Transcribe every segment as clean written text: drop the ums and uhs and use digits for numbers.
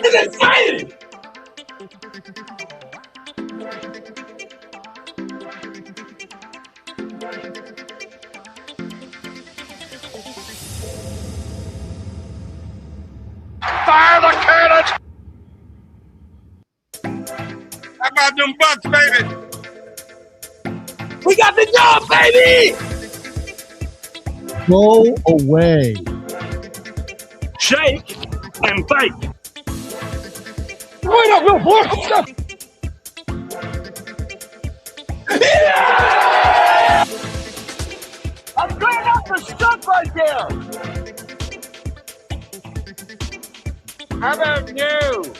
It's insane! Fire the cannons! How about them Bucs, baby? We got the job, baby! Go away. Shake and bake. Wait up, little boy. Yeah! I'm clearing up the stuff right there. How about you?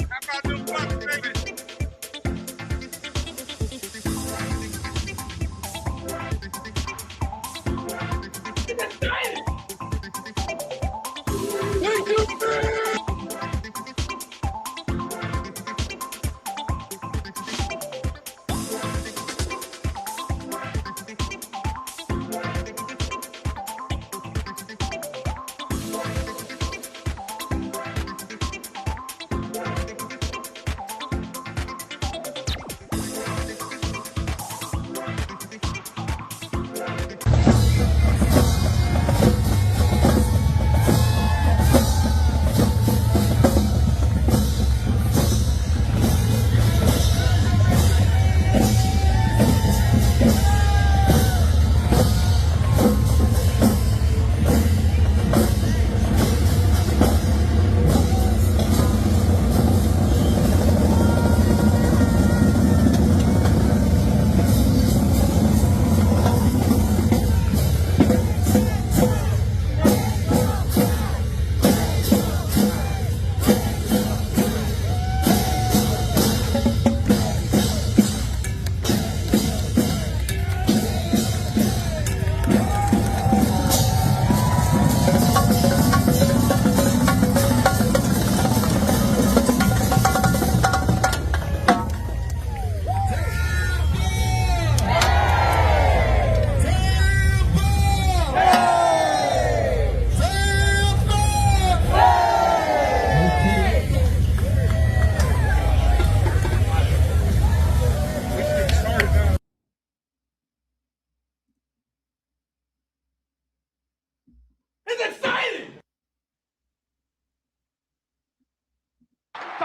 How about them Bucs, baby?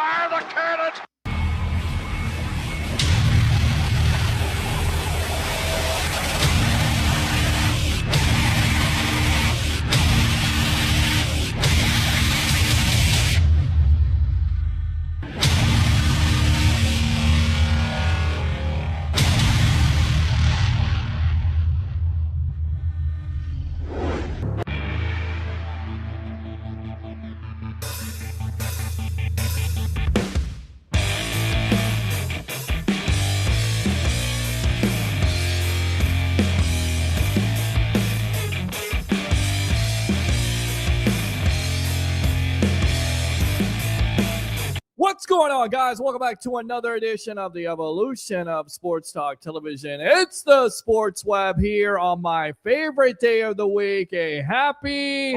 Fire the cannon! What's going on, guys? Welcome back to another edition of the evolution of Sports Talk Television. It's the Sports Web here on my favorite day of the week, a happy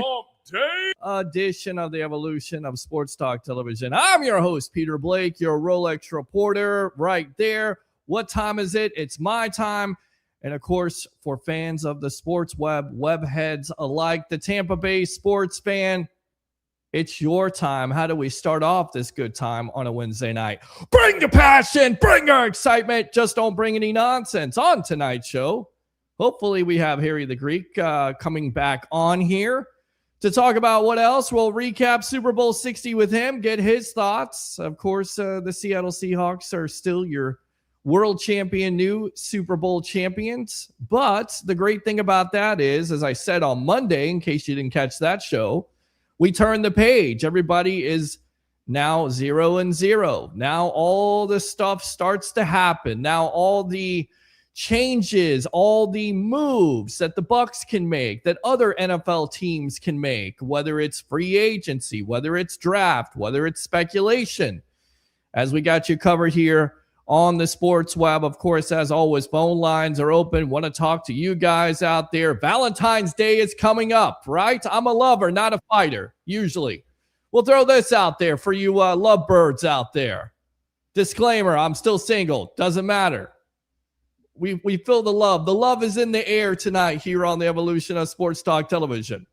day edition of the evolution of Sports Talk Television. I'm your host, Peter Blake, your Rolex reporter right there. What time is it? It's my time. And of course, for fans of the Sports Web, web heads alike, the Tampa Bay sports fan, it's your time. How do we start off this good time on a Wednesday night? Bring the passion, bring our excitement. Just don't bring any nonsense on tonight's show. Hopefully we have Harry the Greek coming back on here to talk about what else. We'll recap Super Bowl 60 with him, get his thoughts. Of course, the Seattle Seahawks are still your world champion, new Super Bowl champions. But the great thing about that is, as I said on Monday, in case you didn't catch that show, we turn the page. Everybody is now 0-0. Now all the stuff starts to happen. Now all the changes, all the moves that the Bucs can make, that other NFL teams can make, whether it's free agency, whether it's draft, whether it's speculation. As we got you covered here on the Sports Web, of course, as always, phone lines are open. Want to talk to you guys out there. Valentine's Day is coming up, right? I'm a lover, not a fighter, usually. We'll throw this out there for you lovebirds out there. Disclaimer, I'm still single. Doesn't matter. We feel the love. The love is in the air tonight here on the evolution of Sports Talk Television.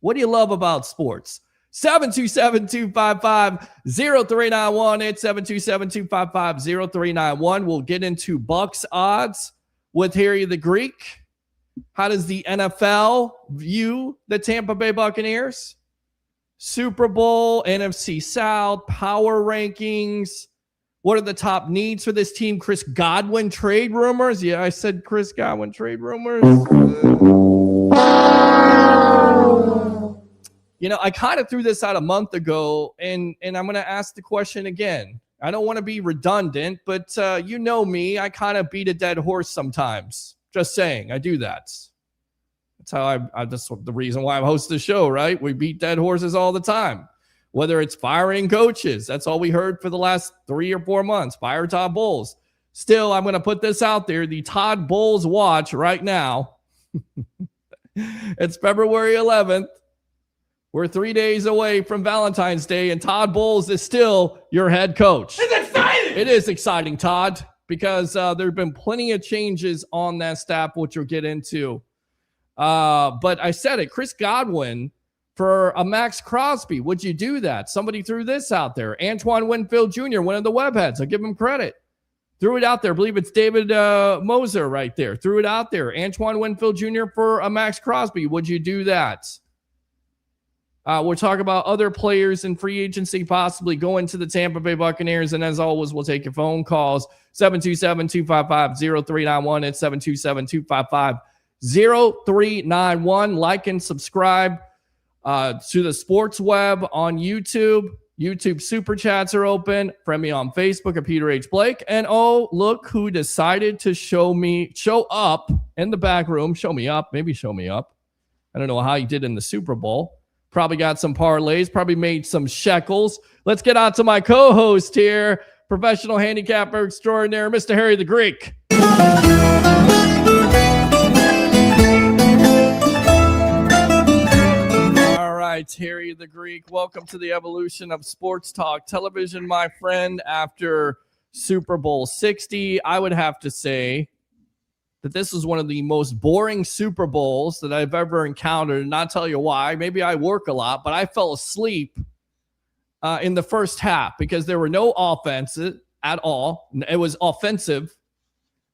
What do you love about sports? 727-255-0391. It's 727-255-0391. We'll get into Bucs odds with Harry the Greek. How does the NFL view the Tampa Bay Buccaneers? Super Bowl, NFC South, power rankings. What are the top needs for this team? Chris Godwin trade rumors. Yeah, I said Chris Godwin trade rumors. You know, I kind of threw this out a month ago, and I'm going to ask the question again. I don't want to be redundant, but you know me. I kind of beat a dead horse sometimes. Just saying, I do that. That's how that's the reason why I host the show, right? We beat dead horses all the time. Whether it's firing coaches, that's all we heard for the last 3 or 4 months. Fire Todd Bowles. Still, I'm going to put this out there. The Todd Bowles watch right now. It's February 11th. We're 3 days away from Valentine's Day, and Todd Bowles is still your head coach. It's exciting! It is exciting, Todd, because there have been plenty of changes on that staff, which we'll get into. But I said it, Chris Godwin for a Max Crosby. Would you do that? Somebody threw this out there. Antoine Winfield Jr., one of the webheads. I'll give him credit. Threw it out there. I believe it's David Moser right there. Threw it out there. Antoine Winfield Jr. for a Max Crosby. Would you do that? We'll talk about other players in free agency possibly going to the Tampa Bay Buccaneers. And as always, we'll take your phone calls. 727-255-0391. It's 727-255-0391. Like and subscribe to the Sports Web on YouTube. YouTube Super Chats are open. Friend me on Facebook at Peter H. Blake. And oh, look who decided to show up in the back room. Show me up. Maybe show me up. I don't know how he did in the Super Bowl. Probably got some parlays, probably made some shekels. Let's get on to my co-host here, professional handicapper extraordinaire, Mr. Harry the Greek. All right, Harry the Greek, welcome to the evolution of Sports Talk Television, my friend. After Super Bowl 60, I would have to say that this was one of the most boring Super Bowls that I've ever encountered. And I'll tell you why. Maybe I work a lot, but I fell asleep in the first half because there were no offenses at all. It was offensive.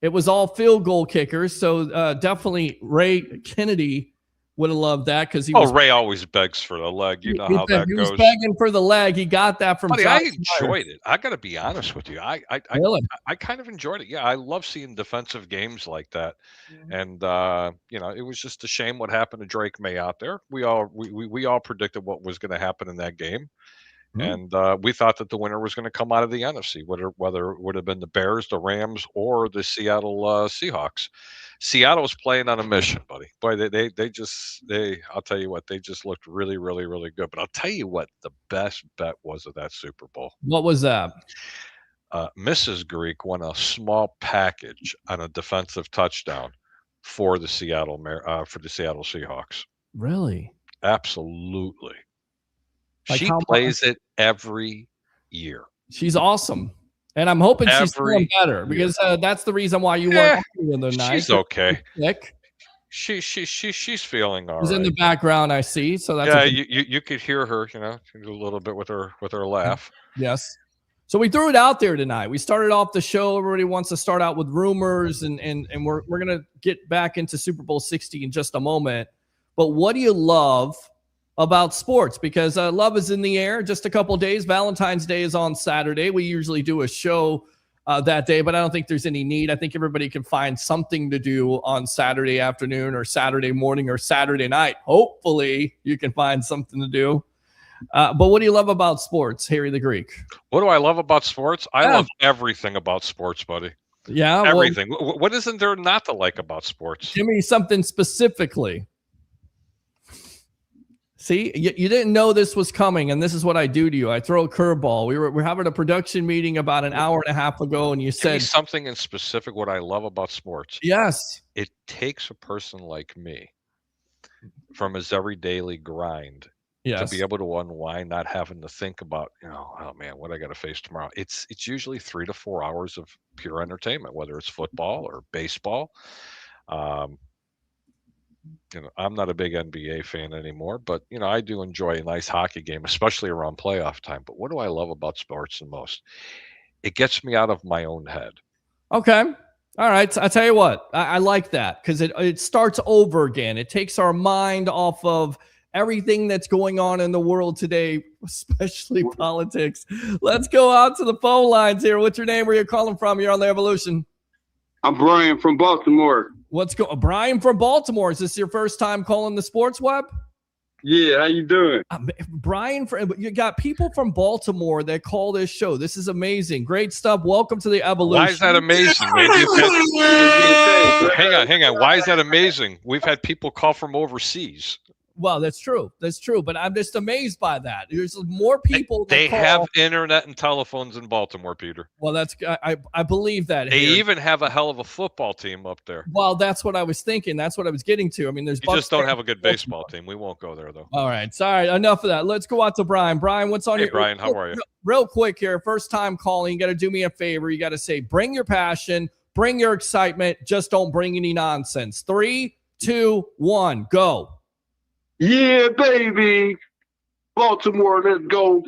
It was all field goal kickers. So definitely Ray Kennedy would have loved that because Ray always begs for the leg. You know how that goes. He was begging for the leg. He got that from. Buddy, I enjoyed it. I got to be honest with you. I kind of enjoyed it. Yeah, I love seeing defensive games like that. And it was just a shame what happened to Drake May out there. We all predicted what was going to happen in that game. And we thought that the winner was going to come out of the NFC, whether it would have been the Bears, the Rams, or the Seattle Seahawks. Seattle was playing on a mission, buddy. Boy, I'll tell you what, they just looked really, really, really good. But I'll tell you what the best bet was of that Super Bowl. What was that? Mrs. Greek won a small package on a defensive touchdown for the Seattle Seahawks. Really? Absolutely. Like she plays it every year. She's awesome. And I'm hoping she's feeling better because that's the reason why you weren't the other night. She's okay. Sick. She's feeling all right. She's in the background, I see. So that's you could hear her, a little bit with her laugh. Yes. So we threw it out there tonight. We started off the show. Everybody wants to start out with rumors, and we're gonna get back into Super Bowl 60 in just a moment. But what do you love about sports? Because love is in the air. Just a couple of days. Valentine's Day is on Saturday. We usually do a show that day, but I don't think there's any need. I think everybody can find something to do on Saturday afternoon or Saturday morning or Saturday night. Hopefully you can find something to do. But what do you love about sports, Harry the Greek? What do I love about sports? I love everything about sports, buddy. Yeah, everything. What isn't there not to like about sports? Give me something specifically. See, you didn't know this was coming, and this is what I do to you. I throw a curveball. We're having a production meeting about an hour and a half ago, and you said something in specific. What I love about sports. Yes, it takes a person like me from his everyday grind to be able to unwind, not having to think about, oh man, what I got to face tomorrow. It's usually 3 to 4 hours of pure entertainment, whether it's football or baseball. I'm not a big NBA fan anymore, but I do enjoy a nice hockey game, especially around playoff time. But what do I love about sports the most? It gets me out of my own head. Okay. All right. I tell you what, I like that because it starts over again. It takes our mind off of everything that's going on in the world today, especially politics. Let's go out to the phone lines here. What's your name? Where you calling from? You're on the Evolution. I'm Brian from Baltimore. Brian from Baltimore. Is this your first time calling the Sports Web? Yeah, how you doing? Brian, you got people from Baltimore that call this show. This is amazing. Great stuff. Welcome to the Evolution. Why is that amazing, man? Hang on. Why is that amazing? We've had people call from overseas. Well, that's true. But I'm just amazed by that. There's more people. They have internet and telephones in Baltimore, Peter. Well, I believe that. They even have a hell of a football team up there. Well, that's what I was thinking. That's what I was getting to. I mean, there's. You just don't have a good baseball team. We won't go there, though. All right. Sorry. Enough of that. Let's go out to Brian. Brian, what's on your? Hey, Brian, how are you? Real quick here. First time calling. You got to do me a favor. You got to say, bring your passion, bring your excitement. Just don't bring any nonsense. 3, 2, 1, go. Yeah, baby. Baltimore, let's go.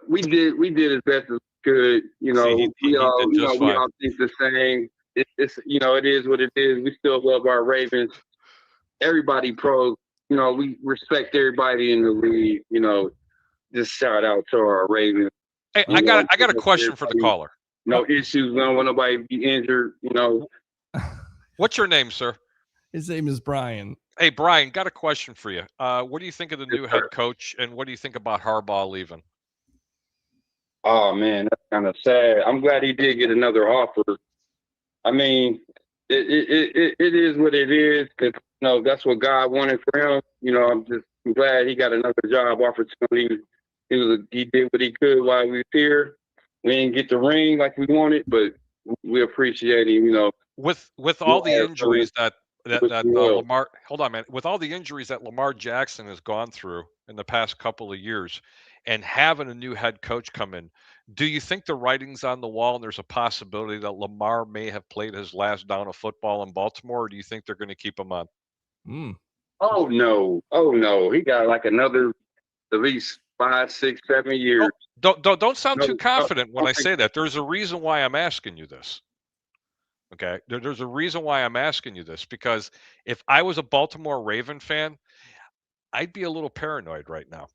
We did as best as we could. We all think the same. It is what it is. We still love our Ravens. Everybody pros. We respect everybody in the league. Just shout out to our Ravens. Hey, I got a question for the caller. No issues. We don't want nobody to be injured. What's your name, sir? His name is Brian. Hey, Brian, got a question for you. What do you think of the new head coach, and what do you think about Harbaugh leaving? Oh, man, that's kind of sad. I'm glad he did get another offer. I mean, it is what it is. That's what God wanted for him. I'm glad he got another job opportunity. He did what he could while we was here. We didn't get the ring like we wanted, but we appreciate him. With all the injuries that Lamar, hold on, man. With all the injuries that Lamar Jackson has gone through in the past couple of years, and having a new head coach come in, do you think the writing's on the wall and there's a possibility that Lamar may have played his last down of football in Baltimore, or do you think they're going to keep him on? Oh no, he got like another at least 5, 6, 7 years. Don't sound No, too confident when I okay. say that. There's a reason why I'm asking you this. Okay, there's a reason why I'm asking you this, because if I was a Baltimore Raven fan, I'd be a little paranoid right now.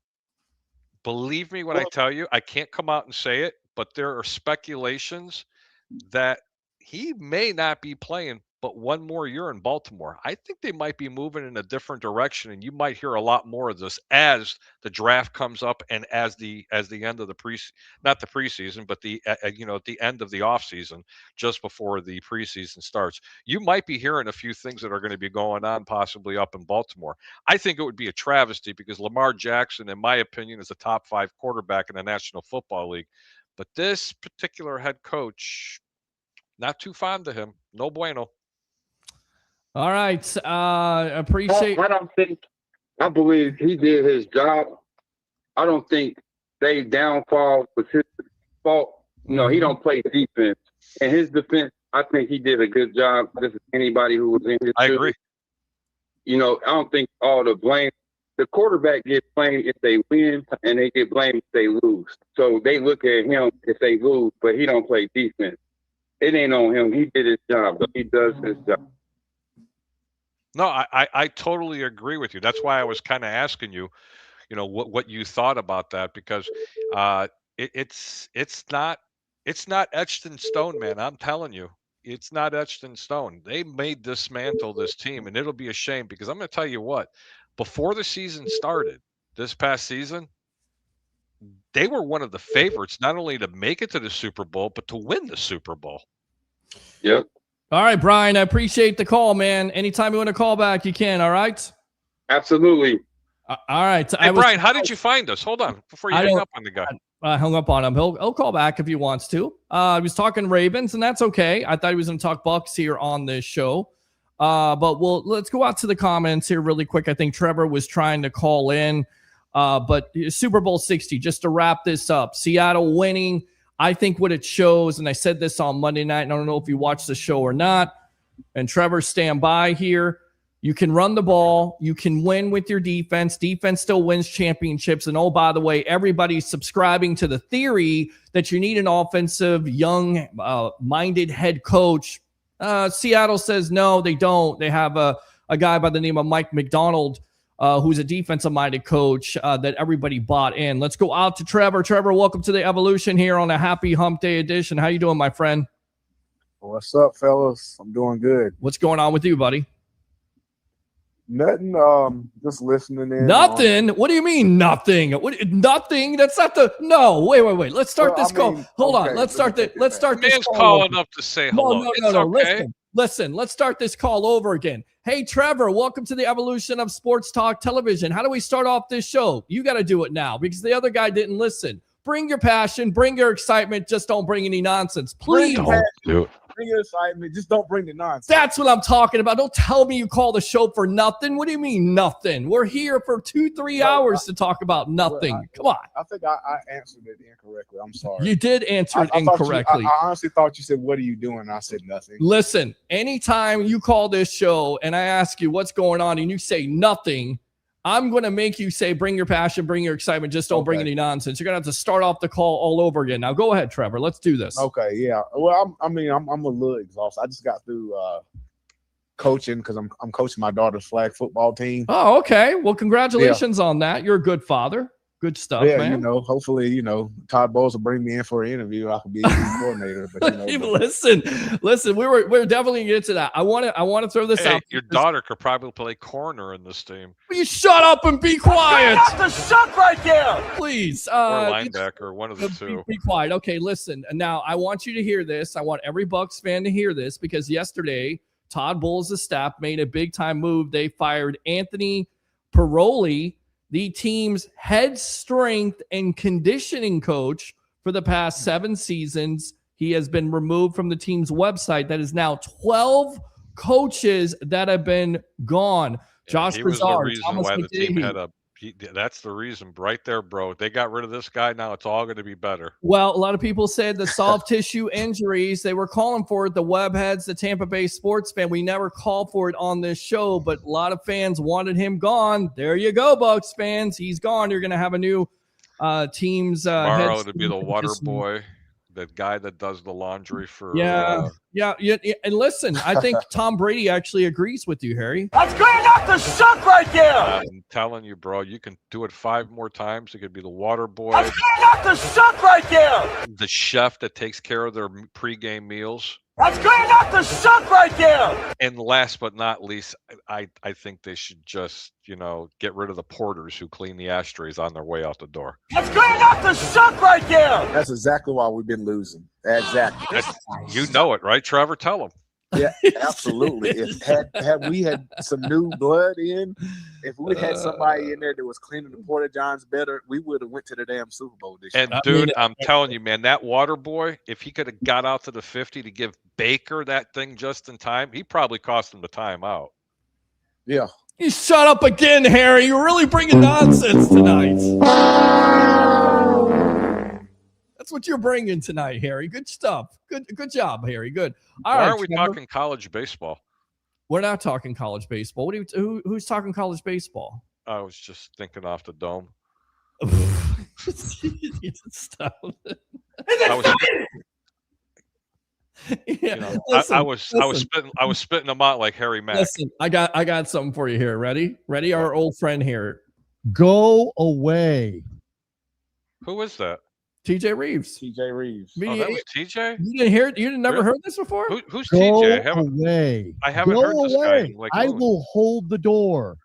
Believe me when I Well, tell you, I can't come out and say it, but there are speculations that he may not be playing but one more year in Baltimore. I think they might be moving in a different direction, and you might hear a lot more of this as the draft comes up and as the end of the not the preseason, but the at the end of the offseason, just before the preseason starts. You might be hearing a few things that are going to be going on possibly up in Baltimore. I think it would be a travesty because Lamar Jackson, in my opinion, is a top 5 quarterback in the National Football League. But this particular head coach, not too fond of him. No bueno. All right. Appreciate. I believe he did his job. I don't think they downfall was his fault. No, he don't play defense. In his defense, I think he did a good job. This is anybody who was in his I shoes. agree. I don't think all the blame. The quarterback gets blamed if they win, and they get blamed if they lose. So they look at him if they lose, but he don't play defense. It ain't on him. He did his job. He does his job. No, I totally agree with you. That's why I was kind of asking you, what you thought about that, because it's not etched in stone, man. I'm telling you, it's not etched in stone. They may dismantle this team, and it'll be a shame, because I'm going to tell you what, before the season started, this past season, they were one of the favorites, not only to make it to the Super Bowl, but to win the Super Bowl. Yep. All right, Brian, I appreciate the call, man. Anytime you want to call back, you can, all right? Absolutely. All right. Hey, Brian, how did you find us? Hold on, before you hang up on the guy. I hung up on him. He'll call back if he wants to. He was talking Ravens, and that's okay. I thought he was going to talk Bucs here on this show. But let's go out to the comments here really quick. I think Trevor was trying to call in. But Super Bowl 60, just to wrap this up, Seattle winning. I think what it shows, and I said this on Monday night, and I don't know if you watched the show or not, and Trevor, stand by here. You can run the ball. You can win with your defense. Defense still wins championships. And, oh, by the way, everybody's subscribing to the theory that you need an offensive, young-minded head coach. Seattle says no, they don't. They have a guy by the name of Mike McDonald, who's a defensive-minded coach that everybody bought in. Let's go out to Trevor. Trevor, welcome to the Evolution here on a Happy Hump Day edition. How you doing, my friend? What's up, fellas? I'm doing good. What's going on with you, buddy? Nothing. Just listening in. Nothing? What do you mean nothing? Nothing? That's not the. No. Wait. Let's start this call. Hold on. Let's start this. Let's start this. Man's calling up to say hello. No. Okay. Listen. Let's start this call over again. Hey, Trevor, welcome to the Evolution of Sports Talk Television. How do we start off this show? You got to do it now because the other guy didn't listen. Bring your passion. Bring your excitement. Just don't bring any nonsense. Please. Bring your excitement. Just don't bring the nonsense. That's what I'm talking about. Don't tell me you call the show for nothing. What do you mean nothing? We're here for 2-3 hours to talk about nothing. Come on. I think I answered it incorrectly. I'm sorry. You did answer it incorrectly. I honestly thought you said, "What are you doing?" And I said nothing. Listen, anytime you call this show and I ask you what's going on and you say nothing, I'm going to make you say, bring your passion, bring your excitement. Just don't bring any nonsense. You're going to have to start off the call all over again. Now, go ahead, Trevor. Let's do this. Okay, yeah. Well, I'm a little exhausted. I just got through coaching because I'm coaching my daughter's flag football team. Oh, okay. Well, congratulations on that. You're a good father. Good stuff, man. Hopefully, Todd Bowles will bring me in for an interview. I could be a coordinator. But, listen. We're definitely gonna get to that. I want to throw this out. Your daughter could probably play corner in this team. Will you shut up and be quiet? Get off the suck right there. Please. Or linebacker, one of the two. Be quiet. Okay, listen. Now, I want you to hear this. I want every Bucs fan to hear this because yesterday, Todd Bowles' staff made a big-time move. They fired Anthony Paroli, the team's head strength and conditioning coach for the past 7 seasons. He has been removed from the team's website. That is now 12 coaches that have been gone. Josh Broussard, Thomas McDahy. That's the reason right there, bro. They got rid of this guy. Now it's all going to be better. Well, a lot of people said the soft tissue injuries, they were calling for it. The webheads, the Tampa Bay sports fan, we never called for it on this show, but a lot of fans wanted him gone. There you go, Bucs fans. He's gone. You're going to have a new teams. Tomorrow to be the water boy, the guy that does the laundry for. Yeah. And listen, I think Tom Brady actually agrees with you, Harry. That's good enough to suck right there. I'm telling you, bro, you can do it 5 more times. It could be the water boy. That's good enough to suck right there. The chef that takes care of their pregame meals. That's good enough to suck right there. And last but not least, I think they should just, get rid of the porters who clean the ashtrays on their way out the door. That's good enough to suck right there. That's exactly why we've been losing. Exactly. You know it, right, Trevor? Tell them. Yeah, absolutely. If had we had some new blood in, if we had somebody in there that was cleaning the porta johns better, we would have went to the damn Super Bowl this year. And dude, I'm telling you, man, that water boy, if he could have got out to the 50 to give Baker that thing just in time, he probably cost him the timeout. Yeah. You shut up again, Harry. You're really bringing nonsense tonight. That's what you're bringing tonight, Harry. Good stuff. Good job, Harry. Good. Why aren't we talking college baseball? We're not talking college baseball. Who's talking college baseball? I was just thinking off the dome. Stop. I was spitting them out like Harry Mack. Listen, I got something for you here. Ready? Our old friend here. Go away. Who is that? TJ Reeves. TJ Reeves. Oh, that was TJ? You didn't hear it? You never heard this before? Who's Go TJ? I haven't heard this guy. I will hold the door.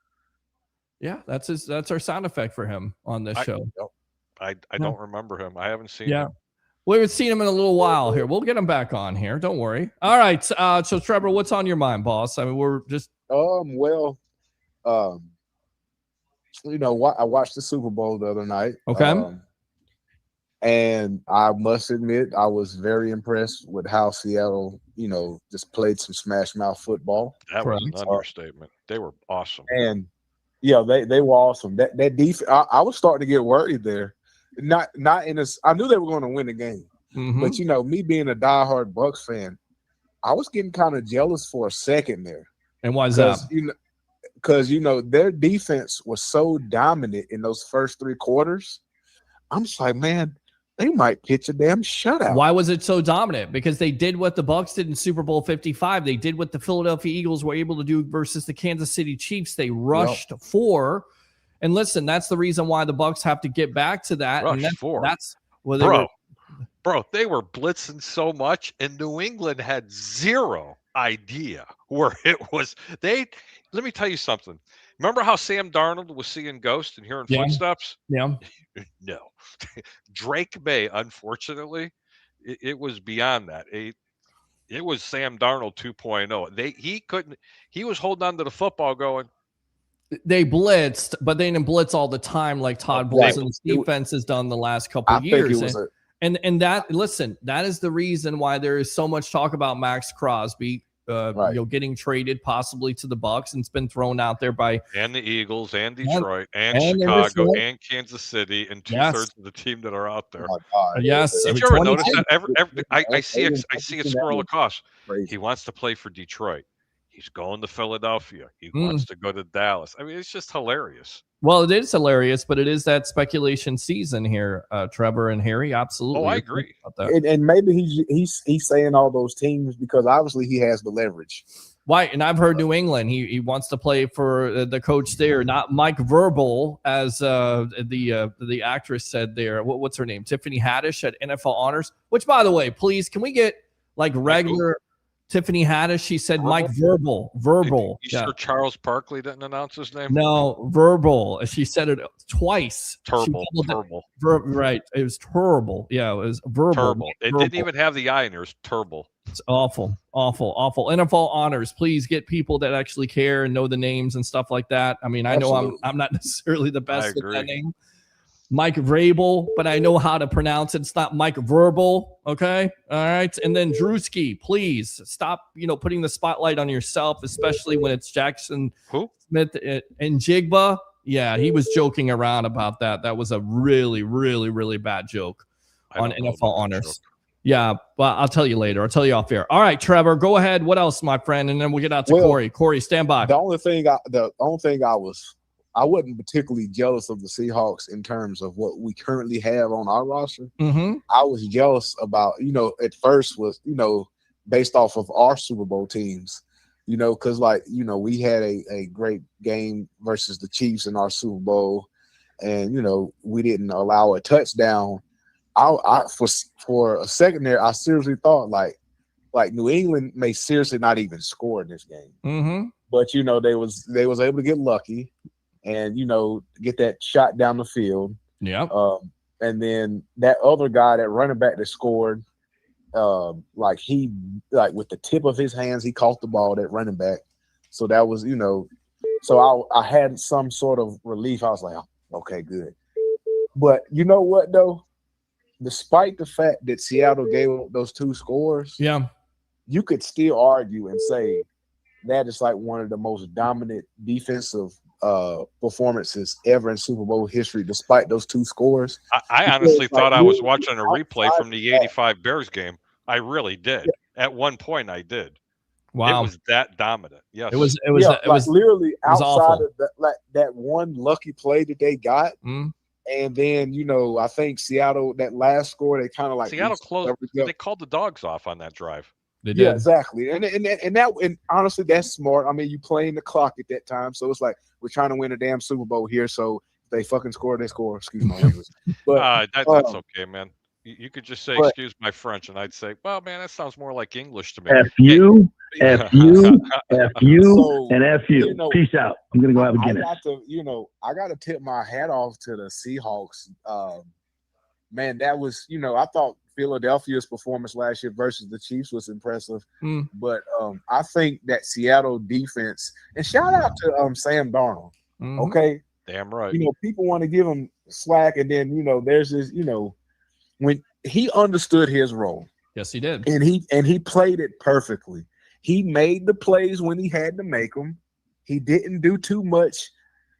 Yeah, that's our sound effect for him on this show. I don't remember him. I haven't seen him. We haven't seen him in a little while here. We'll get him back on here. Don't worry. All right. So Trevor, what's on your mind, boss? I mean, we're just I watched the Super Bowl the other night. Okay. And I must admit, I was very impressed with how Seattle, just played some smash mouth football. That was an understatement. They were awesome. And they were awesome. That defense, I was starting to get worried there. Not in this. I knew they were going to win the game, but me being a diehard Bucs fan, I was getting kind of jealous for a second there. And why is that? Because their defense was so dominant in those first 3 quarters. I'm just like, man, they might pitch a damn shutout. Why was it so dominant? Because they did what the Bucs did in Super Bowl 55. They did what the Philadelphia Eagles were able to do versus the Kansas City Chiefs. They rushed 4. And listen, that's the reason why the Bucs have to get back to that. That's they were blitzing so much, and New England had zero idea where it was. Let me tell you something. Remember how Sam Darnold was seeing ghosts and hearing footsteps? Yeah. No. Drake May, unfortunately, it was beyond that. It was Sam Darnold 2.0. He was holding on to the football going. They blitzed, but they didn't blitz all the time like Todd Bowles' defense has done the last couple of years. And that is the reason why there is so much talk about Max Crosby getting traded possibly to the Bucs, and it's been thrown out there by the Eagles and Detroit and Chicago and Kansas City and 2/3 of the team that are out there. Yes. Did you ever notice that? I see it scroll across. He wants to play for Detroit. He's going to Philadelphia. He wants to go to Dallas. I mean, it's just hilarious. Well, it is hilarious, but it is that speculation season here, Trevor and Harry. Absolutely. Oh, I agree. And maybe he's saying all those teams because obviously he has the leverage. Right, and I've heard New England. He wants to play for the coach there, not Mike Verbal, as the actress said there. What's her name? Tiffany Haddish at NFL Honors. Which, by the way, please, can we get like regular Tiffany Haddish? She said Mike Verbal. You sure Charles Barkley didn't announce his name? No, Verbal. She said it twice. Terrible. Right. It was terrible. Yeah, it was verbal. Terrible. It didn't even have the I in there. It's terrible. It's awful. NFL Honors. Please get people that actually care and know the names and stuff like that. I mean, I know I'm not necessarily the best at that name. Mike Vrabel, but I know how to pronounce it. It's not Mike Verbal. Okay. All right. And then Drewski, please stop, putting the spotlight on yourself, especially when it's Jackson Smith and Jigba. Yeah, he was joking around about that. That was a really, really, really bad joke on NFL Honors. Yeah, but I'll tell you later. I'll tell you off air. All right, Trevor, go ahead. What else, my friend? And then we'll get out to Corey. Corey, stand by. The only thing I was I wasn't particularly jealous of the Seahawks in terms of what we currently have on our roster. Mm-hmm. I was jealous about, at first was, based off of our Super Bowl teams, because we had a great game versus the Chiefs in our Super Bowl, and we didn't allow a touchdown. For a second there, I seriously thought like New England may seriously not even score in this game. Mm-hmm. But they was able to get lucky and get that shot down the field. Yeah. And then that other guy, that running back that scored, with the tip of his hands, he caught the ball, that running back. So that was, so I had some sort of relief. I was like, oh, okay, good. But you know what though? Despite the fact that Seattle gave up those 2 scores, yeah, you could still argue and say that is like one of the most dominant defensive performances ever in Super Bowl history, despite those 2 scores. I honestly thought I was watching a replay from the 85 Bears game. I really did. Yeah. At one point, I did. Wow. It was that dominant. Yes. It was literally outside awful. of that one lucky play that they got. Mm. And then, I think Seattle, that last score, they kind of like Seattle closed. They called the dogs off on that drive. They did. Yeah, exactly. And honestly, that's smart. I mean, you playing the clock at that time, so it's like we're trying to win a damn Super Bowl here. So if they fucking score, they score. Excuse my language. But that's okay, man. You could just say, excuse my French, and I'd say, well, man, that sounds more like English to me. F you, and F you. Peace out. I'm going to go have a Guinness. I got to tip my hat off to the Seahawks. Man, that was, I thought Philadelphia's performance last year versus the Chiefs was impressive. But I think that Seattle defense, and shout out to Sam Darnold. Mm-hmm. Okay. Damn right. People want to give him slack, and then, there's this, when he understood his role. Yes, he did. And he played it perfectly. He made the plays when he had to make them. He didn't do too much.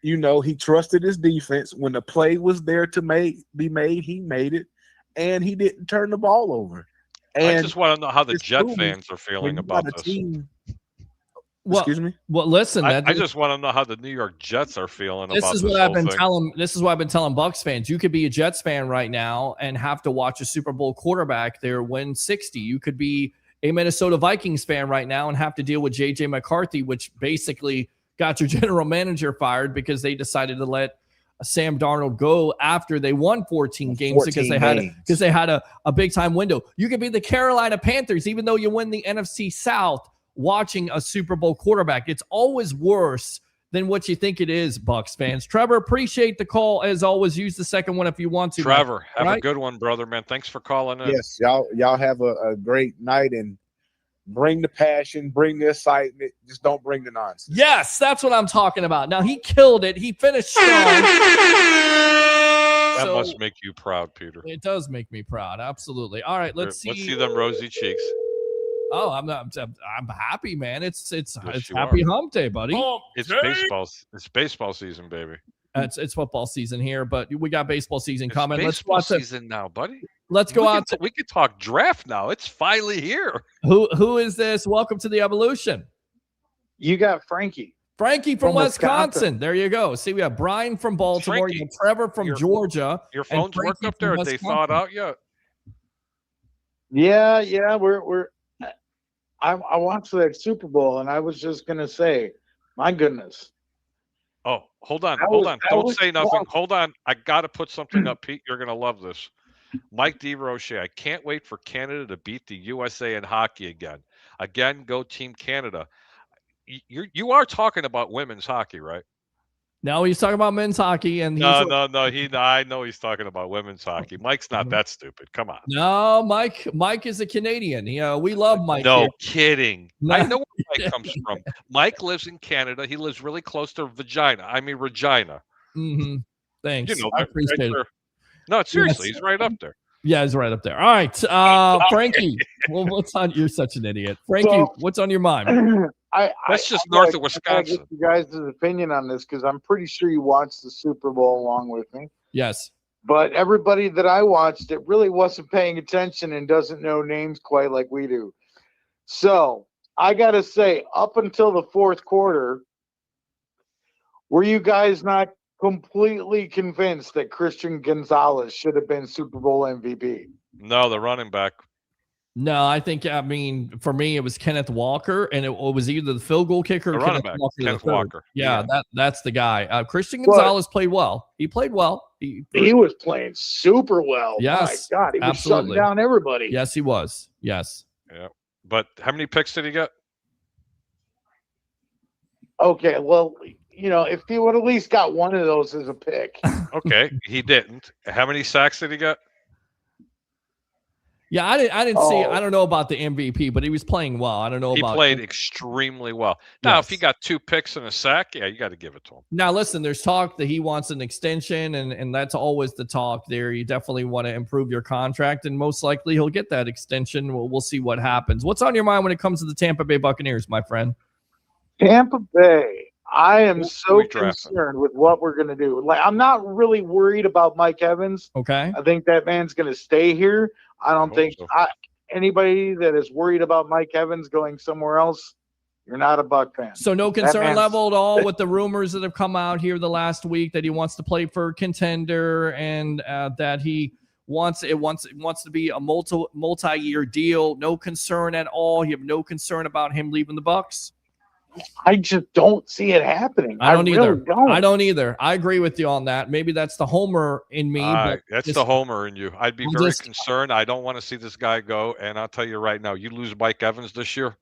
He trusted his defense. When the play was there to be made, he made it. And he didn't turn the ball over. And I just want to know how the Jet fans are feeling about this. Excuse me? Well, listen. I just want to know how the New York Jets are feeling about this. This is what I've been telling Bucs fans. You could be a Jets fan right now and have to watch a Super Bowl quarterback there win 60. You could be a Minnesota Vikings fan right now and have to deal with J.J. McCarthy, which basically got your general manager fired because they decided to let Sam Darnold go after they won 14 games because they had a big time window. You could be the Carolina Panthers, even though you win the NFC South, watching a Super Bowl quarterback. It's always worse than what you think it is, Bucs fans. Trevor, appreciate the call. As always, use the second one if you want to. Trevor, have a good one, brother, man. Thanks for calling in. Yes, y'all have a great night, and bring the passion, bring the excitement. Just don't bring the nonsense. Yes, that's what I'm talking about. Now, he killed it. He finished strong. That must make you proud, Peter. It does make me proud. Absolutely. All right, let's see. Let's see them rosy cheeks. Oh, I'm happy, man. It's happy hump day, buddy. It's baseball season, baby. It's football season here, but we got baseball season coming. Let's watch season now, buddy. Let's go out. We can talk draft now. It's finally here. Who is this? Welcome to the Evolution. You got Frankie. Frankie from Wisconsin. There you go. See, we have Brian from Baltimore, you have Trevor from Georgia. Your phones work up there? Are they thawed out yet? Yeah. I watched that Super Bowl, and I was just gonna say, my goodness. Oh, hold on. Don't say nothing. Hold on. I got to put something up, Pete. You're going to love this. Mike DeRoche, I can't wait for Canada to beat the USA in hockey again. Again, go Team Canada. You are talking about women's hockey, right? No, he's talking about men's hockey. And no. I know he's talking about women's hockey. Mike's not that stupid. Come on. No, Mike is a Canadian. We love Mike. No kidding. I know where Mike comes from. Mike lives in Canada. He lives really close to Regina. Mm-hmm. Thanks. I appreciate it. No, seriously, he's right up there. Yeah, he's right up there. All right, Frankie. Well, what's on? You're such an idiot, Frankie. What's on your mind? That's just north of Wisconsin. Get you guys' opinion on this because I'm pretty sure you watched the Super Bowl along with me. Yes. But everybody that I watched, it really wasn't paying attention and doesn't know names quite like we do. So I got to say, up until the fourth quarter, Were you guys not completely convinced that Christian Gonzalez should have been Super Bowl MVP? No, the running back. No, I think, for me, it was Kenneth Walker, and it was either the field goal kicker or running back, Kenneth Walker. Yeah, that's the guy. Christian Gonzalez played well. He played well. He was playing super well. Yes, my God, he was shutting down everybody. Yes, he was. Yes. Yeah, but how many picks did he get? Okay, well, if he would at least got one of those as a pick. Okay, he didn't. How many sacks did he get? Yeah, I didn't see. I don't know about the MVP, but he was playing well. I don't know about. He played extremely well. Now, if he got 2 picks and a sack, yeah, you got to give it to him. Now, listen, there's talk that he wants an extension, and that's always the talk there. You definitely want to improve your contract, and most likely he'll get that extension. We'll see what happens. What's on your mind when it comes to the Tampa Bay Buccaneers, my friend? Tampa Bay. I am so concerned with what we're going to do. I'm not really worried about Mike Evans. Okay. I think that man's going to stay here. I don't think anybody that is worried about Mike Evans going somewhere else, you're not a Buc fan. So no concern level at all with the rumors that have come out here the last week that he wants to play for a contender and that he wants to be a multi-year deal. No concern at all. You have no concern about him leaving the Bucs? I just don't see it happening. I don't either. Really don't. I don't either. I agree with you on that. Maybe that's the homer in me. That's the homer in you. I'd be very concerned. I don't want to see this guy go. And I'll tell you right now, you lose Mike Evans this year,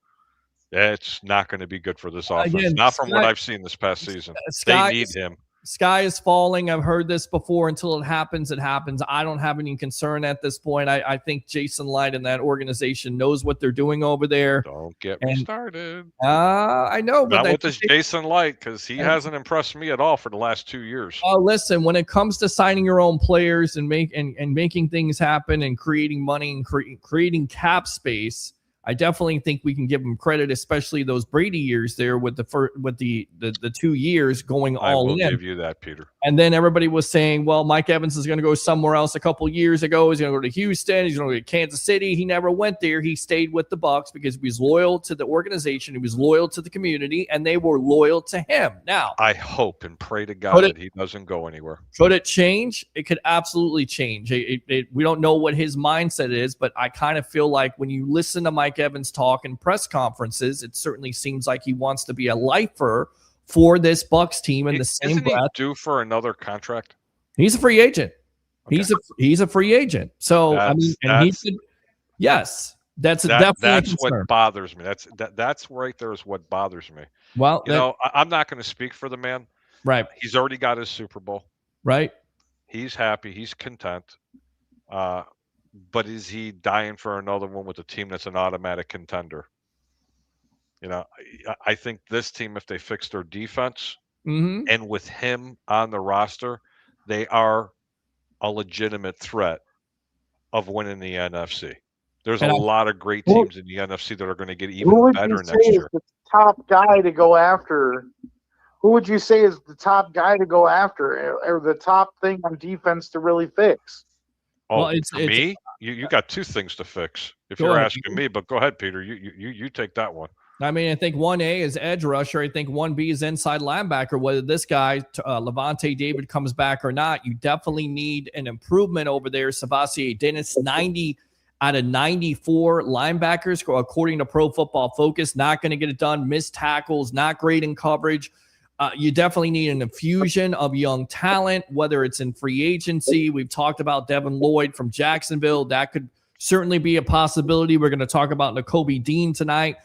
it's not going to be good for this offense. Again, not from what I've seen this past season. They need him. Sky is falling. I've heard this before. Until it happens, it happens. I don't have any concern at this point. I think Jason Light and that organization knows what they're doing over there. Don't get me started. I know, but not with this Jason Light, because he hasn't impressed me at all for the last 2 years. Oh, listen, when it comes to signing your own players and making things happen and creating money and creating cap space, I definitely think we can give him credit, especially those Brady years there with the 2 years going all in. I will give you that, Peter. And then everybody was saying, well, Mike Evans is going to go somewhere else a couple years ago. He's going to go to Houston. He's going to go to Kansas City. He never went there. He stayed with the Bucs because he was loyal to the organization. He was loyal to the community, and they were loyal to him. Now, I hope and pray to God that he doesn't go anywhere. Could it change? It could absolutely change. We don't know what his mindset is, but I kind of feel like when you listen to Mike Evans talk in press conferences, it certainly seems like he wants to be a lifer for this Bucs team in the same breath. Isn't he due for another contract? He's a free agent. Okay. He's a free agent. So yes, that's definitely what bothers me. That's right there is what bothers me. Well, I'm not going to speak for the man. Right. He's already got his Super Bowl. Right. He's happy. He's content. But is he dying for another one with a team that's an automatic contender? I think this team, if they fix their defense and with him on the roster, they are a legitimate threat of winning the NFC. There's a lot of great teams in the NFC that are going to get even better next year. The top guy to go after? Who would you say is the top guy to go after, or the top thing on defense to really fix? Oh, well, for me, you got 2 things to fix. If you're asking me, but go ahead, Peter. You take that one. I mean, I think 1A is edge rusher. I think 1B is inside linebacker. Whether this guy, Levante David, comes back or not, you definitely need an improvement over there. Savasier Dennis, 90 out of 94 linebackers, according to Pro Football Focus, not going to get it done. Missed tackles, not great in coverage. You definitely need an infusion of young talent, whether it's in free agency. We've talked about Devin Lloyd from Jacksonville. That could certainly be a possibility. We're going to talk about Nakobe Dean tonight.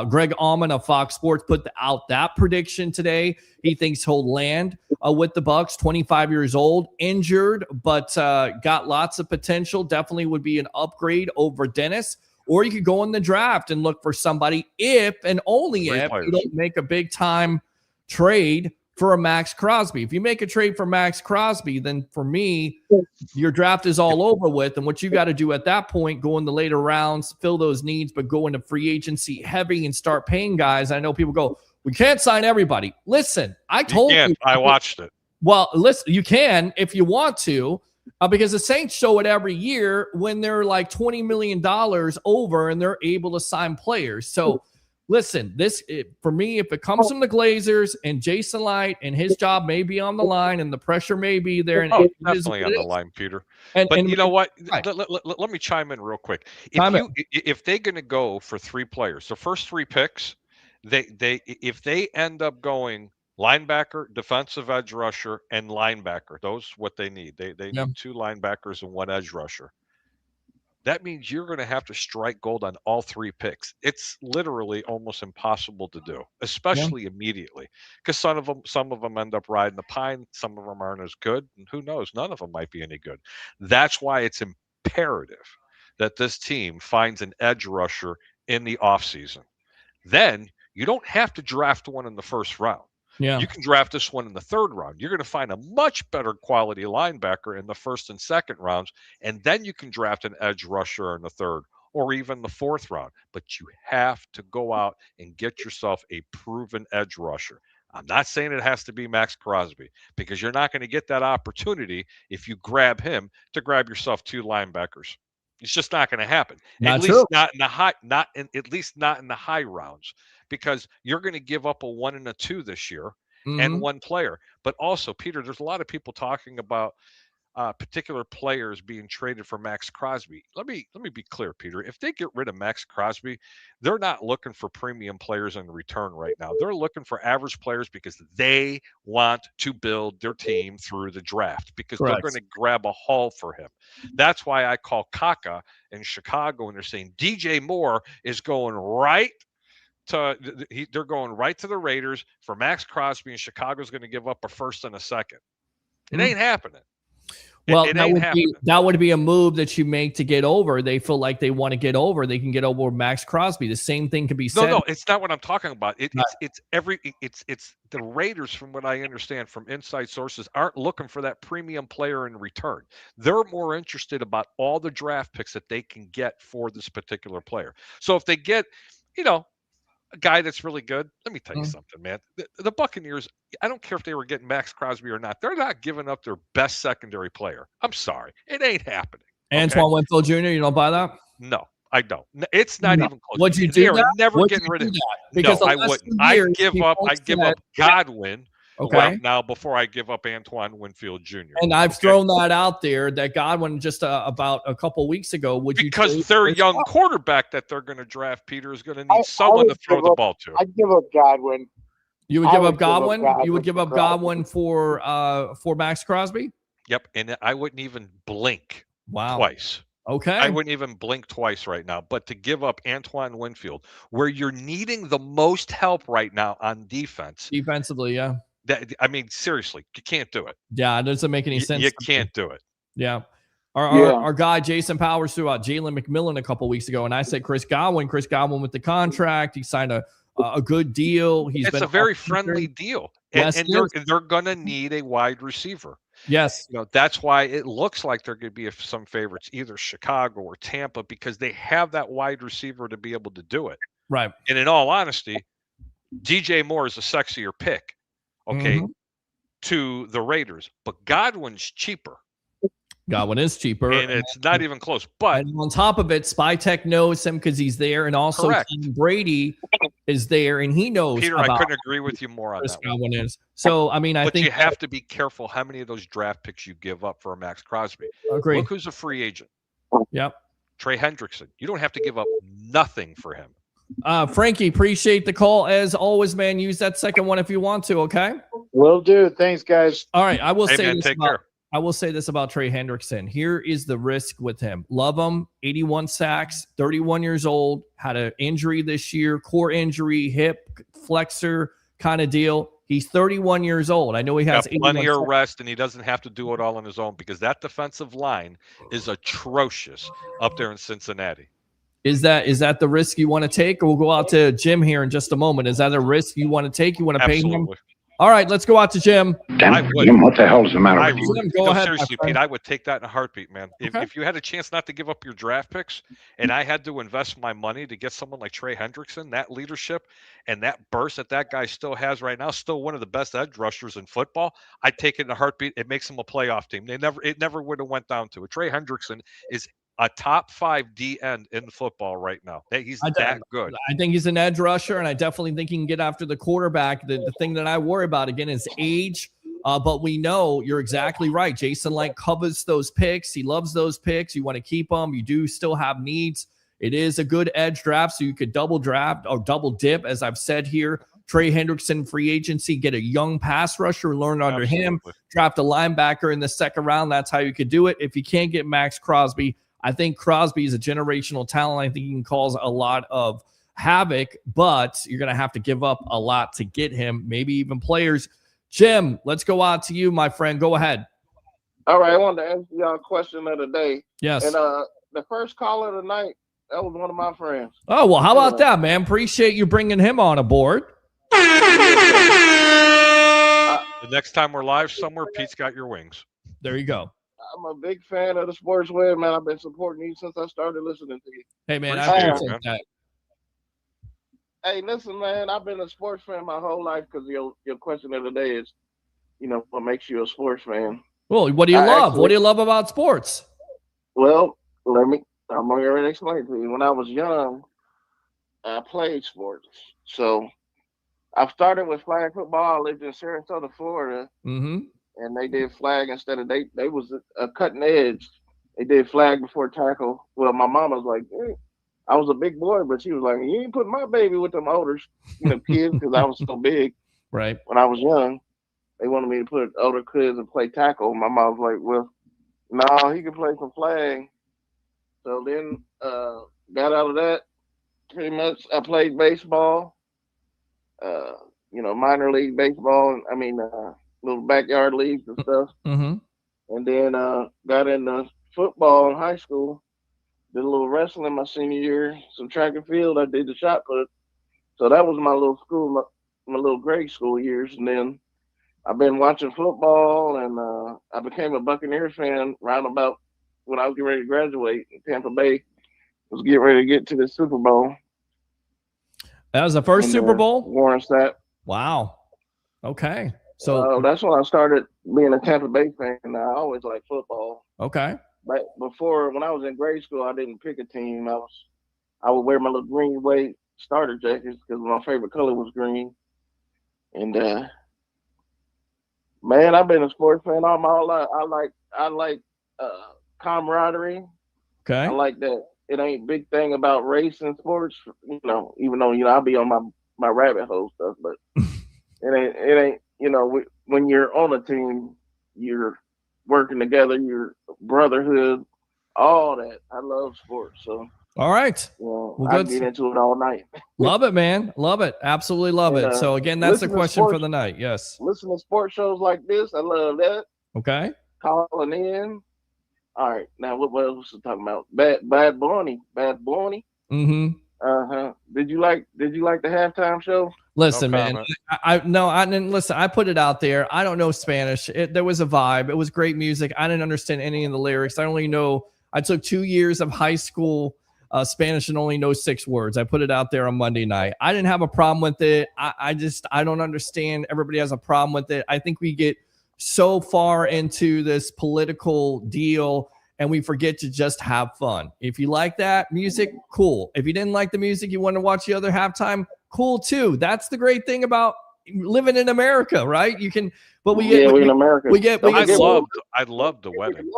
Greg Allman of Fox Sports put out that prediction today. He thinks he'll land with the Bucs, 25 years old, injured, but got lots of potential. Definitely would be an upgrade over Dennis. Or you could go in the draft and look for somebody if and only if you don't make a big-time trade for a Max Crosby. If you make a trade for Max Crosby, then for me, your draft is all over with. And what you got to do at that point, go in the later rounds, fill those needs, but go into free agency heavy and start paying guys. I know people go, we can't sign everybody. Listen, I told you. I watched it. Well, listen, you can if you want to, because the Saints show it every year when they're like $20 million over and they're able to sign players. So listen, for me, if it comes from the Glazers and Jason Light and his job may be on the line and the pressure may be there. And definitely on the line, Peter. And you know what? Right. Let me chime in real quick. If they're going to go for 3 players, the first 3 picks, if they end up going linebacker, defensive edge rusher, and linebacker, those what they need. They need 2 linebackers and 1 edge rusher. That means you're going to have to strike gold on all 3 picks. It's literally almost impossible to do, especially immediately, because some of them end up riding the pine. Some of them aren't as good, and who knows? None of them might be any good. That's why it's imperative that this team finds an edge rusher in the offseason. Then you don't have to draft one in the first round. Yeah. You can draft this one in the 3rd round. You're going to find a much better quality linebacker in the 1st and 2nd rounds, and then you can draft an edge rusher in the 3rd or even the 4th round. But you have to go out and get yourself a proven edge rusher. I'm not saying it has to be Max Crosby, because you're not going to get that opportunity if you grab him to grab yourself 2 linebackers. It's just not going to happen. At least not in the high rounds, because you're going to give up a 1 and a 2 this year and 1 player. But also, Peter, there's a lot of people talking about particular players being traded for Max Crosby. Let me be clear, Peter. If they get rid of Max Crosby, they're not looking for premium players in return right now. They're looking for average players because they want to build their team through the draft, because they're going to grab a haul for him. That's why I call Kaka in Chicago, and they're saying DJ Moore is going right to they're going right to the Raiders for Max Crosby, and Chicago's going to give up a 1st and a 2nd. It ain't happening. Well, that would be a move that you make to get over. They feel like they want to get over. They can get over with Max Crosby. The same thing could be said. No, it's not what I'm talking about. It's the Raiders, from what I understand from inside sources, aren't looking for that premium player in return. They're more interested about all the draft picks that they can get for this particular player. So if they get, a guy that's really good, let me tell you something, man. The Buccaneers, I don't care if they were getting Max Crosby or not, they're not giving up their best secondary player. I'm sorry. It ain't happening. Antoine Winfield Jr., you don't buy that? No, I don't. It's not even close. Would you do that? They are never getting rid of him. Because I wouldn't. I'd give up Godwin right now before I give up Antoine Winfield Jr. And I've thrown that out there, that Godwin just about a couple weeks ago. Because their young quarterback that they're going to draft, Peter, is going to need someone to throw the ball to. I'd give up Godwin. You would give up Godwin? You would give up Godwin for Max Crosby? Yep, and I wouldn't even blink twice. Okay. I wouldn't even blink twice right now. But to give up Antoine Winfield, where you're needing the most help right now on defense. Defensively, yeah. I mean, seriously, you can't do it. Yeah, it doesn't make any sense. You can't do it. Yeah. Our guy, Jason Powers, threw out Jalen McMillan a couple weeks ago, and I said Chris Godwin with the contract. He signed a good deal. It's a very friendly deal. And they're going to need a wide receiver. Yes. That's why it looks like they're going to be some favorites, either Chicago or Tampa, because they have that wide receiver to be able to do it. Right. And in all honesty, DJ Moore is a sexier pick. Okay, to the Raiders, but Godwin's cheaper. Godwin is cheaper, and it's not even close. But on top of it, Spytech knows him because he's there, and also Brady is there, and he knows. Peter, I couldn't agree with you more on that. Godwin is. So I mean, I think you have to be careful how many of those draft picks you give up for a Max Crosby. Agree. Look who's a free agent. Yep. Trey Hendrickson. You don't have to give up nothing for him. Frankie, appreciate the call as always, man. Use that second one if you want to. Okay. Will do. Thanks, guys. All right. I will say this about Trey Hendrickson. Here is the risk with him. Love him. 81 sacks. 31 years old. Had an injury this year. Core injury, hip flexor kind of deal. He's 31 years old. I know he has plenty of rest, and he doesn't have to do it all on his own, because that defensive line is atrocious up there in Cincinnati. Is that the risk you want to take? We'll go out to Jim here in just a moment. Is that a risk you want to take? You want to pay him? All right, let's go out to Jim. Damn, Jim, what the hell is the matter with you? Jim, go ahead, seriously, Pete, I would take that in a heartbeat, man. If you had a chance not to give up your draft picks, and I had to invest my money to get someone like Trey Hendrickson, that leadership and that burst that guy still has right now, still one of the best edge rushers in football, I'd take it in a heartbeat. It makes him a playoff team. It never would have went down to it. Trey Hendrickson is a top 5 D end in football right now. He's that good. I think he's an edge rusher, and I definitely think he can get after the quarterback. The thing that I worry about, again, is age. But we know you're exactly right. Jason Licht covers those picks. He loves those picks. You want to keep them. You do still have needs. It is a good edge draft, so you could double draft or double dip, as I've said here. Trey Hendrickson, free agency, get a young pass rusher, learn under him, draft a linebacker in the second round. That's how you could do it. If you can't get Max Crosby, I think Crosby is a generational talent. I think he can cause a lot of havoc, but you're going to have to give up a lot to get him, maybe even players. Jim, let's go out to you, my friend. Go ahead. All right, I wanted to answer y'all a question of the day. Yes. And the first caller of the night, that was one of my friends. Oh, well, how about that, man? Appreciate you bringing him on aboard. The next time we're live somewhere, Pete's got your wings. There you go. I'm a big fan of the Sports Web, man. I've been supporting you since I started listening to you. Hey, man, I appreciate that. Hey, listen, man, I've been a sports fan my whole life because your question of the day is, what makes you a sports fan? Well, what do you love? What do you love about sports? Well, I'm going to explain to you. When I was young, I played sports. So I started with flag football. I lived in Sarasota, Florida. Mm-hmm. And they did flag instead of they was a cutting edge. They did flag before tackle. Well, my mom was like, I was a big boy, but she was like, you ain't putting my baby with them older kids because I was so big. Right. When I was young, they wanted me to put older kids and play tackle. My mom was like, well, no, he can play some flag. So then got out of that. Pretty much, I played baseball, minor league baseball. Little backyard leagues and stuff. Mm-hmm. And then got into football in high school. Did a little wrestling my senior year. Some track and field. I did the shot put. So that was my little school, my little grade school years. And then I've been watching football, and I became a Buccaneers fan round about when I was getting ready to graduate. Tampa Bay was getting ready to get to the Super Bowl. That was the first Super Bowl? Warren Sapp. Wow. Okay. So that's when I started being a Tampa Bay fan. I always liked football. Okay. But before, when I was in grade school, I didn't pick a team. I would wear my little green way starter jackets because my favorite color was green. And man, I've been a sports fan all my life. I like camaraderie. Okay. I like that. It ain't big thing about race in sports, even though I'll be on my rabbit hole stuff, but it ain't. When you're on a team, you're working together, your brotherhood, all that. I love sports. So, all right. I get into it all night. Love it, man. Love it. Absolutely love it. So, again, that's the question for the night. Yes. Listen to sports shows like this. I love that. Okay. Calling in. All right. Now, what else was I talking about? Bad Bunny. Mm-hmm. Uh-huh. Did you like the halftime show? Listen, man. I didn't listen. I put it out there. I don't know Spanish. There was a vibe. It was great music. I didn't understand any of the lyrics. I only know. I took 2 years of high school Spanish and only know 6 words. I put it out there on Monday night. I didn't have a problem with it. I don't understand. Everybody has a problem with it. I think we get so far into this political deal and we forget to just have fun. If you like that music, cool. If you didn't like the music, you want to watch the other halftime, cool too. That's the great thing about living in America, right? You can, but we're in America. I loved the wedding.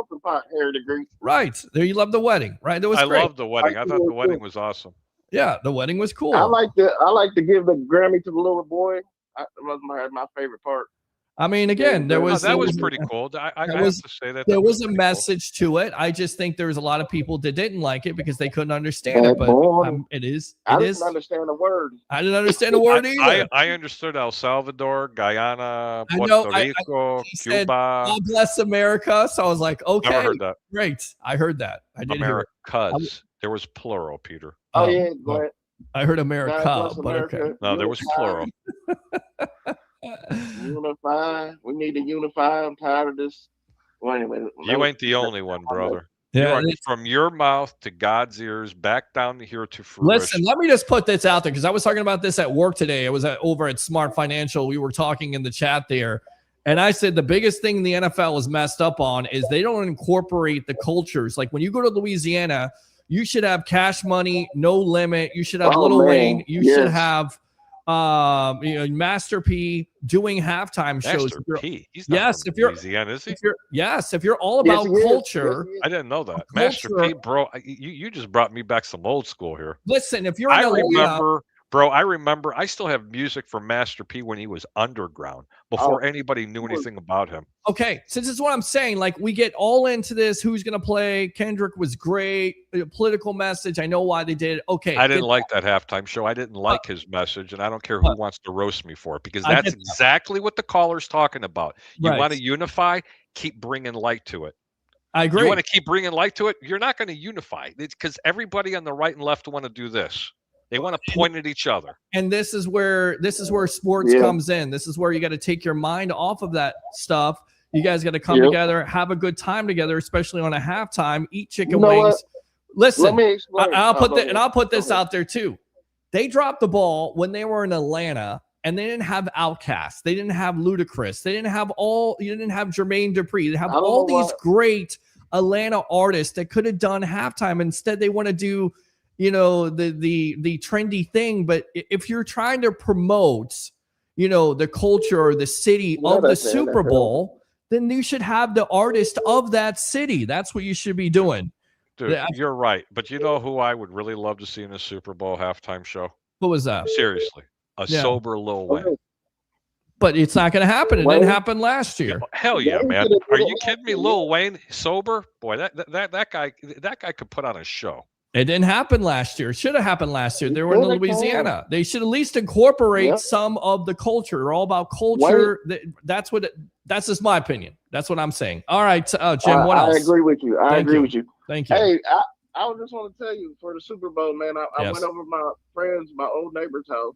Right there, you love the wedding, right? That was great. I loved the wedding. I thought the wedding was awesome. Yeah, the wedding was cool. I like to give the Grammy to the little boy. That was my favorite part. I mean, again, that was pretty cool. I have to say that there was a message to it. I just think there was a lot of people that didn't like it because they couldn't understand it. But it is. I didn't understand the word. I didn't understand the word either. I understood El Salvador, Guyana, Puerto Rico, Cuba. God bless America. So I was like, okay, never heard that. Great. I heard that. I did hear it. There was plural, Peter. Oh yeah, go ahead. I heard America, but okay. No, there was plural. Unify. We need to unify. I'm tired of this. Well, anyway, you ain't the only one, brother. Yeah, from your mouth to God's ears, back down to here to fruition. Listen, let me just put this out there because I was talking about this at work today. I was over at Smart Financial. We were talking in the chat there, And I said the biggest thing the NFL is messed up on is they don't incorporate the cultures. Like when you go to Louisiana, you should have Cash Money, No Limit. You should have Lil Wayne. You should have Master P doing halftime shows. Master P. He's not from Louisiana, is he? If you're all about culture. I didn't know that. Master P, bro, you just brought me back some old school here. Listen, if you're I remember I still have music from Master P when he was underground before anybody knew anything about him. Okay, so this is what I'm saying. Like, we get all into this. Who's going to play? Kendrick was great. A political message. I know why they did it. Okay. I didn't like that halftime show. I didn't like his message, and I don't care who wants to roast me for it, because that's exactly what the caller's talking about. You want to unify? Keep bringing light to it. I agree. You want to keep bringing light to it? You're not going to unify. It's because everybody on the right and left want to do this. They want to point at each other. And this is where sports comes in. This is where you got to take your mind off of that stuff. You guys got to come together, have a good time together, especially on a halftime, eat chicken wings. Listen, I'll put this out there too. They dropped the ball when they were in Atlanta, and they didn't have Outkast. They didn't have Ludacris. You didn't have Jermaine Dupri. They have all these great Atlanta artists that could have done halftime. Instead, they want to do the trendy thing. But if you're trying to promote, the culture or the city of the Super Bowl, then you should have the artist of that city. That's what you should be doing. Dude, you're right. But you know who I would really love to see in a Super Bowl halftime show? What was that? Seriously, sober Lil Wayne. But it's not going to happen. It didn't happen last year. Hell yeah, man! Are you kidding me? Lil Wayne sober? Boy, that guy could put on a show. It didn't happen last year. It should have happened last year. They were in Louisiana. They should at least incorporate some of the culture. They're all about culture. That's just my opinion. That's what I'm saying. All right, Jim, what else? I agree with you. I agree with you. Thank you. Hey, I just want to tell you, for the Super Bowl, man, I went over my old neighbor's house,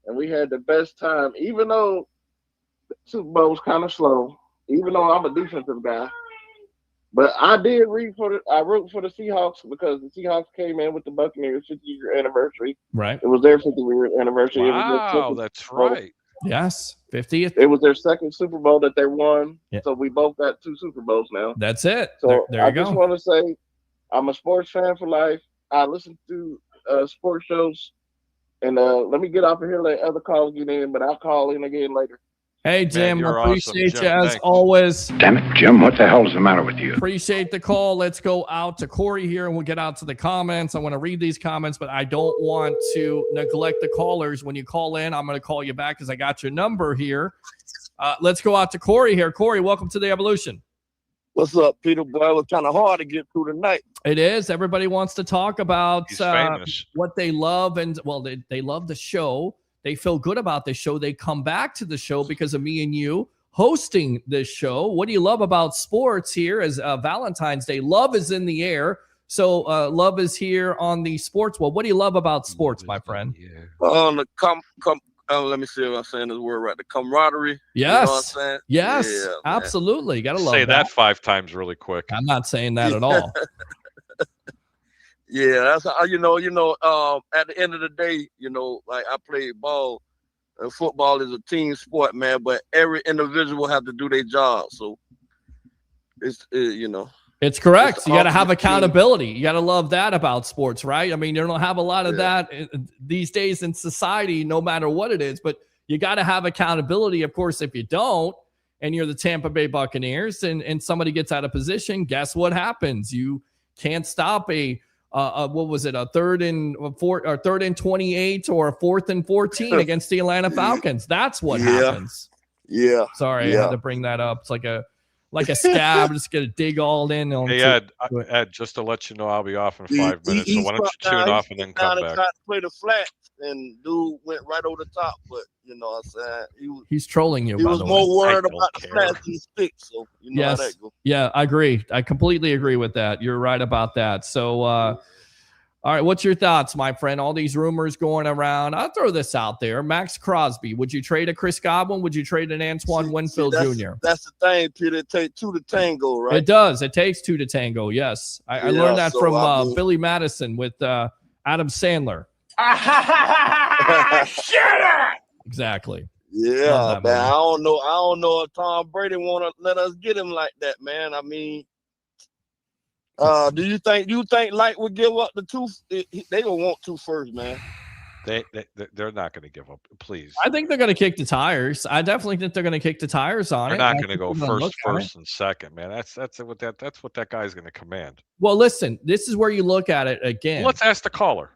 and we had the best time, even though the Super Bowl was kind of slow, even though I'm a defensive guy. But I did root for the Seahawks, because the Seahawks came in with the Buccaneers 50-year anniversary. Right. It was their 50-year anniversary. Wow, that's right. Yes, 50th. It was their second Super Bowl that they won. Yeah. So we both got 2 Super Bowls now. That's it. So there you go. I just want to say, I'm a sports fan for life. I listen to sports shows. And let me get off of here, let other callers get in, but I'll call in again later. Hey, Jim, I appreciate you as always. Damn it, Jim, what the hell's the matter with you? Appreciate the call. Let's go out to Corey here, and we'll get out to the comments. I want to read these comments, but I don't want to neglect the callers. When you call in, I'm going to call you back because I got your number here. Let's go out to Corey here. Corey, welcome to the Evolution. What's up, Peter? Boy, it was kind of hard to get through tonight. It is. Everybody wants to talk about what they love, and they love the show. They feel good about the show. They come back to the show because of me and you hosting this show. What do you love about sports here as Valentine's Day? Love is in the air. So love is here on the sports. Well, what do you love about sports, my friend? Let me see if I'm saying this word right. The camaraderie. Yes. You know what I'm saying? Yes, yeah, absolutely. Got to love Say that 5 times really quick. I'm not saying that at all. Yeah, that's how, at the end of the day, like I played ball, and football is a team sport, man, but every individual have to do their job. So it's It's correct. You got to have accountability. You got to love that about sports, right? I mean, you don't have a lot of that these days in society, no matter what it is, but you got to have accountability. Of course, if you don't, and you're the Tampa Bay Buccaneers and somebody gets out of position, guess what happens? You can't stop a 3rd and 28 or a 4th and 14 against the Atlanta Falcons. That's what happens. Yeah. Sorry, I had to bring that up. It's like a scab. Just gonna dig all in. Hey, Ed, just to let you know, I'll be off in 5 minutes. So why don't you tune off and then come back? Tried to play the flat, and dude went right over the top. But what I'm saying, he's trolling you. He was more worried about the flat than the stick. So how that goes. Yeah, I agree. I completely agree with that. You're right about that. So, all right, what's your thoughts, my friend? All these rumors going around. I'll throw this out there. Max Crosby. Would you trade a Chris Godwin? Would you trade an Antoine Winfield Jr.? That's the thing, Peter. It takes 2 to tango, right? It does. It takes 2 to tango, yes. I learned that from Billy Madison with Adam Sandler. Shut up! Exactly. Yeah, man. I don't know if Tom Brady want to let us get him like that, man. I mean, do you think Light would give up the two? They gonna want 2 first, man. They're not going to give up. Please. I think they're going to kick the tires. I definitely think they're going to kick the tires on they're it. They're not going to go first and second, man. That's what that guy's going to command. Well, listen, this is where you look at it again. Let's ask the caller.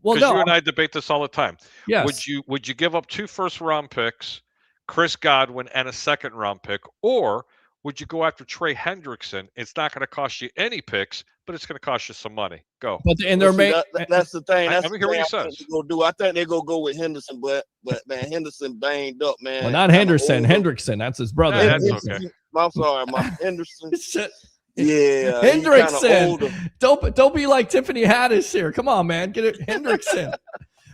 Well, because you and I debate this all the time. Yes. Would you give up 2 first-round picks, Chris Godwin, and a second-round pick, or would you go after Trey Hendrickson? It's not going to cost you any picks, but it's going to cost you some money. Go. But that's the thing. That's the thing I think they're gonna go with Henderson, but man, Henderson banged up, man. Well, not Henderson. Hendrickson. That's his brother. Yeah, that's okay. I'm sorry, my Henderson. Yeah, Hendrickson. Don't be like Tiffany Haddish here. Come on, man. Get it, Hendrickson.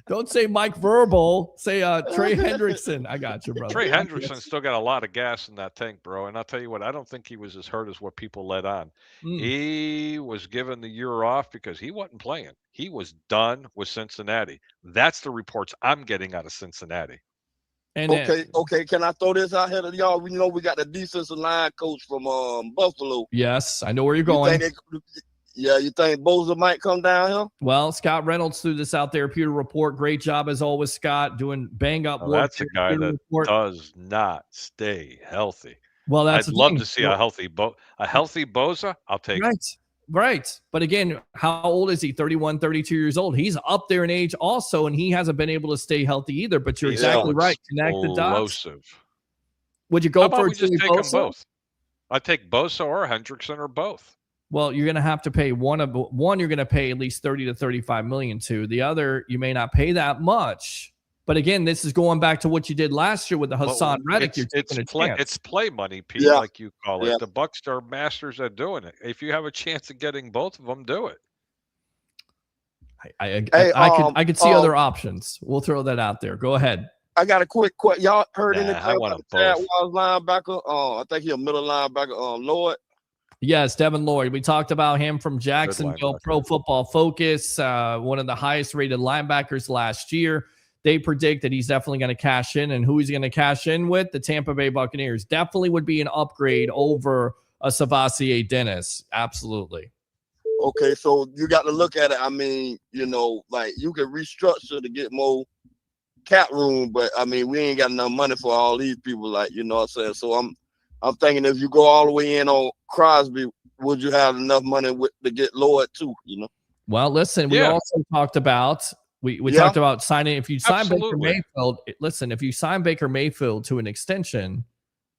Don't say Mike Verbal. Say Trey Hendrickson. I got you, brother. Trey Hendrickson still got a lot of gas in that tank, bro. And I'll tell you what, I don't think he was as hurt as what people let on. He was given the year off because he wasn't playing. He was done with Cincinnati. That's the reports I'm getting out of Cincinnati. And okay. Can I throw this out here to y'all? We know we got the defensive line coach from Buffalo. Yes, I know where you're going. You think Bosa might come down here? Well, Scott Reynolds threw this out there. Pewter Report. Great job as always, Scott, doing bang up work. That's a guy that does not stay healthy. Well, I'd love to see a healthy Bosa. I'll take it. Right. But again, how old is he? 31, 32 years old. He's up there in age also, and he hasn't been able to stay healthy either. But you're exactly right. Connect the dots. Would you go for just take them both? I'd take Bosa or Hendrickson or both. Well, you're going to have to pay one. You're going to pay at least 30 to 35 million to. The other, you may not pay that much. But again, this is going back to what you did last year with the Hassan Reddick. It's play money, Pete, like you call it. The Bucs are masters at doing it. If you have a chance of getting both of them, do it. I could see other options. We'll throw that out there. Go ahead. I got a quick question. Y'all heard anything about the Jaguars linebacker? I think he's a middle linebacker. Lloyd. Yes, Devin Lloyd. We talked about him from Jacksonville. Pro Football Focus, one of the highest rated linebackers last year. They predict that he's definitely going to cash in. And who he's going to cash in with? The Tampa Bay Buccaneers. Definitely would be an upgrade over a Savasier Dennis. Absolutely. Okay, so you got to look at it. I mean, like you can restructure to get more cap room, but I mean, we ain't got enough money for all these people. Like, you know what I'm saying? So I'm thinking if you go all the way in on Crosby, would you have enough money to get Lloyd too? Well, listen, we also talked about we talked about signing. If you sign Baker Mayfield, listen, if you sign Baker Mayfield to an extension,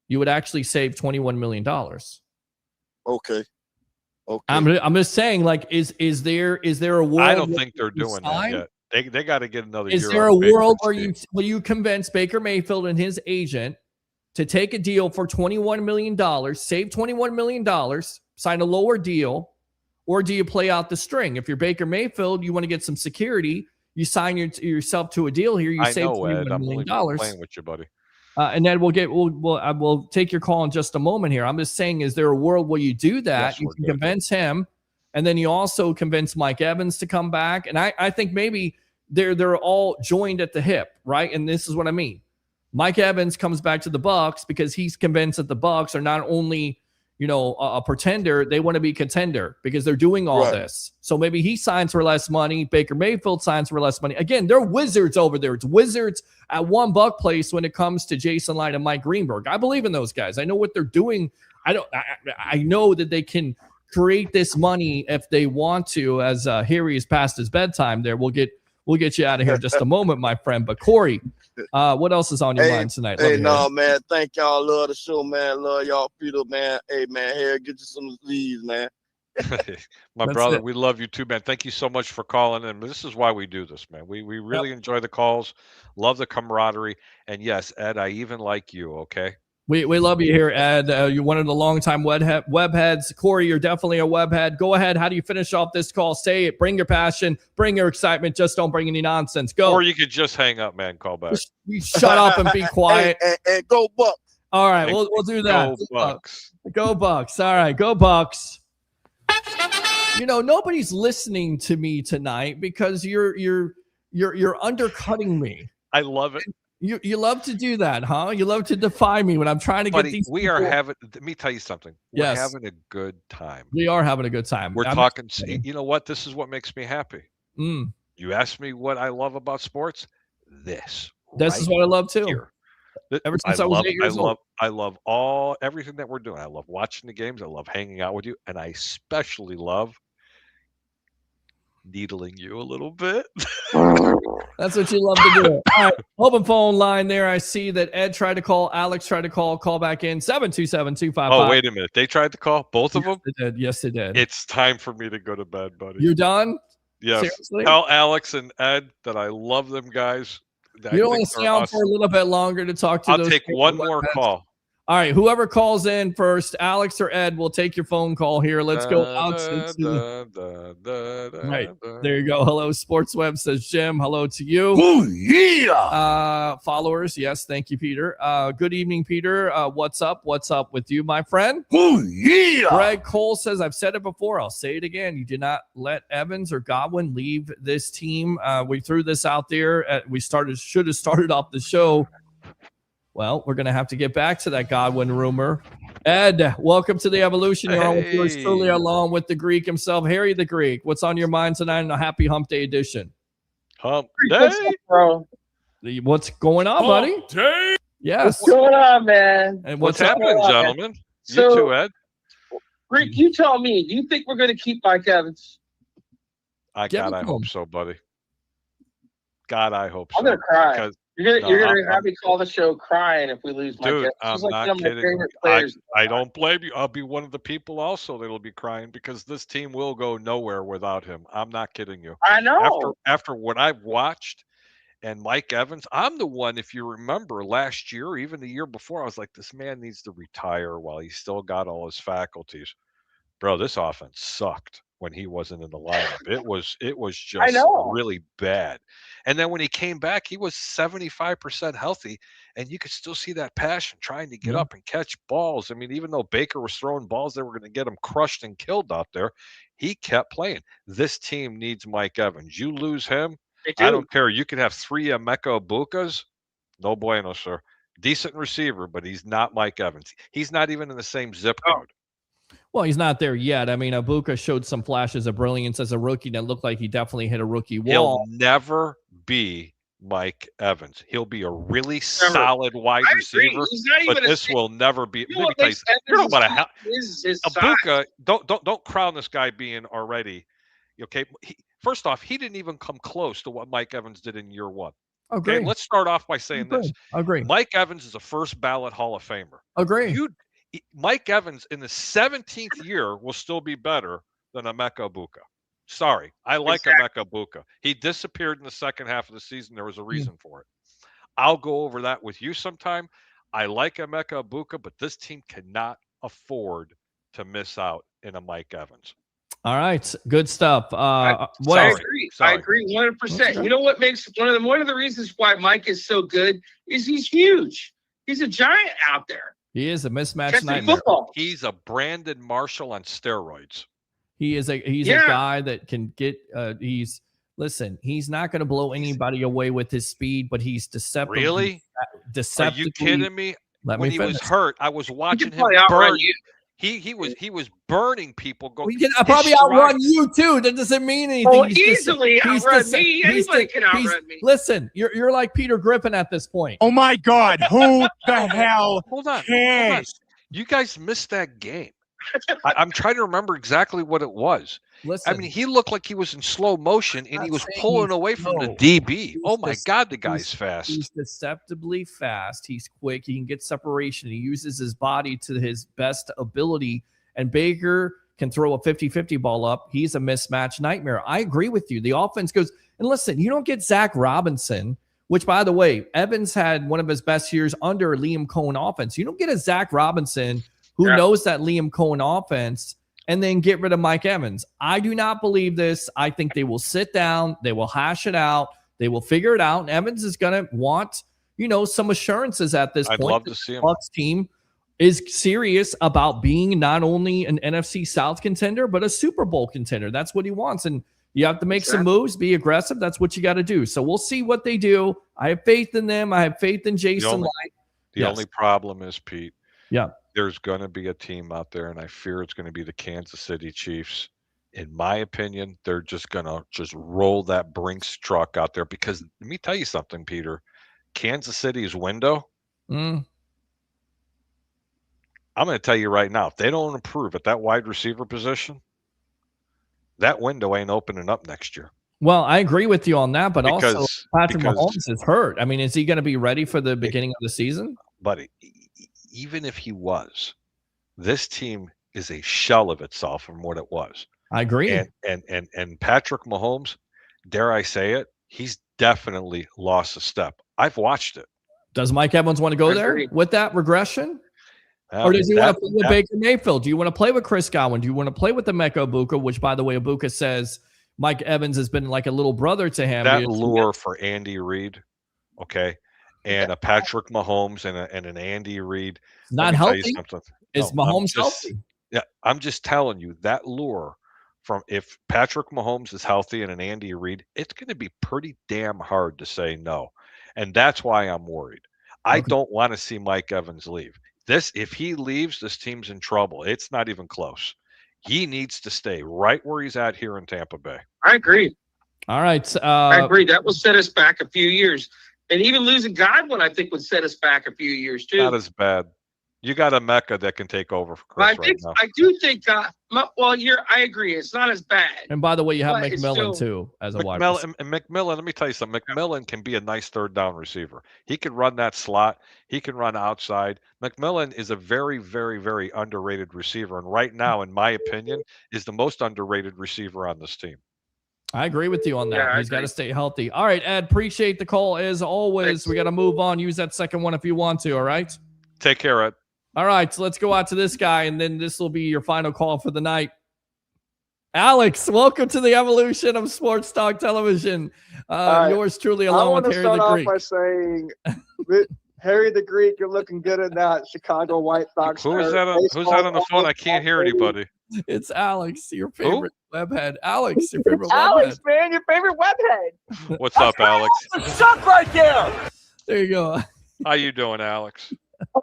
you would actually save $21 million. Okay. I'm just saying, like, is there a world? I don't think they're doing that yet. They got to get another year. Is there a world where you convince Baker Mayfield and his agent to take a deal for $21 million, save $21 million, sign a lower deal, or do you play out the string? If you're Baker Mayfield, you want to get some security, you sign yourself to a deal here, you save $21 million. I'm playing with you, buddy. And then we'll take your call in just a moment here. I'm just saying, is there a world where you do that? Yes, you can convince him, and then you also convince Mike Evans to come back. And I think maybe they're all joined at the hip, right? And this is what I mean. Mike Evans comes back to the Bucs because he's convinced that the Bucs are not only, a pretender, they want to be contender because they're doing all this. So maybe he signs for less money. Baker Mayfield signs for less money. Again, they're wizards over there. It's wizards at $1 place when it comes to Jason Light and Mike Greenberg. I believe in those guys. I know what they're doing. I know that they can create this money if they want to. As Harry is past his bedtime, there we'll get you out of here in just a moment, my friend. But Corey, what else is on your mind tonight? Man. Thank y'all. Love the show, man. Love y'all, Peter, man. Hey, man, Harry, get you some leads, man. My brother, we love you too, man. Thank you so much for calling in. This is why we do this, man. We really enjoy the calls, love the camaraderie, and yes, Ed, I even like you. Okay. We love you here, Ed. You're one of the longtime web heads. Corey, you're definitely a web head. Go ahead. How do you finish off this call? Say it. Bring your passion. Bring your excitement. Just don't bring any nonsense. Go. Or you could just hang up, man. Call back. You shut up and be quiet. and go Bucs. All right, we'll do that. Go Bucs. Go Bucs. All right, go Bucs. Nobody's listening to me tonight because you're undercutting me. I love it. You love to do that, huh? You love to defy me when I'm trying to get these. We are having. Let me tell you something. We're having a good time. We are having a good time. We're talking. You know what? This is what makes me happy. Mm. You ask me what I love about sports. This is what I love too. Here. Ever since I was 8 years old. I love everything that we're doing. I love watching the games. I love hanging out with you, and I especially love needling you a little bit. That's what you love to do. All right, open phone line there. I see that Ed tried to call, Alex tried to call back in 727-255. Oh, wait a minute. They tried to call both of them? They did. Yes, they did. It's time for me to go to bed, buddy. You're done? Yes. Seriously? Tell Alex and Ed that I love them guys. You don't want to stay on for a little bit longer to talk to those. I'll take one more call. All right, whoever calls in first, Alex or Ed, will take your phone call here. Let's go. Right, there you go. Hello, SportsWeb, says Jim. Hello to you. Oh, yeah. Followers, yes, thank you, Peter. Good evening, Peter. What's up? What's up with you, my friend? Oh, yeah. Greg Cole says, I've said it before. I'll say it again. You did not let Evans or Godwin leave this team. We threw this out there. Should have started off the show. Well, we're going to have to get back to that Godwin rumor. Ed, welcome to the Evolution. You're on with yours truly, along with the Greek himself, Harry the Greek. What's on your mind tonight in a happy Hump Day edition? Hump Day? Bro. What's going on, buddy? Hump Day? Yes. What's going on, man? And what's happening, gentlemen? So, you too, Ed. Greek, you tell me, do you think we're going to keep Mike Evans? I hope so, buddy. God, I hope so. I'm going to cry. Because You're gonna have me call the show crying if we lose Mike Evans. I'm like not kidding. I don't blame you. I'll be one of the people also that'll be crying because this team will go nowhere without him. I'm not kidding you. I know. After what I've watched and Mike Evans, I'm the one, if you remember last year, even the year before, I was like, this man needs to retire while he's still got all his faculties. Bro, this offense sucked when he wasn't in the lineup. It was just really bad. And then when he came back, he was 75% healthy, and you could still see that passion trying to get up and catch balls. I mean, even though Baker was throwing balls that were going to get him crushed and killed out there, he kept playing. This team needs Mike Evans. You lose him, I don't care. You could have 3 Emeka Bukas. No bueno, sir. Decent receiver, but he's not Mike Evans. He's not even in the same zip code. Well, he's not there yet. I mean, Abuka showed some flashes of brilliance as a rookie that looked like he definitely hit a rookie wall. He'll never be Mike Evans. He'll be a really solid wide receiver, but this will never be. Let me tell you, you're talking about Abuka. Don't crown this guy being already. Okay, first off, he didn't even come close to what Mike Evans did in year 1. Okay, let's start off by saying this. Agree. Mike Evans is a first ballot Hall of Famer. Agree. Mike Evans in the 17th year will still be better than Emeka Buka. Sorry, I like Emeka Buka. He disappeared in the second half of the season. There was a reason for it. I'll go over that with you sometime. I like Emeka Buka, but this team cannot afford to miss out in a Mike Evans. All right, good stuff. I agree. I agree 100%. You know what makes one of the reasons why Mike is so good is he's huge. He's a giant out there. He is a mismatch nightmare. He's a Brandon Marshall on steroids. He's a guy that can get. He's not going to blow anybody away with his speed, but he's deceptive. Really? Are you kidding me? When he was hurt, I was watching him burn. He was burning people. He can probably outrun you too. That doesn't mean anything. Oh, easily outrun me. Anybody can outrun me. Listen, you're like Peter Griffin at this point. Oh my God! Who the hell? Hold on. You guys missed that game. I'm trying to remember exactly what it was. Listen, I mean, he looked like he was in slow motion and he was pulling away from the DB. Oh my God, the guy's fast. He's deceptively fast. He's quick. He can get separation. He uses his body to his best ability. And Baker can throw a 50-50 ball up. He's a mismatch nightmare. I agree with you. The offense goes, and listen, you don't get Zach Robinson, which, by the way, Evans had one of his best years under Liam Cohen offense. You don't get a Zach Robinson who knows that Liam Cohen offense and then get rid of Mike Evans. I do not believe this. I think they will sit down. They will hash it out. They will figure it out. And Evans is going to want, some assurances at this point. I'd love to see him. Bucs team is serious about being not only an NFC South contender, but a Super Bowl contender. That's what he wants. And You have to make some moves, be aggressive. That's what you got to do. So we'll see what they do. I have faith in them. I have faith in Jason Light. The only problem is, Pete, yeah, there's going to be a team out there, and I fear it's going to be the Kansas City Chiefs. In my opinion, they're just going to roll that Brinks truck out there because let me tell you something, Peter. Kansas City's window, I'm going to tell you right now, if they don't improve at that wide receiver position, that window ain't opening up next year. Well, I agree with you on that, but also Patrick Mahomes is hurt. I mean, is he going to be ready for the beginning of the season? But even if he was, this team is a shell of itself from what it was. I agree. And Patrick Mahomes, dare I say it, he's definitely lost a step. I've watched it. Does Mike Evans want to go there with that regression? Or does he want to play with Baker Mayfield? Do you want to play with Chris Godwin? Do you want to play with the Emeka Egbuka, which, by the way, Egbuka says Mike Evans has been like a little brother to him. That lure for Andy Reid, okay, and a Patrick Mahomes and an Andy Reid. Not healthy. Is Mahomes healthy? Yeah, I'm just telling you that lure from if Patrick Mahomes is healthy and an Andy Reid, it's going to be pretty damn hard to say no. And that's why I'm worried. I don't want to see Mike Evans leave. If he leaves, this team's in trouble. It's not even close. He needs to stay right where he's at here in Tampa Bay. I agree. All right. I agree. That will set us back a few years. And even losing Godwin, I think, would set us back a few years, too. Not as bad. You got a Mecca that can take over for Chris right now. I do think, I agree. It's not as bad. And by the way, you have McMillan, too, as a wide receiver. And McMillan, let me tell you something. McMillan can be a nice third down receiver. He can run that slot. He can run outside. McMillan is a very, very, very underrated receiver. And right now, in my opinion, is the most underrated receiver on this team. I agree with you on that. Yeah, he's got to stay healthy. All right, Ed, appreciate the call as always. Thanks. We got to move on. Use that second one if you want to, all right? Take care, Ed. All right, so let's go out to this guy, and then this will be your final call for the night. Alex, welcome to the evolution of Sports Talk Television. Yours truly, along with Harry the Greek. I want to start off by saying, Harry the Greek, you're looking good in that Chicago White Sox. Who's that on the phone? I can't hear anybody. It's Alex, your favorite webhead. Alex, your favorite Alex, webhead. Man, your favorite webhead. What's up, Alex? Suck right there. There you go. How you doing, Alex?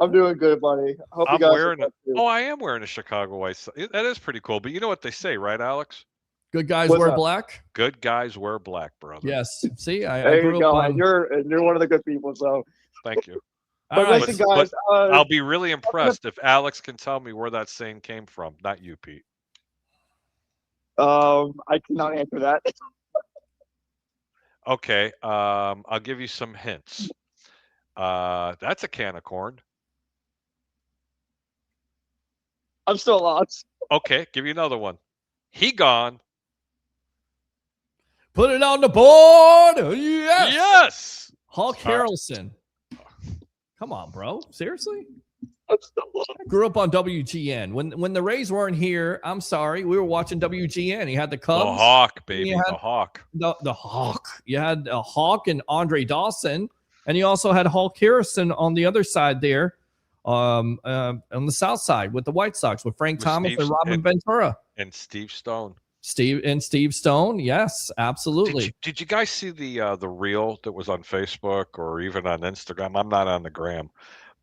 I'm doing good, buddy. I am wearing a Chicago White Sox. That is pretty cool. But you know what they say, right, Alex? Good guys wear black. Good guys wear black, brother. Yes. See, I grew up on... You're one of the good people. So thank you. But listen, guys, I'll be really impressed if Alex can tell me where that saying came from. Not you, Pete. I cannot answer that. Okay. I'll give you some hints. That's a can of corn. I'm still lost. Okay, give you another one. He gone. Put it on the board. Yes. Yes. Hulk Harrelson. Come on, bro. Seriously? I grew up on WGN. When the Rays weren't here, I'm sorry, we were watching WGN. He had the Cubs. The Hawk, baby. The Hawk. The Hawk. You had a Hawk and Andre Dawson. And you also had Hulk Harrison on the other side there, on the south side with the White Sox with Frank Thomas and Robin Ventura. And Steve Stone. Steve Stone, yes, absolutely. Did you guys see the reel that was on Facebook or even on Instagram? I'm not on the gram,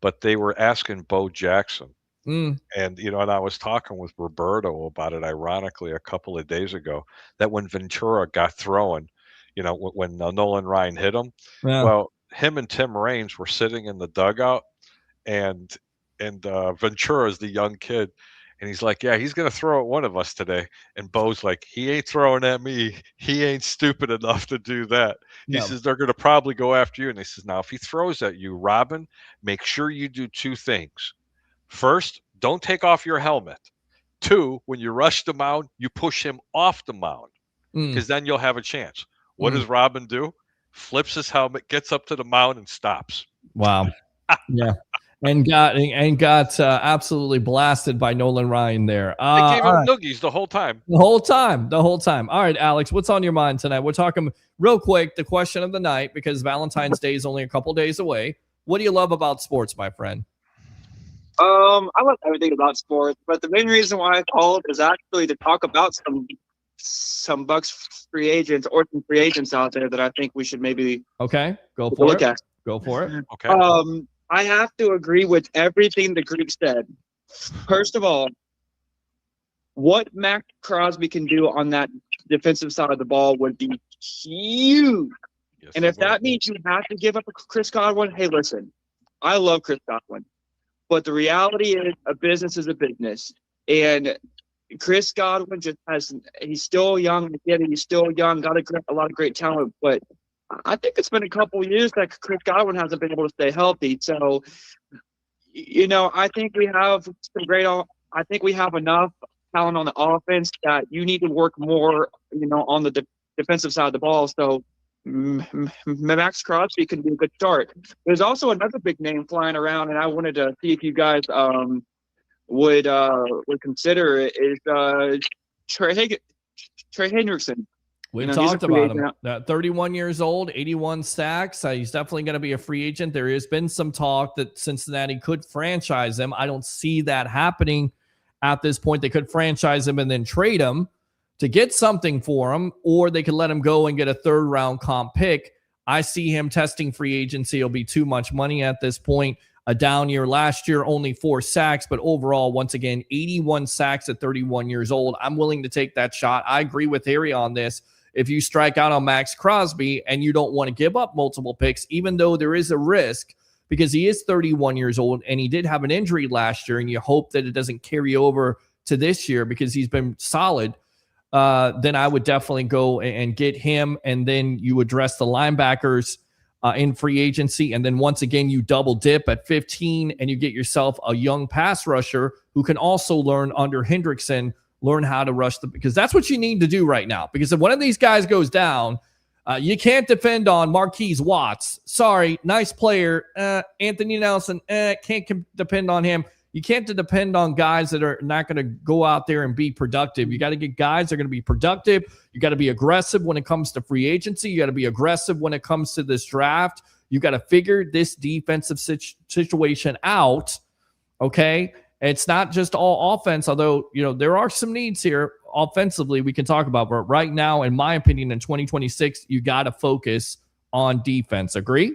but they were asking Bo Jackson. And and I was talking with Roberto about it, ironically, a couple of days ago, that when Ventura got thrown, when Nolan Ryan hit him, well, him and Tim Raines were sitting in the dugout, and Ventura is the young kid, and he's like, yeah, he's gonna throw at one of us today. And Bo's like, he ain't throwing at me. He ain't stupid enough to do that. He says they're gonna probably go after you. And he says, now if he throws at you, Robin, make sure you do two things. First, don't take off your helmet. Two, when you rush the mound, you push him off the mound, because then you'll have a chance. What does Robin do? Flips his helmet, gets up to the mound, and stops. Wow. Yeah. And got absolutely blasted by Nolan Ryan there. They gave him noogies the whole time. The whole time. All right, Alex, what's on your mind tonight? We're talking real quick, the question of the night, because Valentine's Day is only a couple days away. What do you love about sports, my friend? I love everything about sports, but the main reason why I called is actually to talk about some some Bucs free agents or some free agents out there that I think we should maybe go for look it. at. Go for it. Okay. I have to agree with everything the Greek said. First of all, what Max Crosby can do on that defensive side of the ball would be huge. Yes, and if that means you have to give up a Chris Godwin, hey, listen, I love Chris Godwin. But the reality is a business is a business. And Chris Godwin he's still young. Again, he's still young, got a lot of great talent. But I think it's been a couple of years that Chris Godwin hasn't been able to stay healthy. So, I think we have I think we have enough talent on the offense that you need to work more, on the defensive side of the ball. So Max Crosby can be a good start. There's also another big name flying around, and I wanted to see if you guys would consider it, is Trey Hendrickson. We've talked about him. 31 years old, 81 sacks. He's definitely going to be a free agent. There has been some talk that Cincinnati could franchise him. I don't see that happening at this point. They could franchise him and then trade him to get something for him, or they could let him go and get a third-round comp pick. I see him testing free agency. It'll be too much money at this point. A down year last year, only 4 sacks, but overall, once again, 81 sacks at 31 years old. I'm willing to take that shot. I agree with Harry on this. If you strike out on Max Crosby and you don't want to give up multiple picks, even though there is a risk because he is 31 years old and he did have an injury last year, and you hope that it doesn't carry over to this year because he's been solid, then I would definitely go and get him, and then you address the linebackers in free agency, and then once again you double dip at 15 and you get yourself a young pass rusher who can also learn under Hendrickson, learn how to rush because that's what you need to do right now. Because if one of these guys goes down, you can't depend on Marquise Watts. Sorry, nice player. Anthony Nelson, can't depend on him. You can't depend on guys that are not going to go out there and be productive. You got to get guys that are going to be productive. You got to be aggressive when it comes to free agency. You got to be aggressive when it comes to this draft. You got to figure this defensive situation out, okay? It's not just all offense, although, there are some needs here offensively we can talk about. But right now, in my opinion, in 2026, you got to focus on defense. Agree?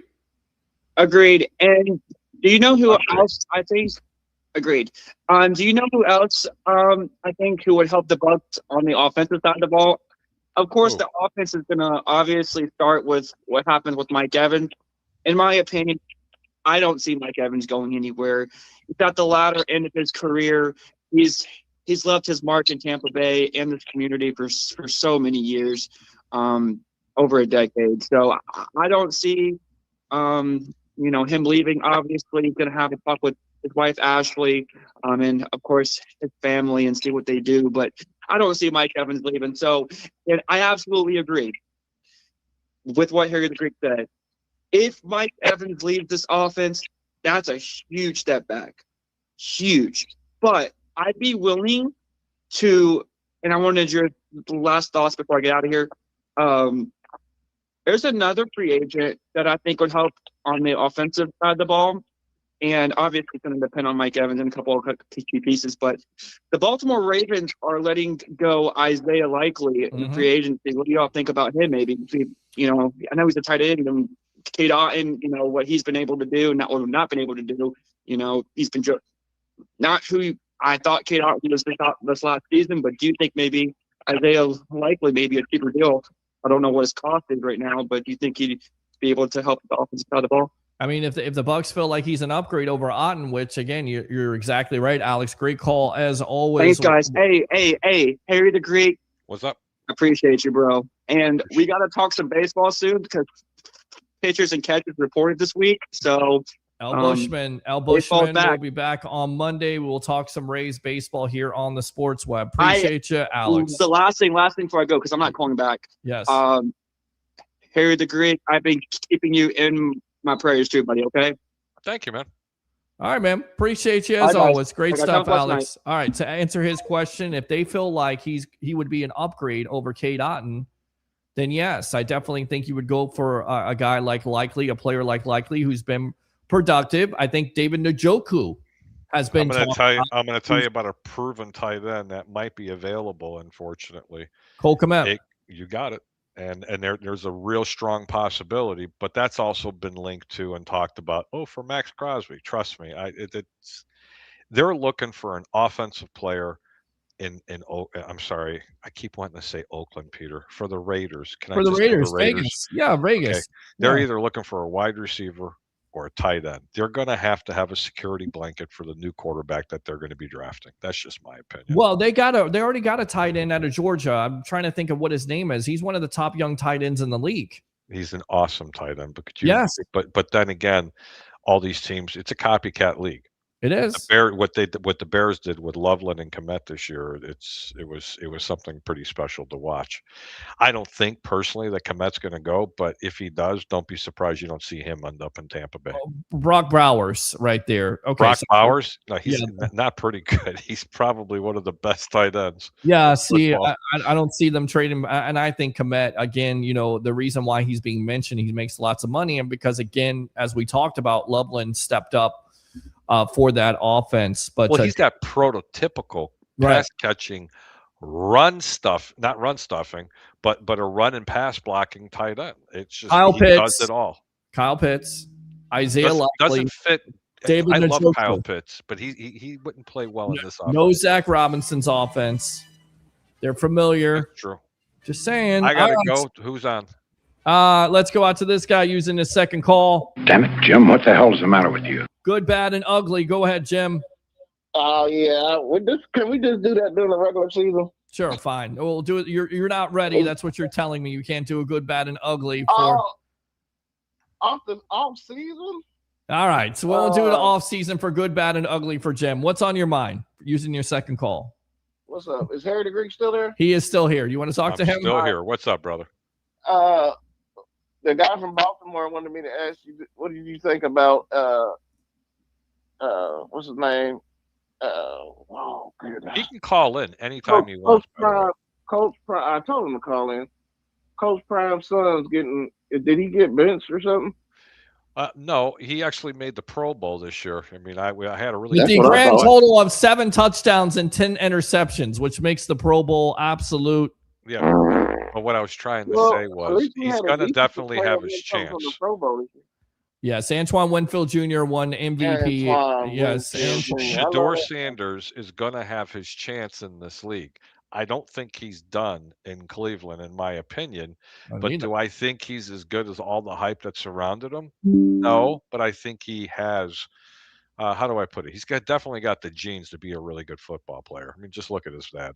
Agreed. And do you know who else I think? Agreed. Do you know who else I think who would help the Bucs on the offensive side of the ball? Of course, the offense is going to obviously start with what happens with Mike Evans. In my opinion, I don't see Mike Evans going anywhere. He's at the latter end of his career. He's left his mark in Tampa Bay and this community for so many years, over a decade. So I don't see, him leaving. Obviously, he's going to have a talk with his wife Ashley, and of course his family, and see what they do. But I don't see Mike Evans leaving. So, and I absolutely agree with what Harry the Greek said. If Mike Evans leaves this offense, that's a huge step back. Huge. But I'd be willing to, and I wanted your last thoughts before I get out of here. There's another free agent that I think would help on the offensive side of the ball. And obviously it's going to depend on Mike Evans and a couple of key pieces. But the Baltimore Ravens are letting go Isaiah Likely in free agency. What do y'all think about him maybe? I know he's a tight end, and Cade Otton, what he's been able to do, not been able to do. He's been not who I thought Cade Otton was this last season. But do you think maybe Isaiah Likely may be a cheaper deal? I don't know what his cost is right now, but do you think he'd be able to help the offensive side of the ball? I mean, if the Bucs feel like he's an upgrade over Otton, which again, you're exactly right, Alex. Great call as always. Thanks, guys. Hey, Harry the Greek. What's up? Appreciate you, bro. And we got to talk some baseball soon because pitchers and catchers reported this week. So Al Bushman will be back on Monday. We'll talk some Rays baseball here on the Sports Web. Appreciate you, Alex. The last thing before I go, because I'm not calling back. Yes. Harry the Greek, I've been keeping you in my prayers too, buddy. Okay. Thank you, man. All right, man. Appreciate you as always. Great stuff, Alex. All right, to answer his question, if they feel like he would be an upgrade over Cade Otton, then yes, I definitely think you would go for a guy like Likely, a player like Likely who's been productive. I think David Njoku has been. I'm going to tell you about a proven tight end that might be available. Unfortunately, Cole Kmet. You got it, and there's a real strong possibility, but that's also been linked to and talked about. Oh, for Max Crosby, trust me, they're looking for an offensive player. I'm sorry, I keep wanting to say Oakland, Peter. For the Raiders, Vegas, yeah, Vegas. Okay. They're either looking for a wide receiver or a tight end. They're going to have a security blanket for the new quarterback that they're going to be drafting. That's just my opinion. Well, they already got a tight end out of Georgia. I'm trying to think of what his name is. He's one of the top young tight ends in the league. He's an awesome tight end. Yes, but then again, all these teams, it's a copycat league. It is. What the Bears did with Loveland and Kmet this year, it was something pretty special to watch. I don't think personally that Kmet's going to go, but if he does, don't be surprised you don't see him end up in Tampa Bay. Brock Bowers right there. Okay, Brock Bowers? No, he's not pretty good. He's probably one of the best tight ends. Yeah, see, I don't see them trading, and I think Kmet, again, the reason why he's being mentioned, he makes lots of money, and because, again, as we talked about, Loveland stepped up for that offense. But he's got prototypical pass catching, not run stuffing, but a run and pass blocking tight end. It's just Kyle Pitts does it all. Kyle Pitts, Isaiah Likely, doesn't fit. David I love Njoku. Kyle Pitts, but he wouldn't play well in this offense. No Zach Robinson's offense. They're familiar. That's true. Just saying. I gotta go. Who's on? Let's go out to this guy using his second call. Damn it, Jim! What the hell's the matter with you? Good, bad, and ugly. Go ahead, Jim. Oh yeah. Can we just do that during the regular season? Sure, fine. We'll do it. You're not ready. That's what you're telling me. You can't do a good, bad, and ugly for off season. All right, so we'll do the off season for good, bad, and ugly for Jim. What's on your mind using your second call? What's up? Is Harry the Greek still there? He is still here. You want to talk to him? Still here. What's up, brother? The guy from Baltimore wanted me to ask you, what did you think about what's his name? Oh goodness. He can call in anytime he wants. Coach Prime, I told him to call in. Coach Prime's son's getting. Did he get benched or something? No, he actually made the Pro Bowl this year. I mean, I had a really with the grand total of 7 touchdowns and 10 interceptions, which makes the Pro Bowl absolute. Yeah, but what I was trying to say was he's going to definitely have his chance. Yes, Antoine Winfield Jr. won MVP. Yes, Shedeur Sanders is going to have his chance in this league. I don't think he's done in Cleveland, in my opinion. But do I think he's as good as all the hype that surrounded him? No, but I think he has. How do I put it? He's definitely got the genes to be a really good football player. I mean, just look at his dad.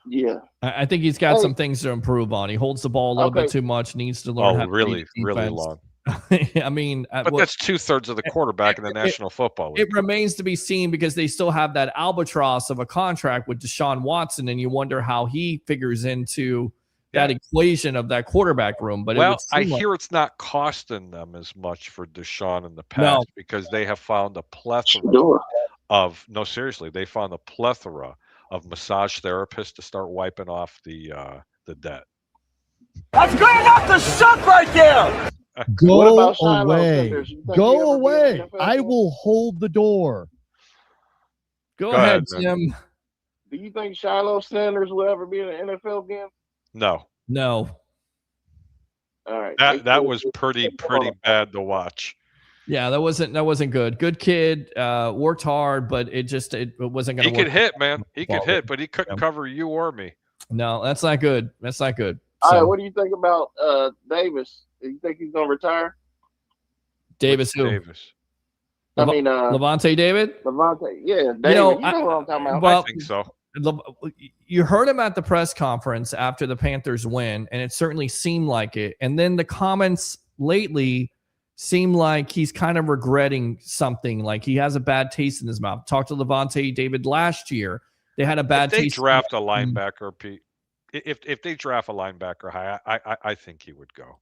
Yeah, I think he's got some things to improve on. He holds the ball a little bit too much. Needs to learn how to really long. I mean, but that's 2/3 of the quarterback in the National Football League. It remains to be seen because they still have that albatross of a contract with Deshaun Watson, and you wonder how he figures into that equation of that quarterback room. But I hear it's not costing them as much for Deshaun in the past because they have found a plethora of they found a plethora of massage therapists to start wiping off the debt. That's good enough to suck right there. Go away. Go away. I will hold the door. Go ahead, Jim. Do you think Shiloh Sanders will ever be in the NFL again? No. All right. That was pretty bad to watch. Yeah, that wasn't good. Good kid, worked hard, but it wasn't going to work. He could hit, man. He could hit, but he couldn't cover you or me. No, that's not good. All right, what do you think about Davis? Do you think he's going to retire? Davis who? Davis. Levante David? Levante, yeah. David, you know what I'm talking about. Well, I think so. You heard him at the press conference after the Panthers win, and it certainly seemed like it. And then the comments lately seem like he's kind of regretting something, like he has a bad taste in his mouth. Talked to Levante David last year. They had a bad taste. If they draft a linebacker, Pete, if they draft a linebacker high, I think he would go.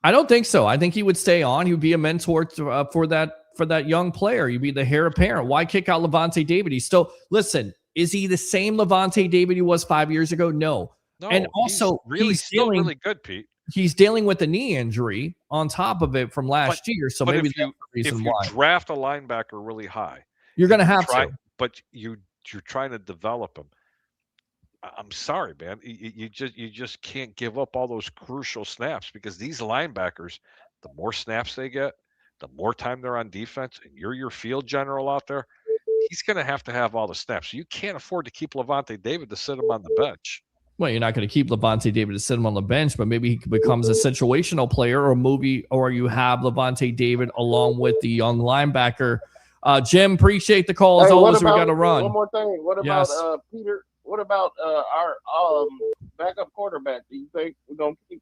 I don't think so. I think he would stay on. He would be a mentor for that young player. He'd be the heir apparent. Why kick out Levante David? He's still, listen, is he the same Levante David he was 5 years ago? No. And also, he's still really good, Pete. He's dealing with a knee injury on top of it from last year. So maybe that's the reason why. If you draft a linebacker really high You're going to have to. But you're trying to develop them. I'm sorry, man. You just can't give up all those crucial snaps, because these linebackers, the more snaps they get, the more time they're on defense, and you're your field general out there, he's going to have all the snaps. So you can't afford to keep Levante David to sit him on the bench. Well, you're not going to keep Levante David to sit him on the bench, but maybe he becomes a situational player, or you have Levante David along with the young linebacker. Jim, appreciate the call. As always, we got to run. One more thing. What about Peter? What about our backup quarterback? Do you think we're going to keep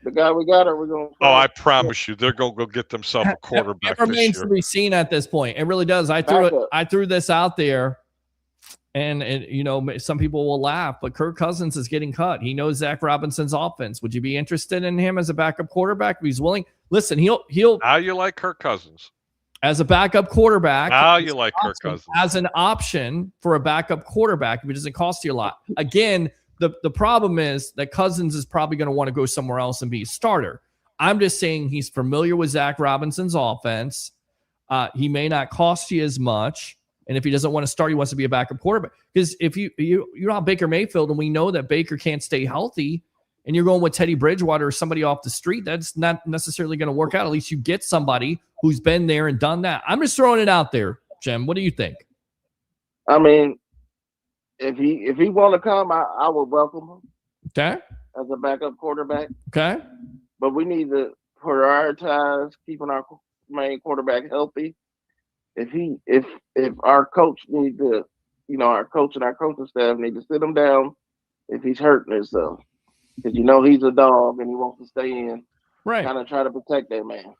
the guy we got, or we're going to? Oh, I promise you, they're going to go get themselves a quarterback. It remains to be seen at this point. It really does. I threw this out there. And some people will laugh, but Kirk Cousins is getting cut. He knows Zach Robinson's offense. Would you be interested in him as a backup quarterback? If he's willing. Listen, he'll. How you like Kirk Cousins as a backup quarterback? How you like Kirk Cousins as an option for a backup quarterback if it doesn't cost you a lot? Again, the problem is that Cousins is probably going to want to go somewhere else and be a starter. I'm just saying he's familiar with Zach Robinson's offense. He may not cost you as much. And if he doesn't want to start, he wants to be a backup quarterback. Because if you're not Baker Mayfield, and we know that Baker can't stay healthy, and you're going with Teddy Bridgewater or somebody off the street, that's not necessarily going to work out. At least you get somebody who's been there and done that. I'm just throwing it out there, Jim. What do you think? I mean, if he want to come, I would welcome him. Okay. As a backup quarterback. Okay. But we need to prioritize keeping our main quarterback healthy. If our coach needs to, our coach and our coaching staff need to sit him down if he's hurting himself, because he's a dog and he wants to stay in, right? Kind of try to protect that man,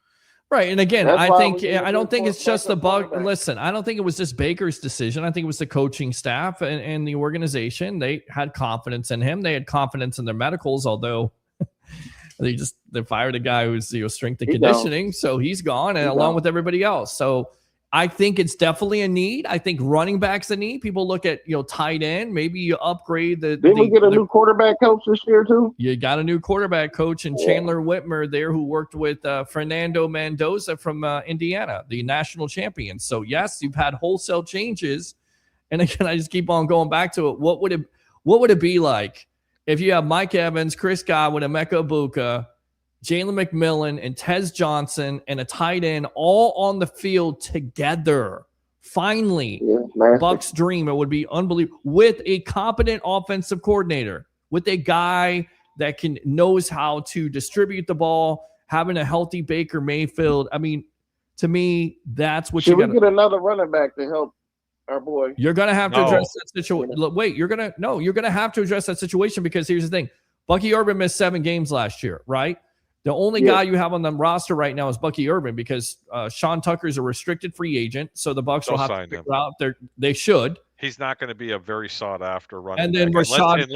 right? And again, I don't think it's just the bug. Listen, I don't think it was just Baker's decision. I think it was the coaching staff and the organization. They had confidence in him. They had confidence in their medicals, although they fired a guy who's strength and conditioning, so he's gone, and along with everybody else. So I think it's definitely a need. I think running back's a need. People look at, tight end. Maybe you upgrade the. Didn't we get a new quarterback coach this year too? You got a new quarterback coach in Chandler Whitmer there, who worked with Fernando Mendoza from Indiana, the national champion. So yes, you've had wholesale changes. And again, I just keep on going back to it. What would it be like if you have Mike Evans, Chris Godwin, Emeka Egbuka, Jalen McMillan, and Tez Johnson, and a tight end all on the field together? Finally, Bucs dream. It would be unbelievable, with a competent offensive coordinator, with a guy that knows how to distribute the ball, having a healthy Baker Mayfield. I mean, to me, that's what you got. Should we get another running back to help our boy? You're going to have to address that situation. Wait, you're going to have to address that situation, because here's the thing. Bucky Urban missed 7 games last year, right? The only guy you have on the roster right now is Bucky Urban, because Sean Tucker's a restricted free agent, so the Bucs will have to figure out they should. He's not going to be a very sought after running and then back. Rashad,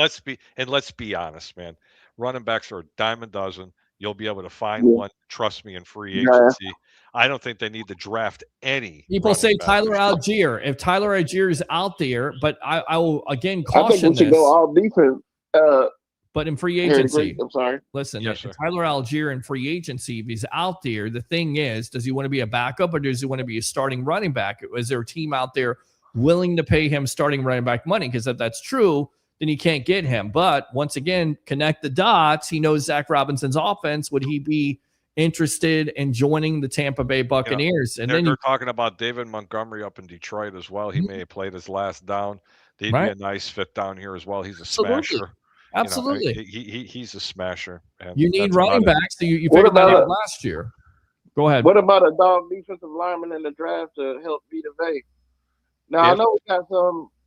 let's be honest, man. Running backs are a dime a dozen. You'll be able to find one. Trust me, in free agency. I don't think they need to draft any. People say Tyler Algier. If Tyler Algier is out there, but I will again caution I think we should go all defense. But in free agency, I'm sorry. Listen, Tyler Algier in free agency, if he's out there, the thing is, does he want to be a backup, or does he want to be a starting running back? Is there a team out there willing to pay him starting running back money? Because if that's true, then you can't get him. But once again, connect the dots. He knows Zach Robinson's offense. Would he be interested in joining the Tampa Bay Buccaneers? And then they're talking about David Montgomery up in Detroit as well. He may have played his last down. He'd be a nice fit down here as well. He's a smasher. Absolutely. He's a smasher. And you need running backs. So you figured that out last year. Go ahead. What about a dog defensive lineman in the draft to help Vita Vea? Now, I know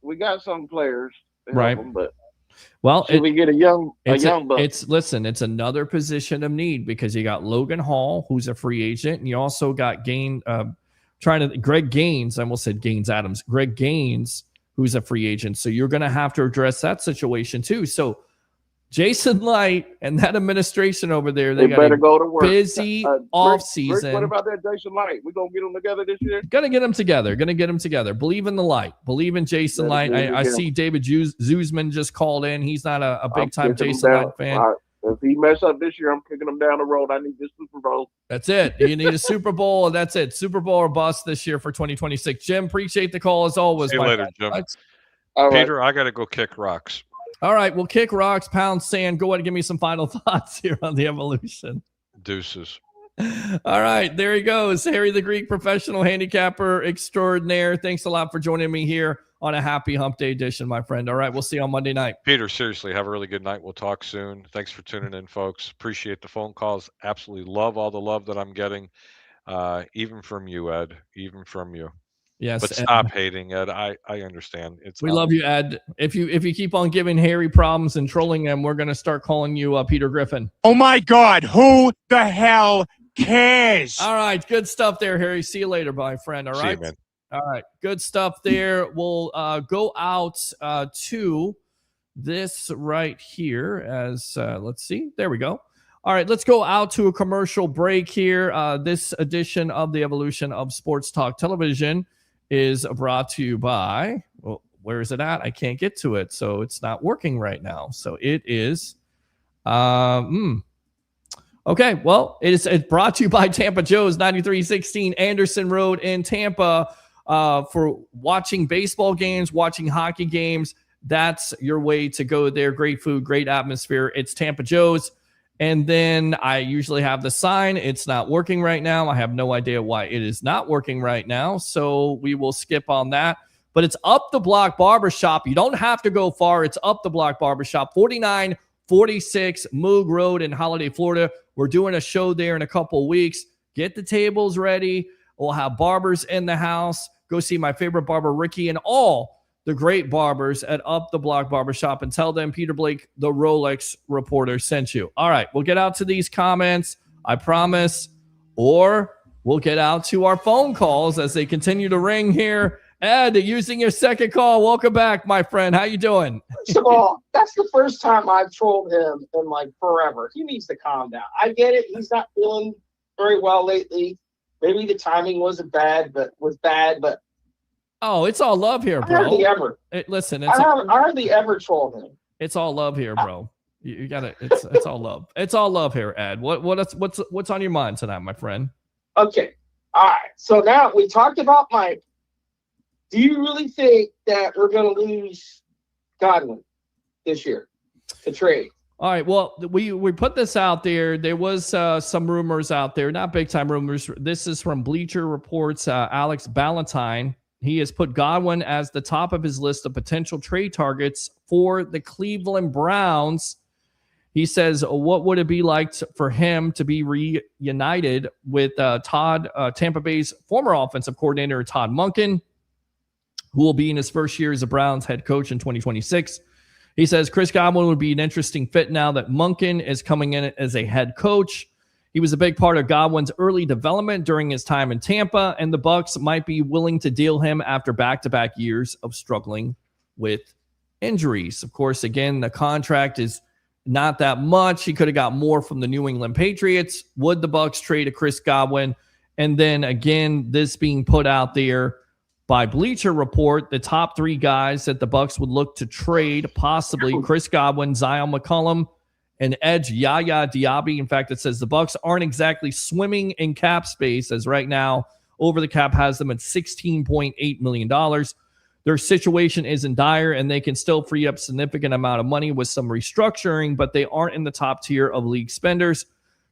we got some players to help them, but should we get a young buck? It's another position of need, because you got Logan Hall, who's a free agent, and you also got Greg Gaines. I almost said Gaines Adams. Greg Gaines, who's a free agent. So you're going to have to address that situation too. So Jason Light and that administration over there, they better go to work. Busy off season. What about that Jason Light? We gonna get them together this year? Gonna get them together. Believe in the Light. Believe in Jason Light. I see David Zuzman just called in. He's not a big time Jason Light fan. If he mess up this year, I'm kicking him down the road. I need this Super Bowl. That's it. You need a Super Bowl, and that's it. Super Bowl or bust this year for 2026. Jim, appreciate the call as always. See you later, Jim. All Peter, right. I got to go kick rocks. All right, we'll kick rocks, pound sand. Go ahead and give me some final thoughts here on the evolution. Deuces. All right, there he goes. Harry the Greek, professional handicapper extraordinaire. Thanks a lot for joining me here on a happy hump day edition, my friend. All right, we'll see you on Monday night. Peter, seriously, have a really good night. We'll talk soon. Thanks for tuning in, folks. Appreciate the phone calls. Absolutely love all the love that I'm getting, even from you, Ed, even from you. Yes, but stop hating, Ed. I understand. We love you, Ed. If you keep on giving Harry problems and trolling him, we're going to start calling you Peter Griffin. Oh my God, who the hell cares? All right, good stuff there, Harry. See you later, my friend. All right. See you, man. All right, good stuff there. We'll go out to this right here as let's see. There we go. All right, let's go out to a commercial break here. This edition of the Evolution of Sports Talk Television is brought to you by, well, where is it at? I can't get to it, so it's not working right now. So it is, okay, well, it's brought to you by Tampa Joe's, 9316 Anderson Road in Tampa. For watching baseball games, watching hockey games, that's your way to go there. Great food, great atmosphere. It's Tampa Joe's. And then I usually have the sign. It's not working right now. I have no idea why it is not working right now. So we will skip on that. But it's Up the Block Barbershop. You don't have to go far. It's Up the Block Barbershop, 4946 Moog Road in Holiday, Florida. We're doing a show there in a couple of weeks. Get the tables ready. We'll have barbers in the house. Go see my favorite barber, Ricky, and all the great barbers at Up the Block Barbershop, and tell them Peter Blake, the Rolex reporter, sent you. All right, we'll get out to these comments, I promise, or we'll get out to our phone calls as they continue to ring here. Ed, using your second call, welcome back, my friend. How you doing? First of all, that's the first time I've trolled him in like forever. He needs to calm down. I get it. He's not feeling very well lately. Maybe the timing wasn't bad, but oh, it's all love here, bro. I hardly ever. Listen, I hardly ever troll him. It's all love here, bro. You got it. It's all love. It's all love here, Ed. What's on your mind tonight, my friend? Okay. All right. So now we talked about Mike. Do you really think that we're going to lose Godwin this year to trade? All right. Well, we put this out there. There was some rumors out there, not big time rumors. This is from Bleacher Report's Alex Ballantyne. He has put Godwin as the top of his list of potential trade targets for the Cleveland Browns. He says, what would it be like for him to be reunited with Tampa Bay's former offensive coordinator, Todd Monken, who will be in his first year as a Browns head coach in 2026. He says Chris Godwin would be an interesting fit now that Monken is coming in as a head coach. He was a big part of Godwin's early development during his time in Tampa, and the Bucs might be willing to deal him after back-to-back years of struggling with injuries. Of course, again, the contract is not that much. He could have got more from the New England Patriots. Would the Bucs trade a Chris Godwin? And then again, this being put out there by Bleacher Report, the top three guys that the Bucs would look to trade, possibly Chris Godwin, Zion McCollum, and edge Yaya Diaby. In fact, it says the Bucs aren't exactly swimming in cap space, as right now over the cap has them at $16.8 million. Their situation isn't dire, and they can still free up significant amount of money with some restructuring, but they aren't in the top tier of league spenders.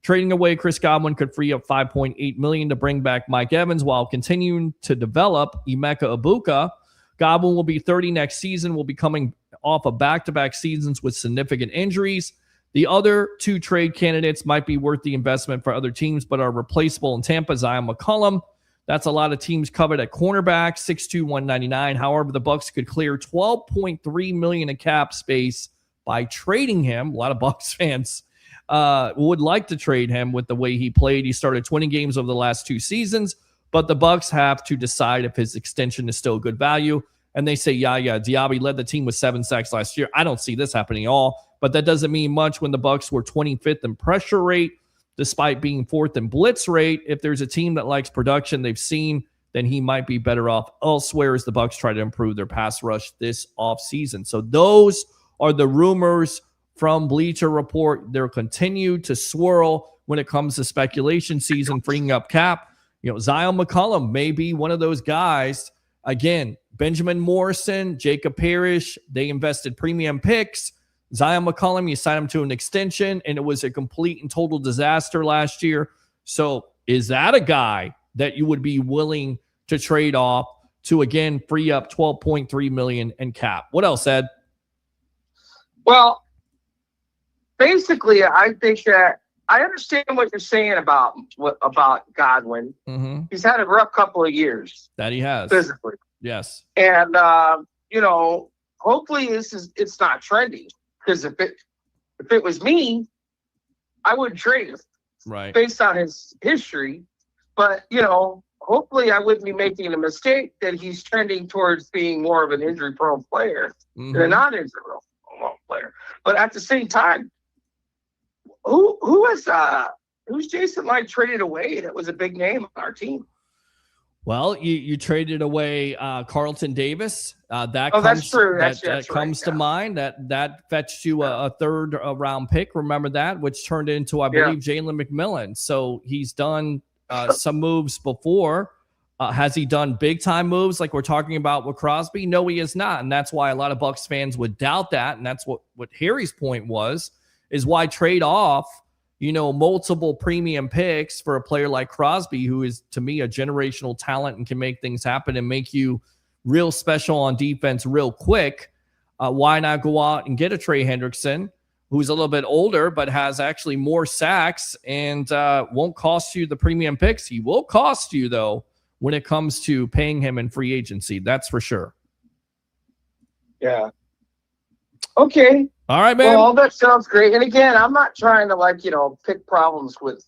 Trading away Chris Godwin could free up $5.8 million to bring back Mike Evans while continuing to develop Emeka Egbuka. Godwin will be 30 next season, will be coming off of back-to-back seasons with significant injuries. The other two trade candidates might be worth the investment for other teams, but are replaceable in Tampa. Zion McCollum, that's a lot of teams covered at cornerback, 6'2", 199. However, the Bucs could clear $12.3 million in cap space by trading him. A lot of Bucs fans would like to trade him with the way he played. He started 20 games over the last two seasons, but the Bucs have to decide if his extension is still good value. And they say, yeah, Diaby led the team with 7 sacks last year. I don't see this happening at all. But that doesn't mean much when the Bucs were 25th in pressure rate, despite being 4th in blitz rate. If there's a team that likes production they've seen, then he might be better off elsewhere as the Bucs try to improve their pass rush this offseason. So those are the rumors from Bleacher Report. They'll continue to swirl when it comes to speculation season, freeing up cap. Zion McCollum may be one of those guys. Again, Benjamin Morrison, Jacob Parrish, they invested premium picks. Zion McCollum, you signed him to an extension, and it was a complete and total disaster last year. So is that a guy that you would be willing to trade off to, again, free up $12.3 million in cap? What else, Ed? Well, basically, I think that I understand what you're saying about Godwin. Mm-hmm. He's had a rough couple of years. That he has. Physically. Yes. And, hopefully it's not trendy. Because if it was me, I wouldn't trade him. Right. Based on his history. But, hopefully I wouldn't be making a mistake that he's trending towards being more of an injury-prone player than a non-injury-prone player. But at the same time, who's Jason Light traded away that was a big name on our team? Well, you traded away Carlton Davis. That's true. That comes to mind. That fetched you a third round pick. Remember that, which turned into, I believe, Jalen McMillan. So he's done some moves before. Has he done big time moves like we're talking about with Crosby? No, he has not, and that's why a lot of Bucs fans would doubt that. And that's what Harry's point was: is why trade off multiple premium picks for a player like Crosby, who is, to me, a generational talent and can make things happen and make you real special on defense real quick. Why not go out and get a Trey Hendrickson, who's a little bit older but has actually more sacks and won't cost you the premium picks? He will cost you, though, when it comes to paying him in free agency. That's for sure. Yeah. Okay. All right, man. Well, all that sounds great. And again, I'm not trying to pick problems with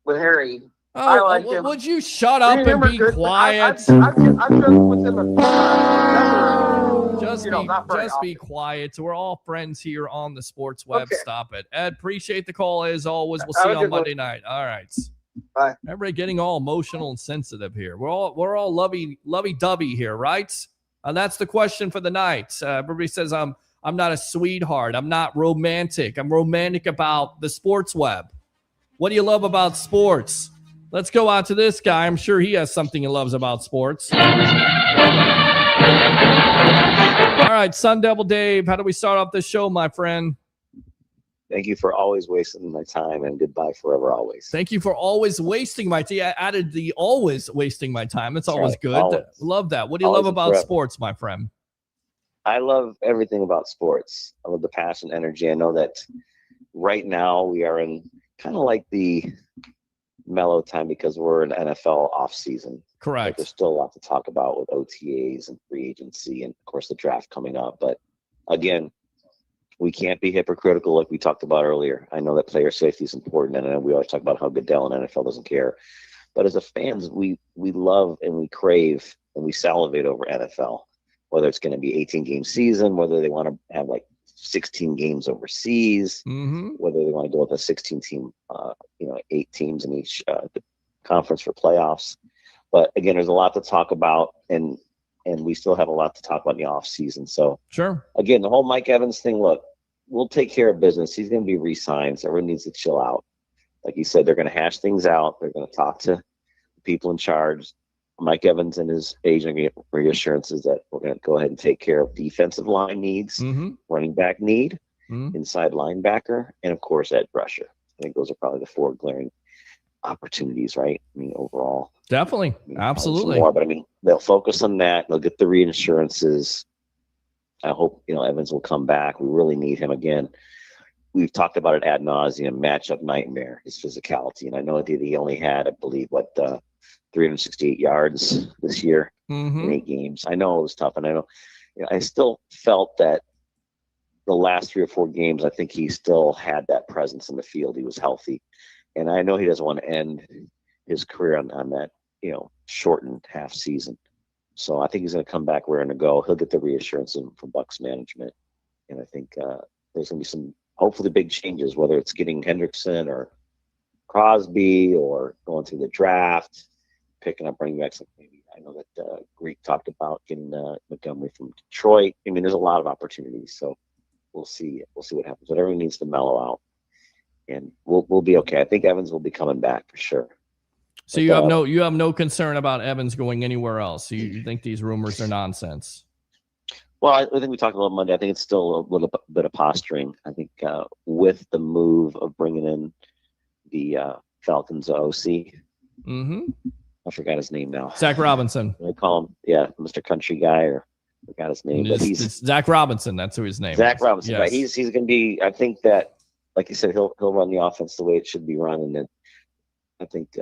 Harry. I like him. Would you shut up and be quiet? Just be quiet. We're all friends here on the Sports Web. Okay. Stop it. Ed, appreciate the call as always. We'll see you on Monday night. All right. Bye. Everybody getting all emotional and sensitive here. We're all lovey-dovey here, right? That's the question for the night. Everybody says I'm not a sweetheart. I'm not romantic. I'm romantic about the Sports Web. What do you love about sports? Let's go out to this guy. I'm sure he has something he loves about sports. All right, Sun Devil Dave, how do we start off this show, my friend? Thank you for always wasting my time, and goodbye forever always. Thank you for always wasting my time. I added the always wasting my time. That's always right, good. Always. Love that. What do you love about sports, my friend? I love everything about sports. I love the passion, energy. I know that right now we are in kind of like the mellow time because we're in NFL offseason. Correct. Like there's still a lot to talk about with OTAs and free agency and, of course, the draft coming up. But, again, we can't be hypocritical like we talked about earlier. I know that player safety is important, and we always talk about how Goodell and NFL doesn't care. But as a fans, we love and we crave and we salivate over NFL. Whether it's going to be 18-game season, whether they want to have like 16 games overseas, whether they want to go with a 16-team, 8 teams in each conference for playoffs. But again, there's a lot to talk about, and we still have a lot to talk about in the off season. So sure. Again, the whole Mike Evans thing. Look, we'll take care of business. He's going to be re-signed, so everyone needs to chill out. Like you said, they're going to hash things out. They're going to talk to the people in charge. Mike Evans and his agent get reassurances that we're going to go ahead and take care of defensive line needs, running back need, inside linebacker, and, of course, edge rusher. I think those are probably the 4 glaring opportunities, right? I mean, overall. Definitely. Absolutely. More, but, I mean, they'll focus on that. They'll get the reassurances. I hope, Evans will come back. We really need him again. We've talked about it ad nauseum, matchup nightmare, his physicality. And I know that he only had, I believe, 368 yards this year in 8 games. I know it was tough, and I know, I still felt that the last 3 or 4 games, I think he still had that presence in the field. He was healthy, and I know he doesn't want to end his career on that, shortened half season. So I think he's going to come back raring to go. He'll get the reassurance from Bucs management, and I think there's going to be some hopefully big changes, whether it's getting Hendrickson or Crosby or going through the draft. Picking up running backs, like maybe I know that Greek talked about getting Montgomery from Detroit. I mean, there's a lot of opportunities. So we'll see what happens. But everyone needs to mellow out, and we'll be okay. I think Evans will be coming back for sure. So you have no concern about Evans going anywhere else. You think these rumors are nonsense? Well, I think we talked about Monday. I think it's still a little bit of posturing. I think with the move of bringing in the Falcons OC. Mm-hmm. I forgot his name now. Zach Robinson. They call him, Mr. Country Guy, or I forgot his name. But it's Zach Robinson. That's who his name Zach is. Robinson. Yes. Right. He's going to be. I think that, like you said, he'll run the offense the way it should be run, and then I think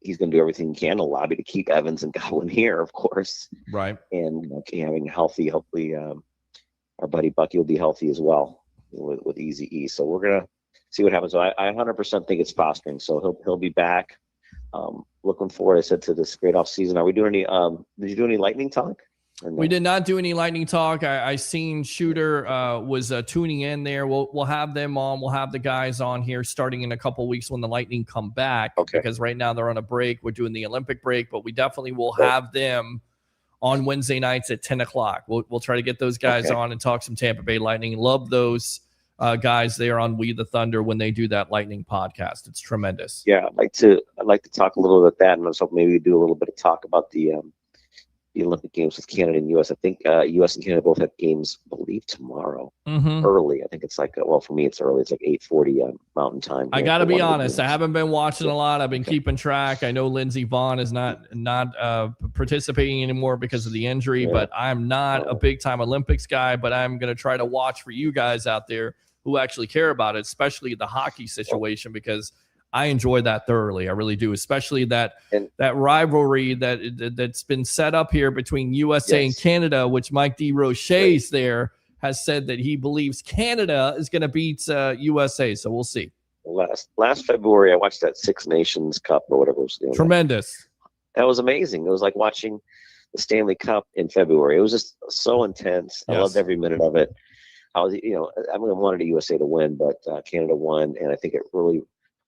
he's going to do everything he can to lobby to keep Evans and Godwin here, of course. Right. And having healthy, hopefully, our buddy Bucky will be healthy as well with Easy E. So we're gonna see what happens. So I 100% think it's posturing. So he'll be back. Looking forward, I said, to this great off season. Are we doing any? Did you do any lightning talk? We did not do any lightning talk. I seen Shooter was tuning in there. We'll have them on. We'll have the guys on here starting in a couple weeks when the Lightning come back. Okay. Because right now they're on a break. We're doing the Olympic break, but we definitely will have them on Wednesday nights at 10 o'clock. We'll try to get those guys on and talk some Tampa Bay Lightning. Love those guys there on We the Thunder when they do that Lightning podcast. It's tremendous. Yeah, I'd like to talk a little bit about that, and I was hoping maybe we do a little bit of talk about the Olympic Games with Canada and U.S. I think U.S. and Canada both have games, I believe, tomorrow early. I think it's like, for me, it's early. It's like 8:40 Mountain Time. I got to be honest. I haven't been watching a lot. I've been keeping track. I know Lindsey Vonn is not participating anymore because of the injury, but I'm not a big-time Olympics guy, but I'm going to try to watch for you guys out there who actually care about it, especially the hockey situation, because I enjoy that thoroughly. I really do, especially that rivalry that's been set up here between USA and Canada, which Mike DeRoche's there has said that he believes Canada is going to beat USA. So we'll see. Last February, I watched that Six Nations Cup or whatever it was. Tremendous. That was amazing. It was like watching the Stanley Cup in February. It was just so intense. I loved every minute of it. I wanted the USA to win, but Canada won, and I think it really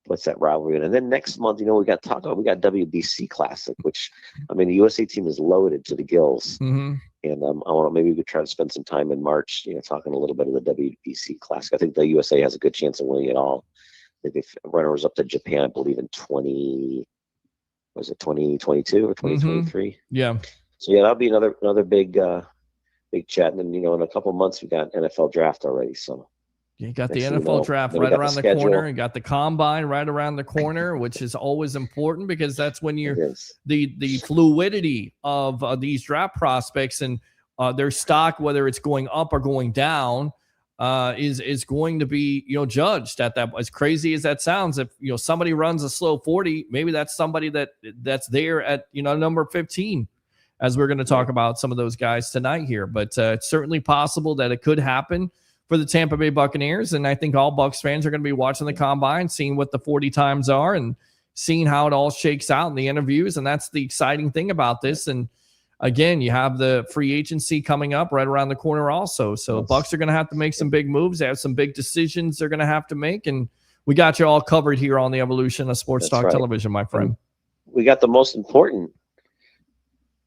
puts that rivalry in. And then next month, we got WBC Classic, which, the USA team is loaded to the gills. Mm-hmm. And I want to, maybe we could try to spend some time in March, talking a little bit of the WBC Classic. I think the USA has a good chance of winning it all. I think the runners up to Japan, I believe, in 2022 or 2023? Yeah. So that'll be another big chat. And then, in a couple of months, we got NFL draft already. So you got the NFL draft right around the corner. You got the combine right around the corner, which is always important because that's when you're the fluidity of these draft prospects and their stock, whether it's going up or going down, is going to be judged at that. As crazy as that sounds, if somebody runs a slow 40, maybe that's somebody that's there at number 15. As we're going to talk about some of those guys tonight here, but it's certainly possible that it could happen for the Tampa Bay Buccaneers. And I think all Bucs fans are going to be watching the combine, seeing what the 40 times are and seeing how it all shakes out in the interviews. And that's the exciting thing about this. And again, you have the free agency coming up right around the corner also. So Bucs are going to have to make some big moves. They have some big decisions they're going to have to make. And we got you all covered here on the evolution of Sports Talk Television, my friend. We got the most important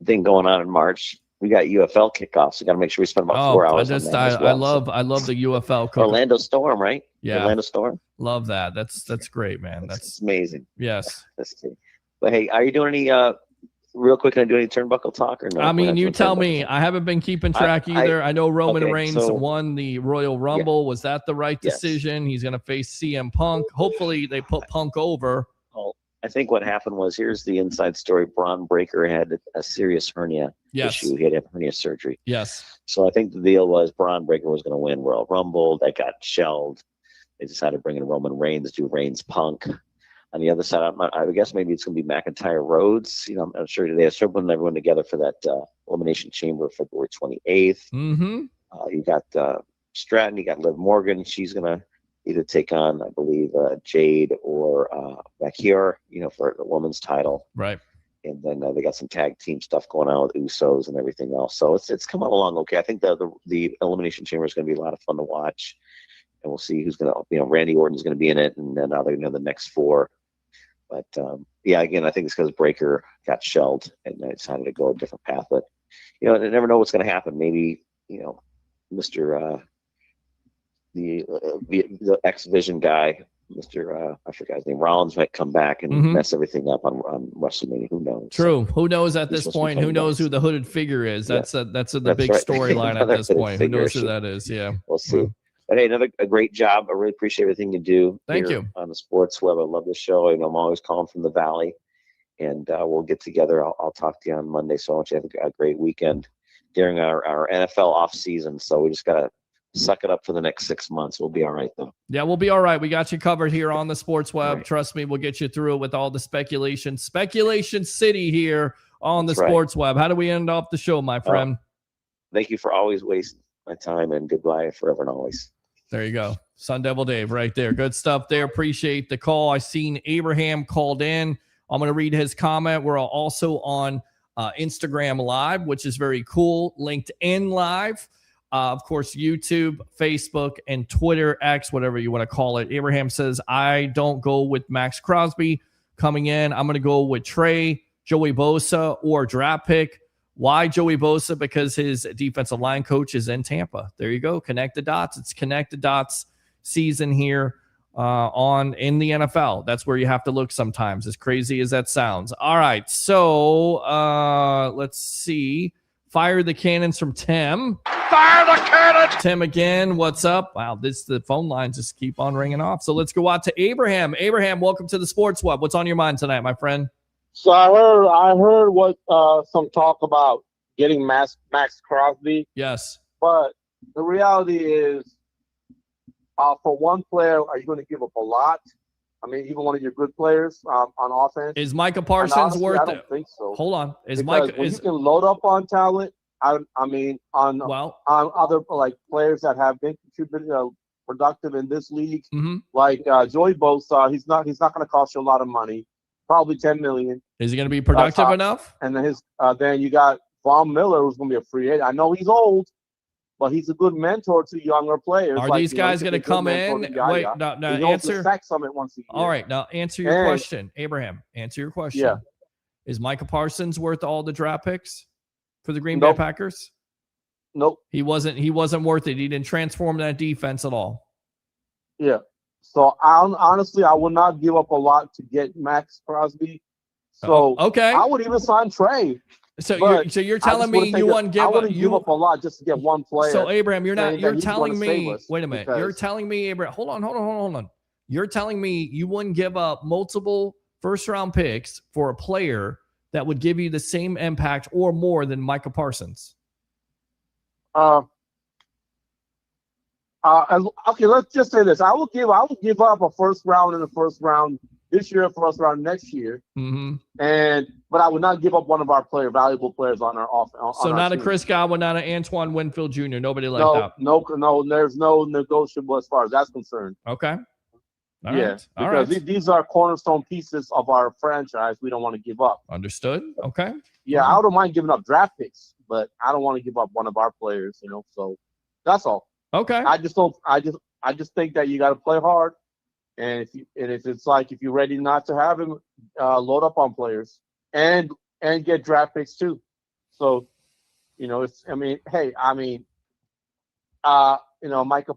thing going on in March. We got UFL kickoffs. We got to make sure we spend about 4 hours on that as well. I love the UFL. Orlando Storm, right? Yeah, Orlando Storm. Love that. That's great, man. That's amazing. Yes. That's good. But hey, are you doing any real quick? Can I do any turnbuckle talk or no? I mean, you tell me. I haven't been keeping track either. I know Roman Reigns won the Royal Rumble. Was that the right decision? He's going to face CM Punk. Hopefully, they put Punk over. I think what happened was, here's the inside story. Braun Breaker had a serious hernia issue. He had to have hernia surgery. Yes. So I think the deal was Braun Breaker was going to win Royal Rumble. That got shelved. They decided to bring in Roman Reigns, do Reigns Punk. On the other side, I guess maybe it's going to be McIntyre Rhodes. I'm not sure. They are putting everyone together for that Elimination Chamber February 28th. Mm-hmm. You got Stratton. You got Liv Morgan. She's going to either take on, I believe, Jade or Bakir, for the women's title. Right. And then they got some tag team stuff going on with Usos and everything else. So it's coming along okay. I think the Elimination Chamber is going to be a lot of fun to watch. And we'll see who's going to, Randy Orton's going to be in it. And then the next four. But, again, I think it's because Breaker got shelved and I decided to go a different path. But, I never know what's going to happen. Maybe, Mr. the X Vision guy, Mr. I forgot his name, Rollins, might come back and mess everything up on WrestleMania. Who knows? True. Who knows at this point? Who knows who the hooded figure is? That's the big right. storyline at this point. Who knows who figure. that is? Yeah. We'll see. But hey, a great job. I really appreciate everything you do. Thank here you. On the Sports Web. I love the show. I'm always calling from the Valley, and we'll get together. I'll talk to you on Monday. So I want you to have a great weekend during our NFL off season. So we just gotta suck it up for the next 6 months. We'll be all right though. Yeah, we'll be all right. We got you covered here on the Sports Web. Right. Trust me, we'll get you through it with all the speculation. Speculation City here on the That's right. Sports Web. How do we end off the show, my friend? Thank you for always wasting my time, and goodbye forever and always. There you go. Sun Devil Dave right there. Good stuff there. Appreciate the call. I seen Abraham called in. I'm going to read his comment. We're also on Instagram Live, which is very cool. LinkedIn Live. Of course, YouTube, Facebook, and Twitter, X, whatever you want to call it. Abraham says, I don't go with Max Crosby coming in. I'm going to go with Trey, Joey Bosa, or draft pick. Why Joey Bosa? Because his defensive line coach is in Tampa. There you go. Connect the dots. It's connect the dots season here in the NFL. That's where you have to look sometimes, as crazy as that sounds. All right. So let's see. Fire the cannons from Tim. Fire the cannons! Tim again. What's up? Wow, the phone lines just keep on ringing off. So let's go out to Abraham. Abraham, welcome to the Sports Web. What's on your mind tonight, my friend? So I heard what some talk about getting Max Crosby. Yes. But the reality is, for one player, are you going to give up a lot? I mean, even one of your good players on offense. Is Micah Parsons honestly, worth I it? don't think so. Hold on. Is because Micah when you can load up on talent? On other like players that have been contributing productive in this league, like Joey Bosa, he's not going to cost you a lot of money. Probably $10 million. Is he going to be productive enough? And then then you got Von Miller, who's going to be a free agent. I know he's old, but he's a good mentor to younger players. Are these guys going to come in? Wait, no, answer. Sack Summit once a year. All right, now answer your question, Abraham. Answer your question. Yeah. Is Micah Parsons worth all the draft picks for the Green Bay Packers? Nope. He wasn't worth it. He didn't transform that defense at all. Yeah. So honestly, I would not give up a lot to get Max Crosby. So okay, I would even sign Trey. So you're telling me you wouldn't give up a lot just to get one player. So Abraham, you're telling me. Wait a minute. You're telling me, Abraham. Hold on. You're telling me you wouldn't give up multiple first-round picks for a player that would give you the same impact or more than Micah Parsons? Okay, let's just say this. I will give up a first round in the first round this year, first round next year. But I would not give up one of our valuable players on our offense. So not a Chris Godwin, not an Antoine Winfield Jr. Nobody like that. No. There's no negotiable as far as that's concerned. Okay. All because right. These are cornerstone pieces of our franchise. We don't want to give up. Understood. Okay. Yeah, I don't mind giving up draft picks, but I don't want to give up one of our players. So that's all. Okay. I just think that you got to play hard, and if you're ready not to have him, load up on players and get draft picks too. So, Micah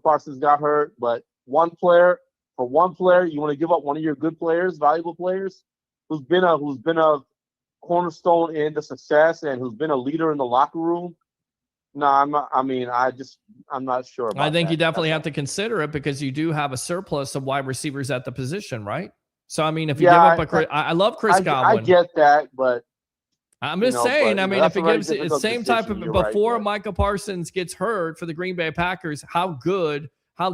Parsons got hurt, but one player, you want to give up one of your good players, valuable players, who's been a cornerstone in the success and who's been a leader in the locker room. No, I'm not. I mean, I'm not sure about I think that. you definitely have to consider it because you do have a surplus of wide receivers at the position, right? So, I mean, if you give up I love Chris Godwin. I get that, but I'm just saying, if it gives the same type of before Micah Parsons gets hurt for the Green Bay Packers, how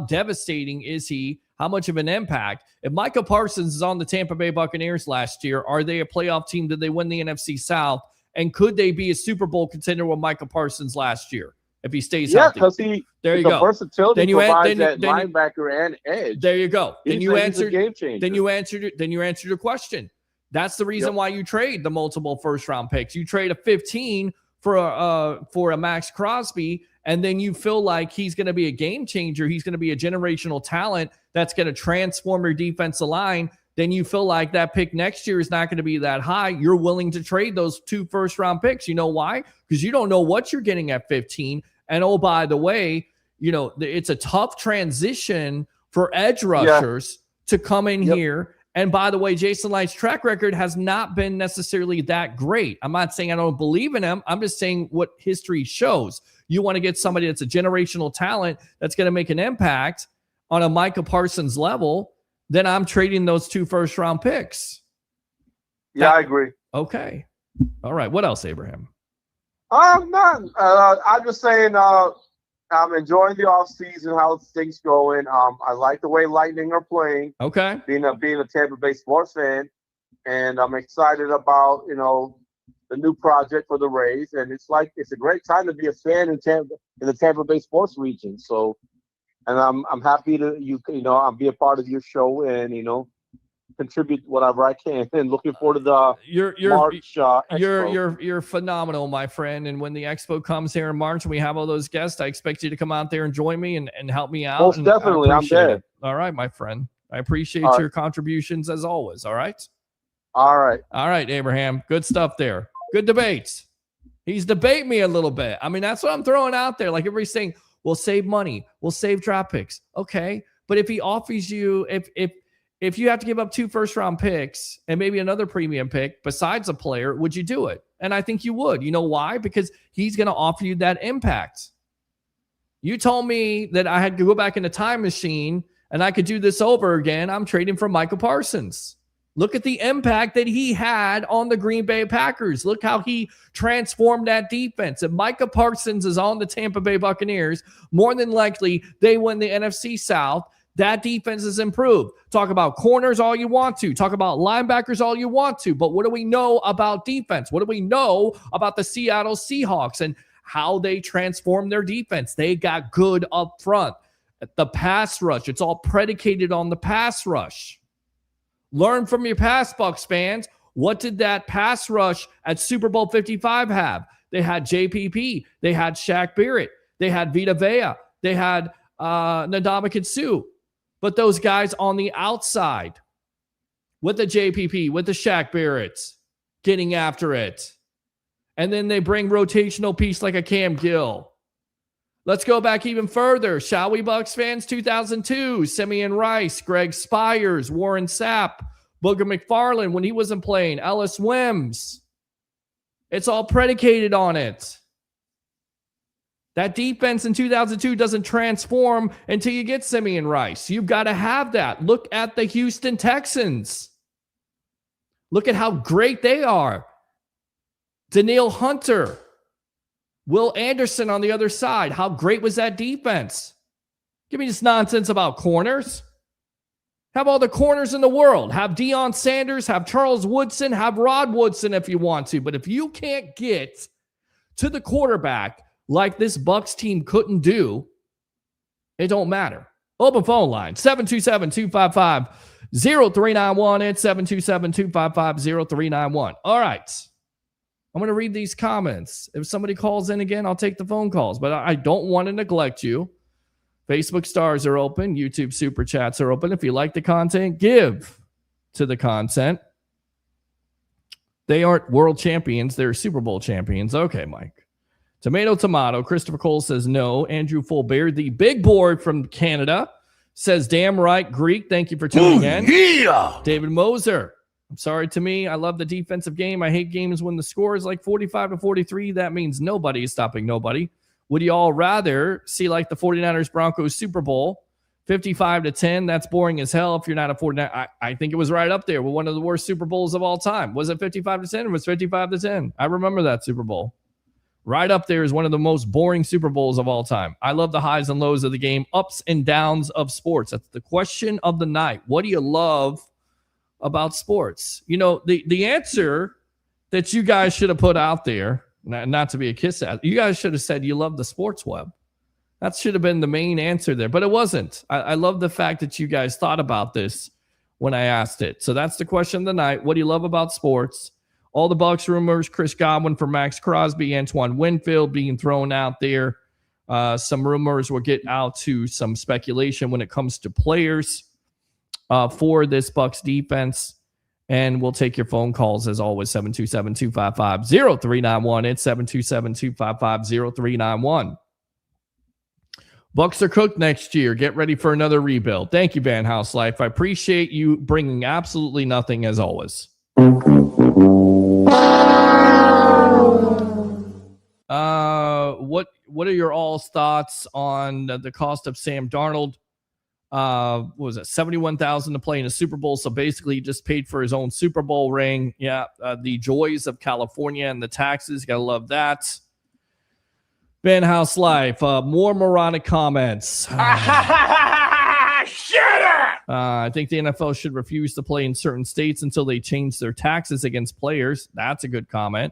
devastating is he? How much of an impact? If Micah Parsons is on the Tampa Bay Buccaneers last year, are they a playoff team? Did they win the NFC South? And could they be a Super Bowl contender with Micah Parsons last year if he stays healthy? Yeah, because there you go. Versatility provides that linebacker and edge. There you go. Then you answered. Game changer. Then you answered your question. That's the reason why you trade the multiple first round picks. You trade a 15 for a Max Crosby, and then you feel like he's going to be a game changer. He's going to be a generational talent that's going to transform your defensive line. Then you feel like that pick next year is not going to be that high. You're willing to trade those 2 first-round picks. You know why? Because you don't know what you're getting at 15. And, oh, by the way, it's a tough transition for edge rushers to come in here. And by the way, Jason Licht's track record has not been necessarily that great. I'm not saying I don't believe in him. I'm just saying what history shows. You want to get somebody that's a generational talent that's going to make an impact on a Micah Parsons level, then I'm trading those 2 first-round picks. Yeah, I agree. Okay. All right. What else, Abraham? I'm just saying I'm enjoying the offseason, how things going. I like the way Lightning are playing. Okay. Being a Tampa Bay sports fan. And I'm excited about, the new project for the Rays. And it's a great time to be a fan in the Tampa Bay sports region. So, and I'm happy to I'll be a part of your show and contribute whatever I can. And looking forward to the March Expo. You're phenomenal, my friend. And when the Expo comes here in March and we have all those guests, I expect you to come out there and join me and help me out. Most definitely, I'm there. All right, my friend. I appreciate your contributions as always. All right. All right, Abraham. Good stuff there. Good debates. He's debating me a little bit. I mean, that's what I'm throwing out there. Like everybody's saying, we'll save money. We'll save draft picks. Okay. But if he offers you, if you have to give up 2 first-round picks and maybe another premium pick besides a player, would you do it? And I think you would. You know why? Because he's going to offer you that impact. You told me that I had to go back in the time machine and I could do this over again. I'm trading for Micah Parsons. Look at the impact that he had on the Green Bay Packers. Look how he transformed that defense. If Micah Parsons is on the Tampa Bay Buccaneers, more than likely they win the NFC South. That defense is improved. Talk about corners all you want to. Talk about linebackers all you want to. But what do we know about defense? What do we know about the Seattle Seahawks and how they transformed their defense? They got good up front. The pass rush, it's all predicated on the pass rush. Learn from your past, Bucs fans. What did that pass rush at Super Bowl 55 have? They had JPP. They had Shaq Barrett. They had Vita Vea. They had Ndamukong Suh. But those guys on the outside with the JPP, with the Shaq Barretts, getting after it. And then they bring rotational piece like a Cam Gill. Let's go back even further. Shall we, Bucs fans? 2002, Simeon Rice, Greg Spires, Warren Sapp, Booger McFarland when he wasn't playing, Ellis Wims. It's all predicated on it. That defense in 2002 doesn't transform until you get Simeon Rice. You've got to have that. Look at the Houston Texans. Look at how great they are. Danielle Hunter, Will Anderson on the other side. How great was that defense? Give me this nonsense about corners. Have all the corners in the world. Have Deion Sanders, have Charles Woodson, have Rod Woodson if you want to. But if you can't get to the quarterback like this Bucs team couldn't do, it don't matter. Open phone line, 727-255-0391 and 727-255-0391. All right. I'm going to read these comments. If somebody calls in again, I'll take the phone calls, but I don't want to neglect you. Facebook stars are open. YouTube super chats are open. If you like the content, give to the content. They aren't world champions. They're Super Bowl champions. Okay, Mike. Tomato. Christopher Cole says no. Andrew Fulbear, the big boy from Canada, says damn right. Greek, thank you for tuning in. Yeah. David Moser. I'm sorry to me. I love the defensive game. I hate games when the score is like 45-43. That means nobody is stopping nobody. Would you all rather see like the 49ers Broncos Super Bowl 55-10? That's boring as hell if you're not a 49er. I think it was right up there with one of the worst Super Bowls of all time. Was it 55-10 or was it 55-10? I remember that Super Bowl. Right up there is one of the most boring Super Bowls of all time. I love the highs and lows of the game, ups and downs of sports. That's the question of the night. What do you love about sports? You know, the answer that you guys should have put out there, not to be a kiss ass, you guys should have said you love the sports web. That should have been the main answer there, but it wasn't. I love the fact that you guys thought about this when I asked it. So that's the question of the night. What do you love about sports? All the Bucs rumors, Chris Godwin for Max Crosby, Antoine Winfield being thrown out there. Some rumors will get out to some speculation when it comes to players for this Bucs defense. And we'll take your phone calls as always, 727-255-0391. It's 727-255-0391. Bucs are cooked next year. Get ready for another rebuild. Thank you, Van House Life. I appreciate you bringing absolutely nothing as always. What are your all's thoughts on the cost of Sam Darnold? What was it, $71,000 to play in a Super Bowl? So basically, he just paid for his own Super Bowl ring. Yeah, the joys of California and the taxes. Gotta love that. Ben House Life, more moronic comments. Shut up! I think the NFL should refuse to play in certain states until they change their taxes against players. That's a good comment.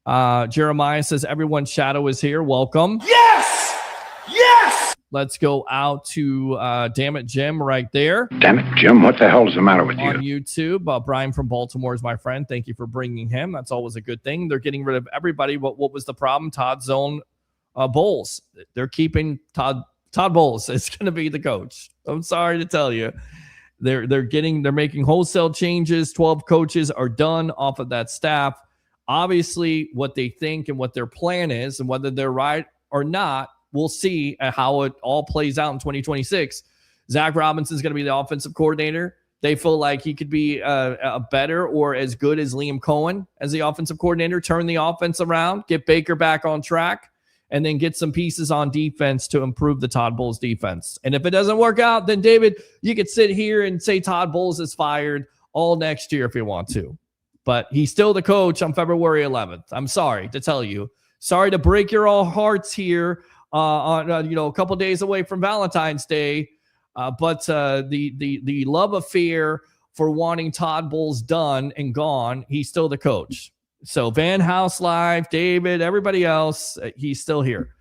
Jeremiah says, everyone's shadow is here. Welcome. Yes! Yes! Let's go out to Damn It Jim right there. Damn it, Jim, what the hell is the matter with you? On YouTube. Brian from Baltimore is my friend. Thank you for bringing him. That's always a good thing. They're getting rid of everybody. What was the problem? Todd's own Bowles. They're keeping Todd Bowles. It's going to be the coach. I'm sorry to tell you. They're making wholesale changes. 12 coaches are done off of that staff. Obviously, what they think and what their plan is and whether they're right or not, we'll see how it all plays out in 2026. Zach Robinson's going to be the offensive coordinator. They feel like he could be a better or as good as Liam Cohen as the offensive coordinator, turn the offense around, get Baker back on track, and then get some pieces on defense to improve the Todd Bowles defense. And if it doesn't work out, then David, you could sit here and say Todd Bowles is fired all next year if you want to. But he's still the coach on February 11th. I'm sorry to tell you. Sorry to break your all hearts here on a couple days away from Valentine's Day. But the love affair for wanting Todd Bowles done and gone, he's still the coach. So Van House Live, David, everybody else, he's still here.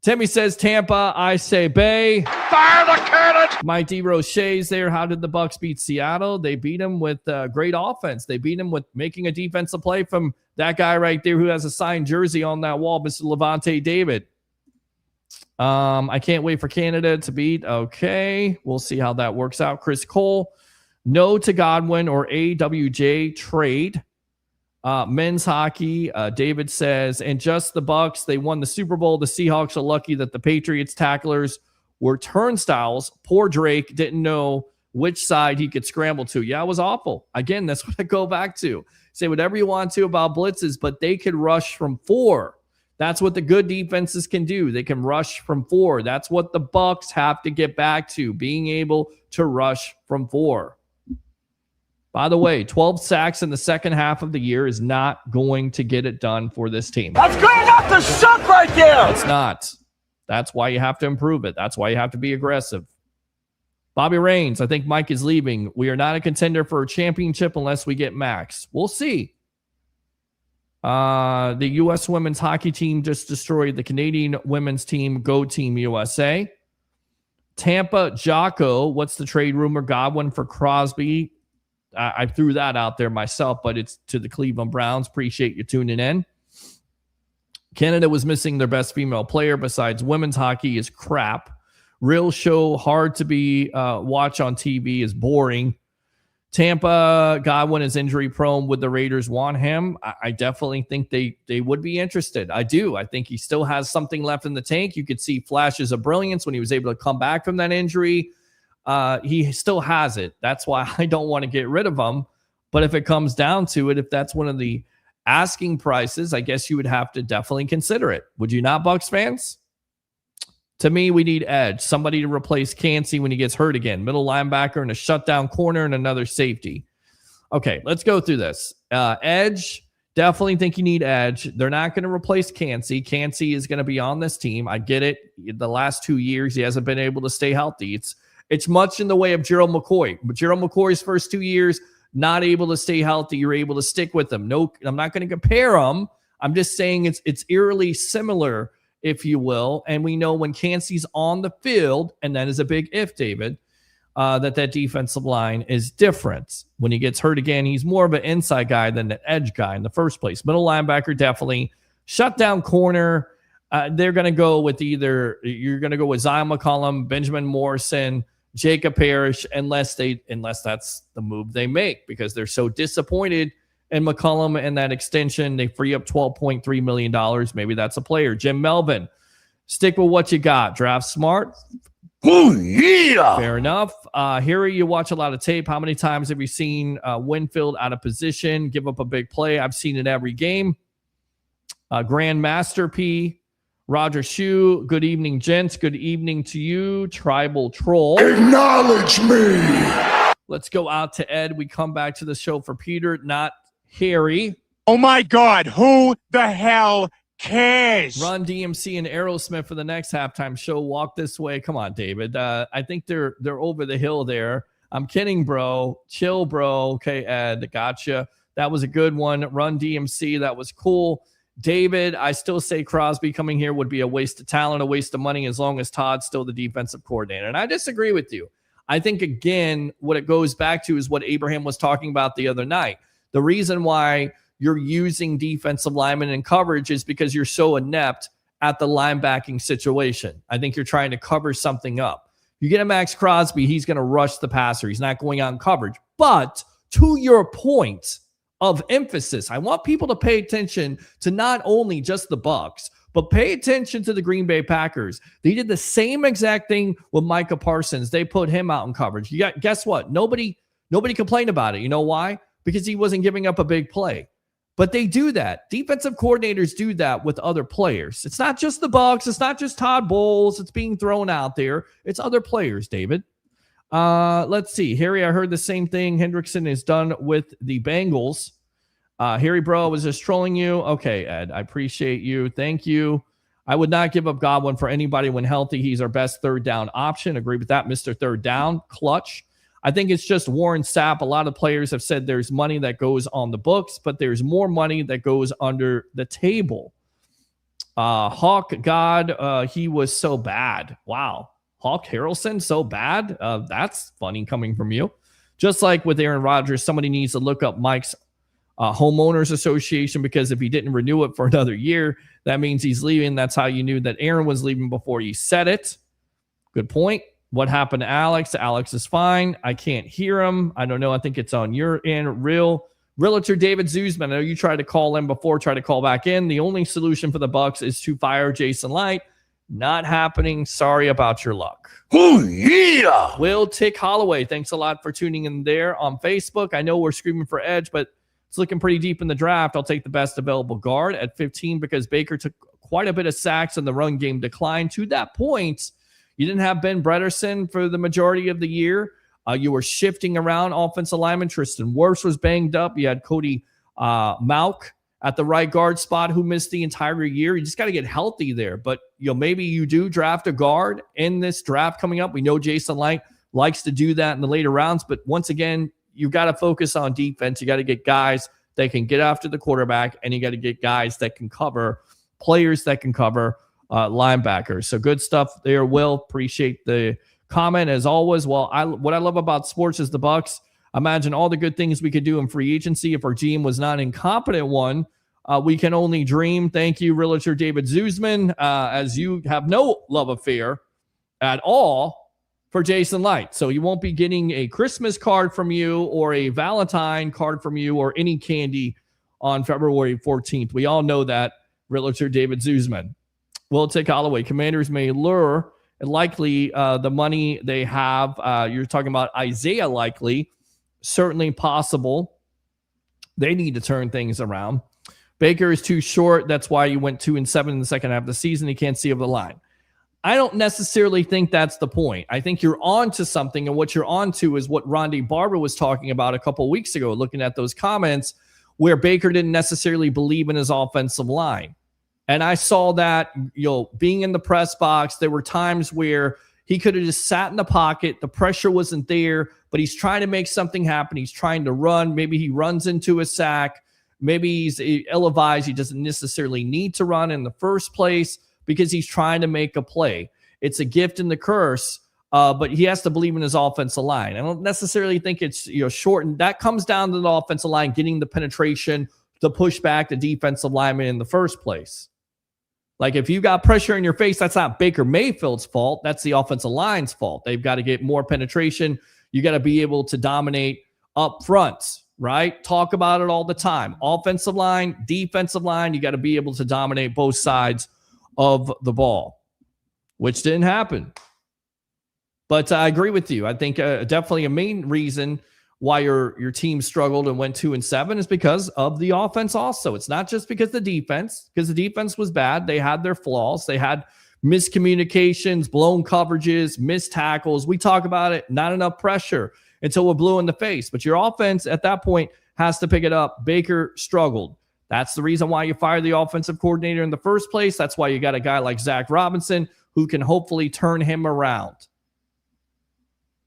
Timmy says Tampa, I say Bay. Fire the cannon! Mike D. Roche's there. How did the Bucs beat Seattle? They beat them with great offense. They beat them with making a defensive play from that guy right there who has a signed jersey on that wall, Mr. Levante David. I can't wait for Canada to beat. Okay, we'll see how that works out. Chris Cole, no to Godwin or AWJ trade. Men's hockey, David says, and just the Bucs, they won the Super Bowl. The Seahawks are lucky that the Patriots tacklers were turnstiles. Poor Drake didn't know which side he could scramble to. Yeah, it was awful. Again, that's what I go back to. Say whatever you want to about blitzes, but they could rush from 4. That's what the good defenses can do. They can rush from 4. That's what the Bucs have to get back to, being able to rush from 4. By the way, 12 sacks in the second half of the year is not going to get it done for this team. That's good enough to suck right there. It's not. That's why you have to improve it. That's why you have to be aggressive. Bobby Raines, I think Mike is leaving. We are not a contender for a championship unless we get Max. We'll see. The U.S. women's hockey team just destroyed the Canadian women's team. Go Team USA. Tampa, Jocko. What's the trade rumor? Godwin for Crosby. I threw that out there myself, but it's to the Cleveland Browns. Appreciate you tuning in. Canada was missing their best female player besides women's hockey is crap. Real show, hard to be watch on TV, is boring. Tampa, Godwin is injury prone. Would the Raiders want him? I definitely think they would be interested. I do. I think he still has something left in the tank. You could see flashes of brilliance when he was able to come back from that injury. He still has it. That's why I don't want to get rid of him. But if it comes down to it, if that's one of the asking prices, I guess you would have to definitely consider it. Would you not, Bucs fans? To me, we need edge. Somebody to replace Cansey when he gets hurt again. Middle linebacker and a shutdown corner and another safety. Okay, let's go through this. Edge, definitely think you need edge. They're not going to replace Cansey. Cansey is going to be on this team. I get it. The last 2 years, he hasn't been able to stay healthy. It's much in the way of Gerald McCoy. But Gerald McCoy's first 2 years, not able to stay healthy. You're able to stick with him. No, I'm not going to compare them. I'm just saying it's eerily similar, if you will. And we know when Cansey's on the field, and that is a big if, David, that defensive line is different. When he gets hurt again, he's more of an inside guy than an edge guy in the first place. Middle linebacker, definitely. Shutdown corner, they're going to go with you're going to go with Zion McCollum, Benjamin Morrison, Jacob Parrish, unless that's the move they make, because they're so disappointed in McCollum and that extension. They free up $12.3 million. Maybe that's a player. Jim Melvin, Stick with what you got. Draft smart. Oh, yeah. Fair enough. Harry, you watch a lot of tape. How many times have you seen Winfield out of position, give up a big play? I've seen it every game. Grandmaster P. Roger Shue. Good evening, gents. Good evening to you, Tribal Troll. Acknowledge me. Let's go out to Ed. We come back to the show for Peter, not Harry. Oh, my God. Who the hell cares? Run DMC and Aerosmith for the next halftime show. Walk this way. Come on, David. I think they're over the hill there. I'm kidding, bro. Chill, bro. Okay, Ed. Gotcha. That was a good one. Run DMC. That was cool. David, I still say Crosby coming here would be a waste of talent, a waste of money, as long as Todd's still the defensive coordinator. And I disagree with you. I think, again, what it goes back to is what Abraham was talking about the other night. The reason why you're using defensive linemen in coverage is because you're so inept at the linebacking situation. I think you're trying to cover something up. You get a Max Crosby, he's going to rush the passer. He's not going on coverage. But to your point of emphasis, I want people to pay attention to not only just the Bucs, but pay attention to the Green Bay Packers. They did the same exact thing with Micah Parsons. They put him out in coverage. Guess what? Nobody complained about it. You know why? Because he wasn't giving up a big play. But they do that. Defensive coordinators do that with other players. It's not just the Bucs. It's not just Todd Bowles. It's being thrown out there. It's other players, David. Let's see. Harry, I heard the same thing Hendrickson is done with the Bengals. Harry, bro, I was just trolling you. Okay, Ed, I appreciate you. Thank you. I would not give up Godwin for anybody when healthy. He's our best third down option. Agree with that, Mr. Third Down. Clutch. I think it's just Warren Sapp. A lot of players have said there's money that goes on the books, but there's more money that goes under the table. Hawk God, he was so bad. Wow. Hawk Harrelson, so bad? That's funny coming from you. Just like with Aaron Rodgers, somebody needs to look up Mike's homeowners association, because if he didn't renew it for another year, that means he's leaving. That's how you knew that Aaron was leaving before you said it. Good point. What happened to Alex? Alex is fine. I can't hear him. I don't know. I think it's on your end. Realtor David Zuzman. I know you tried to call in before, try to call back in. The only solution for the Bucs is to fire Jason Light. Not happening. Sorry about your luck. Oh, yeah. Will Tick Holloway, thanks a lot for tuning in there on Facebook. I know we're screaming for edge, but it's looking pretty deep in the draft. I'll take the best available guard at 15 because Baker took quite a bit of sacks and the run game declined. To that point, you didn't have Ben Bredesen for the majority of the year. You were shifting around offensive lineman. Tristan Wirfs was banged up. You had Cody Mauch at the right guard spot who missed the entire year. You just got to get healthy there. But maybe you do draft a guard in this draft coming up. We know Jason Light likes to do that in the later rounds. But once again, you got to focus on defense. You got to get guys that can get after the quarterback, and you got to get guys that can cover, players that can cover linebackers. So good stuff there, Will. Appreciate the comment as always. Well, what I love about sports is the Bucs. Imagine all the good things we could do in free agency if our GM was not an incompetent one. We can only dream. Thank you, Realtor David Zuzman, as you have no love affair at all for Jason Light. So you won't be getting a Christmas card from you or a Valentine card from you or any candy on February 14th. We all know that, Realtor David Zuzman. Will Tick Holloway. Commanders may lure likely the money they have. You're talking about Isaiah likely. Certainly possible. They need to turn things around. Baker is too short. That's why you went 2-7 in the second half of the season. He can't see over the line. I don't necessarily think that's the point. I think you're on to something, and what you're on to is what Ronde Barber was talking about a couple of weeks ago, looking at those comments where Baker didn't necessarily believe in his offensive line. And I saw that, being in the press box, there were times where he could have just sat in the pocket. The pressure wasn't there, but he's trying to make something happen. He's trying to run. Maybe he runs into a sack. Maybe he's ill-advised. He doesn't necessarily need to run in the first place because he's trying to make a play. It's a gift and the curse, but he has to believe in his offensive line. I don't necessarily think it's shortened. That comes down to the offensive line getting the penetration to push back the defensive lineman in the first place. Like if you got pressure in your face, that's not Baker Mayfield's fault. That's the offensive line's fault. They've got to get more penetration. You got to be able to dominate up front, right? Talk about it all the time. Offensive line, defensive line, you got to be able to dominate both sides of the ball. which didn't happen. But I agree with you. I think definitely a main reason why your team struggled and went 2-7 is because of the offense also. It's not just because the defense was bad. They had their flaws. They had miscommunications, blown coverages, missed tackles. We talk about it, not enough pressure until we're blue in the face. But your offense at that point has to pick it up. Baker struggled. That's the reason why you fired the offensive coordinator in the first place. That's why you got a guy like Zach Robinson who can hopefully turn him around.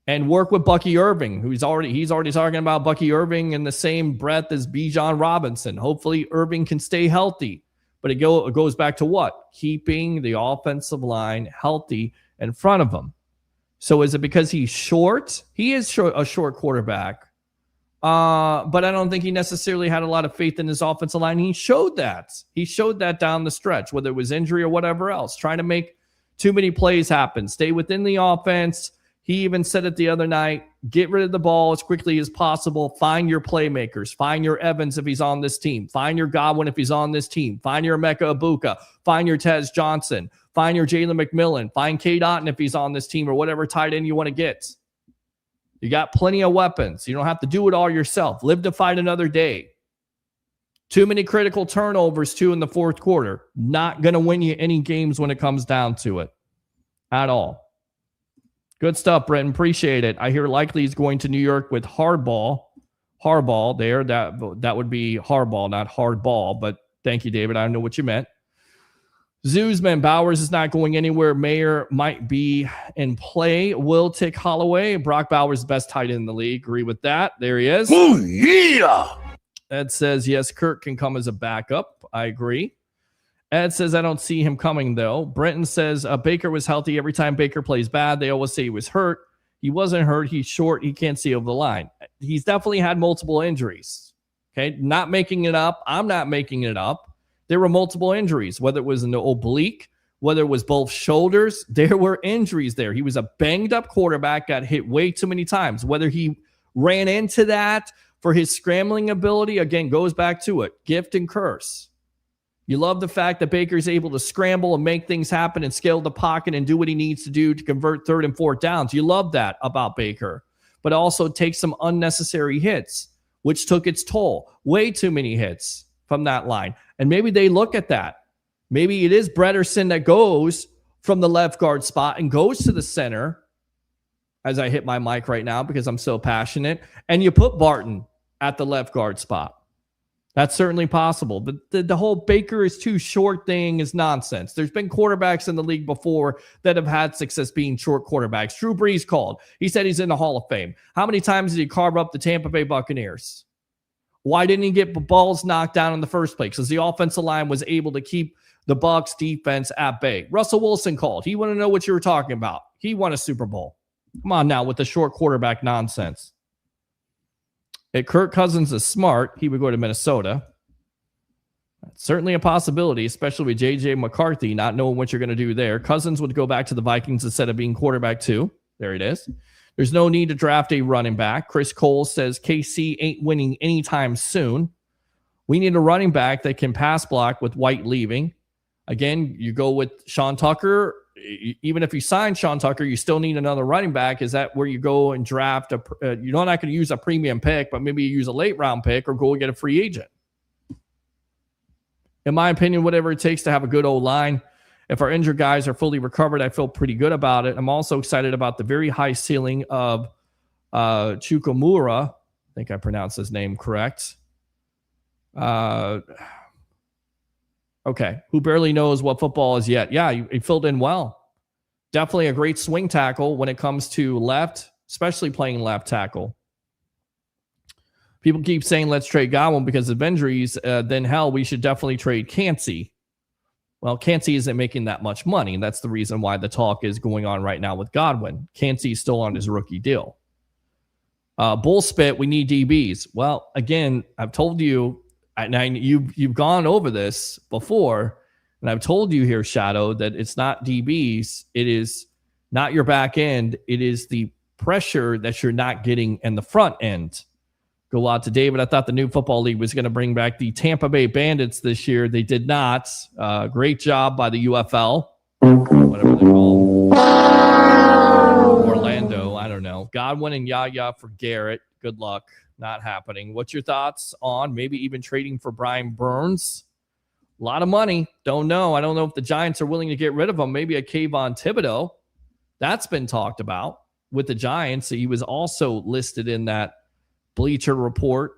And work with Bucky Irving, he's already talking about Bucky Irving in the same breath as Bijan Robinson. Hopefully Irving can stay healthy. But it goes back to what? Keeping the offensive line healthy in front of him. So is it because he's short? He is a short quarterback. But I don't think he necessarily had a lot of faith in his offensive line. He showed that. He showed that down the stretch, whether it was injury or whatever else. Trying to make too many plays happen. Stay within the offense. He even said it the other night, get rid of the ball as quickly as possible. Find your playmakers. Find your Evans if he's on this team. Find your Godwin if he's on this team. Find your Emeka Egbuka. Find your Tez Johnson. Find your Jalen McMillan. Find Cade Otton if he's on this team or whatever tight end you want to get. You got plenty of weapons. You don't have to do it all yourself. Live to fight another day. Too many critical turnovers, too, in the fourth quarter. Not going to win you any games when it comes down to it at all. Good stuff, Brenton. Appreciate it. I hear likely he's going to New York with Harbaugh. Harbaugh there. That would be Harbaugh, not hardball. But thank you, David. I know what you meant. Zoosman, Bowers is not going anywhere. Mayer might be in play. Will take Holloway. Brock Bowers is the best tight end in the league. Agree with that. There he is. Oh, yeah. Ed says, yes, Kirk can come as a backup. I agree. Ed says, I don't see him coming, though. Brenton says, Baker was healthy. Every time Baker plays bad, they always say he was hurt. He wasn't hurt. He's short. He can't see over the line. He's definitely had multiple injuries. Okay, not making it up. I'm not making it up. There were multiple injuries, whether it was an oblique, whether it was both shoulders. There were injuries there. He was a banged-up quarterback, got hit way too many times. Whether he ran into that for his scrambling ability, again, goes back to it. Gift and curse. You love the fact that Baker's able to scramble and make things happen and scale the pocket and do what he needs to do to convert third and fourth downs. You love that about Baker, but also take some unnecessary hits, which took its toll. Way too many hits from that line. And maybe they look at that. Maybe it is Bretterson that goes from the left guard spot and goes to the center, as I hit my mic right now because I'm so passionate, and you put Barton at the left guard spot. That's certainly possible. But the whole Baker is too short thing is nonsense. There's been quarterbacks in the league before that have had success being short quarterbacks. Drew Brees called. He said he's in the Hall of Fame. How many times did he carve up the Tampa Bay Buccaneers? Why didn't he get balls knocked down in the first place? Because the offensive line was able to keep the Bucs defense at bay. Russell Wilson called. He wanted to know what you were talking about. He won a Super Bowl. Come on now with the short quarterback nonsense. If Kirk Cousins is smart, he would go to Minnesota. That's certainly a possibility, especially with J.J. McCarthy not knowing what you're going to do there. Cousins would go back to the Vikings instead of being quarterback 2. There it is. There's no need to draft a running back. Chris Cole says KC ain't winning anytime soon. We need a running back that can pass block with White leaving. Again, you go with Sean Tucker. Even if you sign Sean Tucker, you still need another running back. Is that where you go and draft you're not going to use a premium pick, but maybe you use a late round pick or go and get a free agent? In my opinion, whatever it takes to have a good O-line. If our injured guys are fully recovered, I feel pretty good about it. I'm also excited about the very high ceiling of Chukwumura. I think I pronounced his name correct. Okay, who barely knows what football is yet. Yeah, he filled in well. Definitely a great swing tackle when it comes to left, especially playing left tackle. People keep saying let's trade Godwin because of injuries. Then hell, we should definitely trade Kancey. Well, Kancey isn't making that much money, and that's the reason why the talk is going on right now with Godwin. Kancey's still on his rookie deal. Bullspit, we need DBs. Well, again, I've told you, and you've gone over this before, and I've told you here, Shadow, that it's not DBs. It is not your back end. It is the pressure that you're not getting in the front end. Go out to David. I thought the new football league was going to bring back the Tampa Bay Bandits this year. They did not. Great job by the UFL. whatever they're called. Orlando, I don't know. Godwin and Yaya for Garrett. Good luck. Not happening. What's your thoughts on maybe even trading for Brian Burns? A lot of money. Don't know. I don't know if the Giants are willing to get rid of him. Maybe a Kayvon Thibodeau. That's been talked about with the Giants. He was also listed in that Bleacher Report.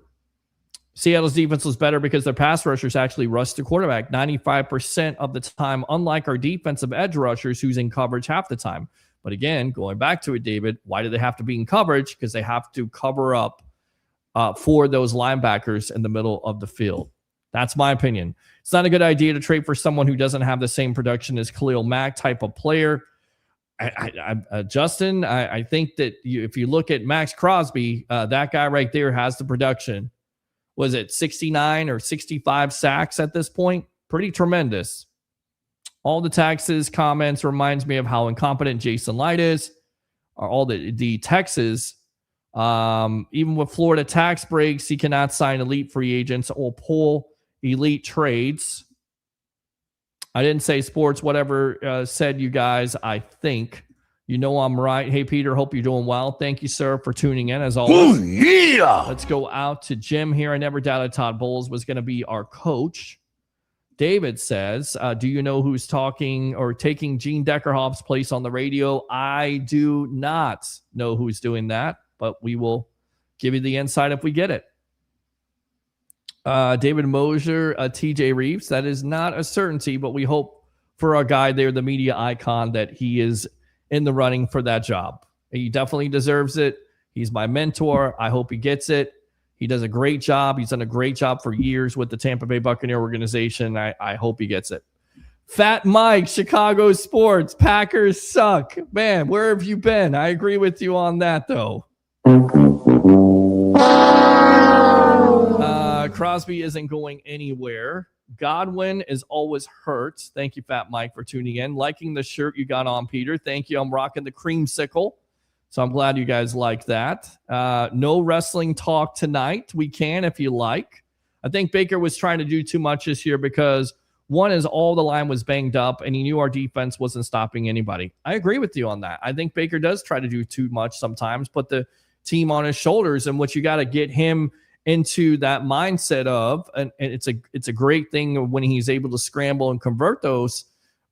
Seattle's defense was better because their pass rushers actually rushed the quarterback 95% of the time, unlike our defensive edge rushers who's in coverage half the time. But again, going back to it, David, why do they have to be in coverage? Because they have to cover up for those linebackers in the middle of the field. That's my opinion. It's not a good idea to trade for someone who doesn't have the same production as Khalil Mack type of player. Justin, I think that if you look at Max Crosby, that guy right there has the production. Was it 69 or 65 sacks at this point? Pretty tremendous. All the taxes comments reminds me of how incompetent Jason Light is. Or all the Texas, even with Florida tax breaks, he cannot sign elite free agents or pull elite trades. I didn't say sports, whatever said you guys, I think. You know I'm right. Hey, Peter, hope you're doing well. Thank you, sir, for tuning in, as always. Oh, yeah! Let's go out to Jim here. I never doubted Todd Bowles was going to be our coach. David says, do you know who's talking or taking Gene Deckerhoff's place on the radio? I do not know who's doing that, but we will give you the insight if we get it. David Mosier, TJ Reeves. That is not a certainty, but we hope for our guy there, the media icon, that he is in the running for that job. He definitely deserves it. He's my mentor. I hope he gets it. He does a great job. He's done a great job for years with the Tampa Bay Buccaneer organization. I hope he gets it. Fat Mike, Chicago Sports. Packers suck. Man, where have you been? I agree with you on that, though. Crosby isn't going anywhere. Godwin is always hurt. Thank you, Fat Mike, for tuning in. Liking the shirt you got on, Peter. Thank you. I'm rocking the creamsicle, so I'm glad you guys like that. No wrestling talk tonight. We can if you like. I think Baker was trying to do too much this year because one is all the line was banged up and he knew our defense wasn't stopping anybody. I agree with you on that. I think Baker does try to do too much sometimes, put the team on his shoulders, and what you got to get him into that mindset of, and it's a great thing when he's able to scramble and convert those,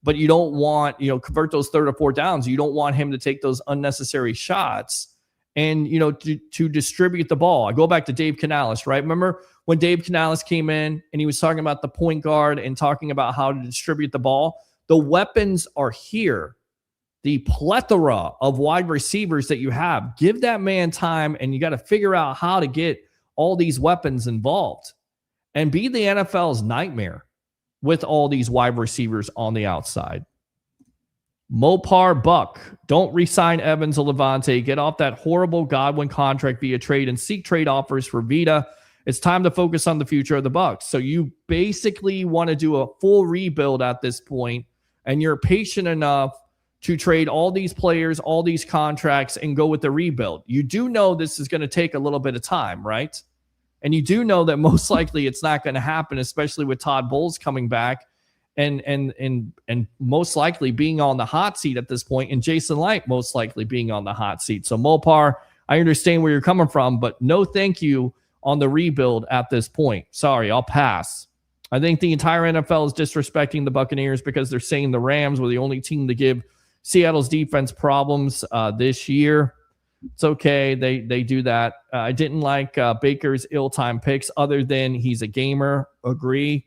but you don't want, convert those third or fourth downs. You don't want him to take those unnecessary shots and, to distribute the ball. I go back to Dave Canales, right? Remember when Dave Canales came in and he was talking about the point guard and talking about how to distribute the ball? The weapons are here. The plethora of wide receivers that you have, give that man time, and you got to figure out how to get all these weapons involved and be the NFL's nightmare with all these wide receivers on the outside. Mopar Buck, don't re-sign Evans or Levante. Get off that horrible Godwin contract via trade and seek trade offers for Vita. It's time to focus on the future of the Bucs. So you basically want to do a full rebuild at this point, and you're patient enough to trade all these players, all these contracts, and go with the rebuild. You do know this is going to take a little bit of time, right? And you do know that most likely it's not going to happen, especially with Todd Bowles coming back and most likely being on the hot seat at this point, and Jason Light most likely being on the hot seat. So Mopar, I understand where you're coming from, but no thank you on the rebuild at this point. Sorry, I'll pass. I think the entire NFL is disrespecting the Buccaneers because they're saying the Rams were the only team to give Seattle's defense problems this year. It's okay. They do that. I didn't like Baker's ill-timed picks other than he's a gamer. Agree.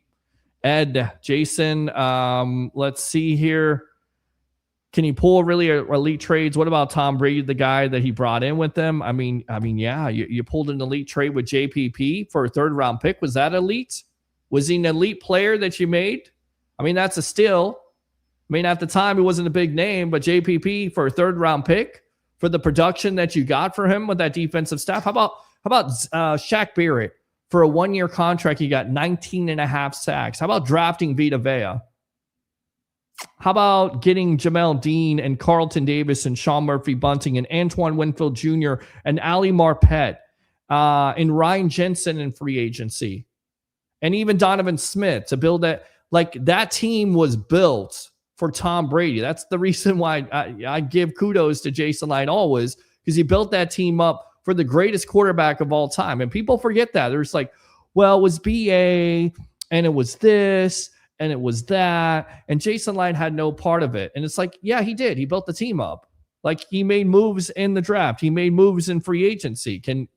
Ed, Jason, let's see here. Can you pull really elite trades? What about Tom Brady, the guy that he brought in with them? I mean, yeah, you pulled an elite trade with JPP for a third-round pick. Was that elite? Was he an elite player that you made? I mean, that's a steal. I mean, at the time, he wasn't a big name, but JPP for a third-round pick for the production that you got for him with that defensive staff. How about Shaq Barrett for a one-year contract? He got 19.5 sacks. How about drafting Vita Vea? How about getting Jamel Dean and Carlton Davis and Sean Murphy Bunting and Antoine Winfield Jr. and Ali Marpet and Ryan Jensen in free agency, and even Donovan Smith to build that? Like, that team was built for Tom Brady. That's the reason why I give kudos to Jason Light always, because he built that team up for the greatest quarterback of all time. And people forget that. There's like, well, it was BA and it was this and it was that. And Jason Light had no part of it. And it's like, yeah, he did. He built the team up. Like, he made moves in the draft. He made moves in free agency. Can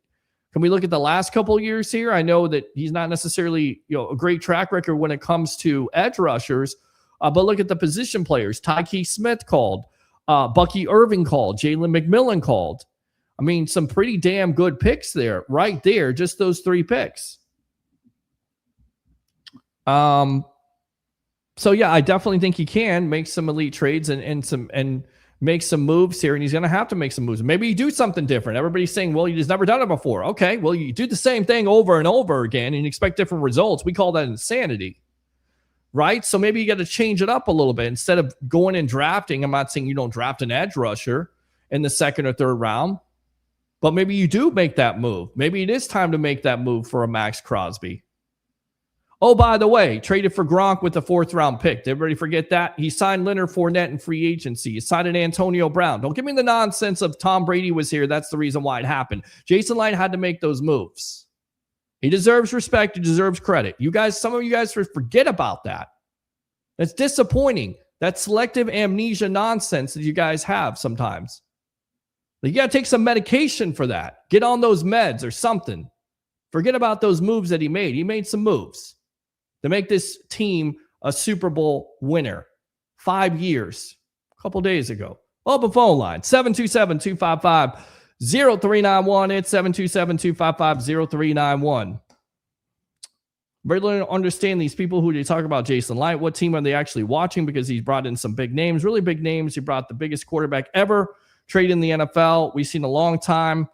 we look at the last couple of years here? I know that he's not necessarily, a great track record when it comes to edge rushers, but look at the position players. Tyke Smith called, Bucky Irving called, Jalen McMillan called. I mean, some pretty damn good picks there, right there. Just those 3 picks. So yeah, I definitely think he can make some elite trades and make some moves here, and he's going to have to make some moves. Maybe you do something different. Everybody's saying, well, he's never done it before. Okay, well, you do the same thing over and over again and you expect different results. We call that insanity, right? So maybe you got to change it up a little bit. Instead of going and drafting, I'm not saying you don't draft an edge rusher in the 2nd or 3rd round, but maybe you do make that move. Maybe it is time to make that move for a Max Crosby. Oh, by the way, traded for Gronk with the 4th round pick. Did everybody forget that? He signed Leonard Fournette in free agency. He signed Antonio Brown. Don't give me the nonsense of Tom Brady was here. That's the reason why it happened. Jason Light had to make those moves. He deserves respect. He deserves credit. You guys, some of you guys forget about that. That's disappointing. That selective amnesia nonsense that you guys have sometimes. You got to take some medication for that. Get on those meds or something. Forget about those moves that he made. He made some moves to make this team a Super Bowl winner 5 years, a couple days ago. Open phone line, 727-255-0391. It's 727-255-0391. Really don't understand these people who they talk about Jason Light. What team are they actually watching? Because he's brought in some big names, really big names. He brought the biggest quarterback ever trade in the NFL. We've seen a long time.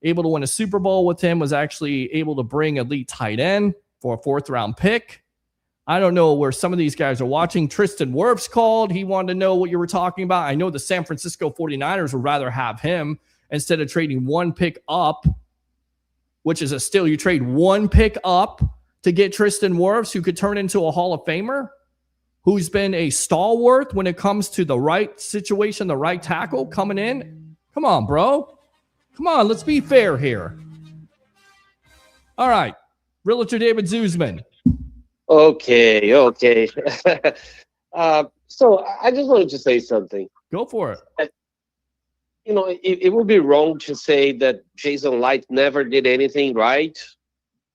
Able to win a Super Bowl with him, was actually able to bring elite tight end for a 4th round pick. I don't know where some of these guys are watching. Tristan Wirfs called. He wanted to know what you were talking about. I know the San Francisco 49ers would rather have him instead of trading 1 pick up, which is a steal. You trade 1 pick up to get Tristan Wirfs, who could turn into a Hall of Famer, who's been a stalwart when it comes to the right situation, the right tackle coming in. Come on, bro. Come on, let's be fair here. All right. Realtor David Zuzman. Okay. So I just wanted to say something. Go for it. It would be wrong to say that Jason Light never did anything right?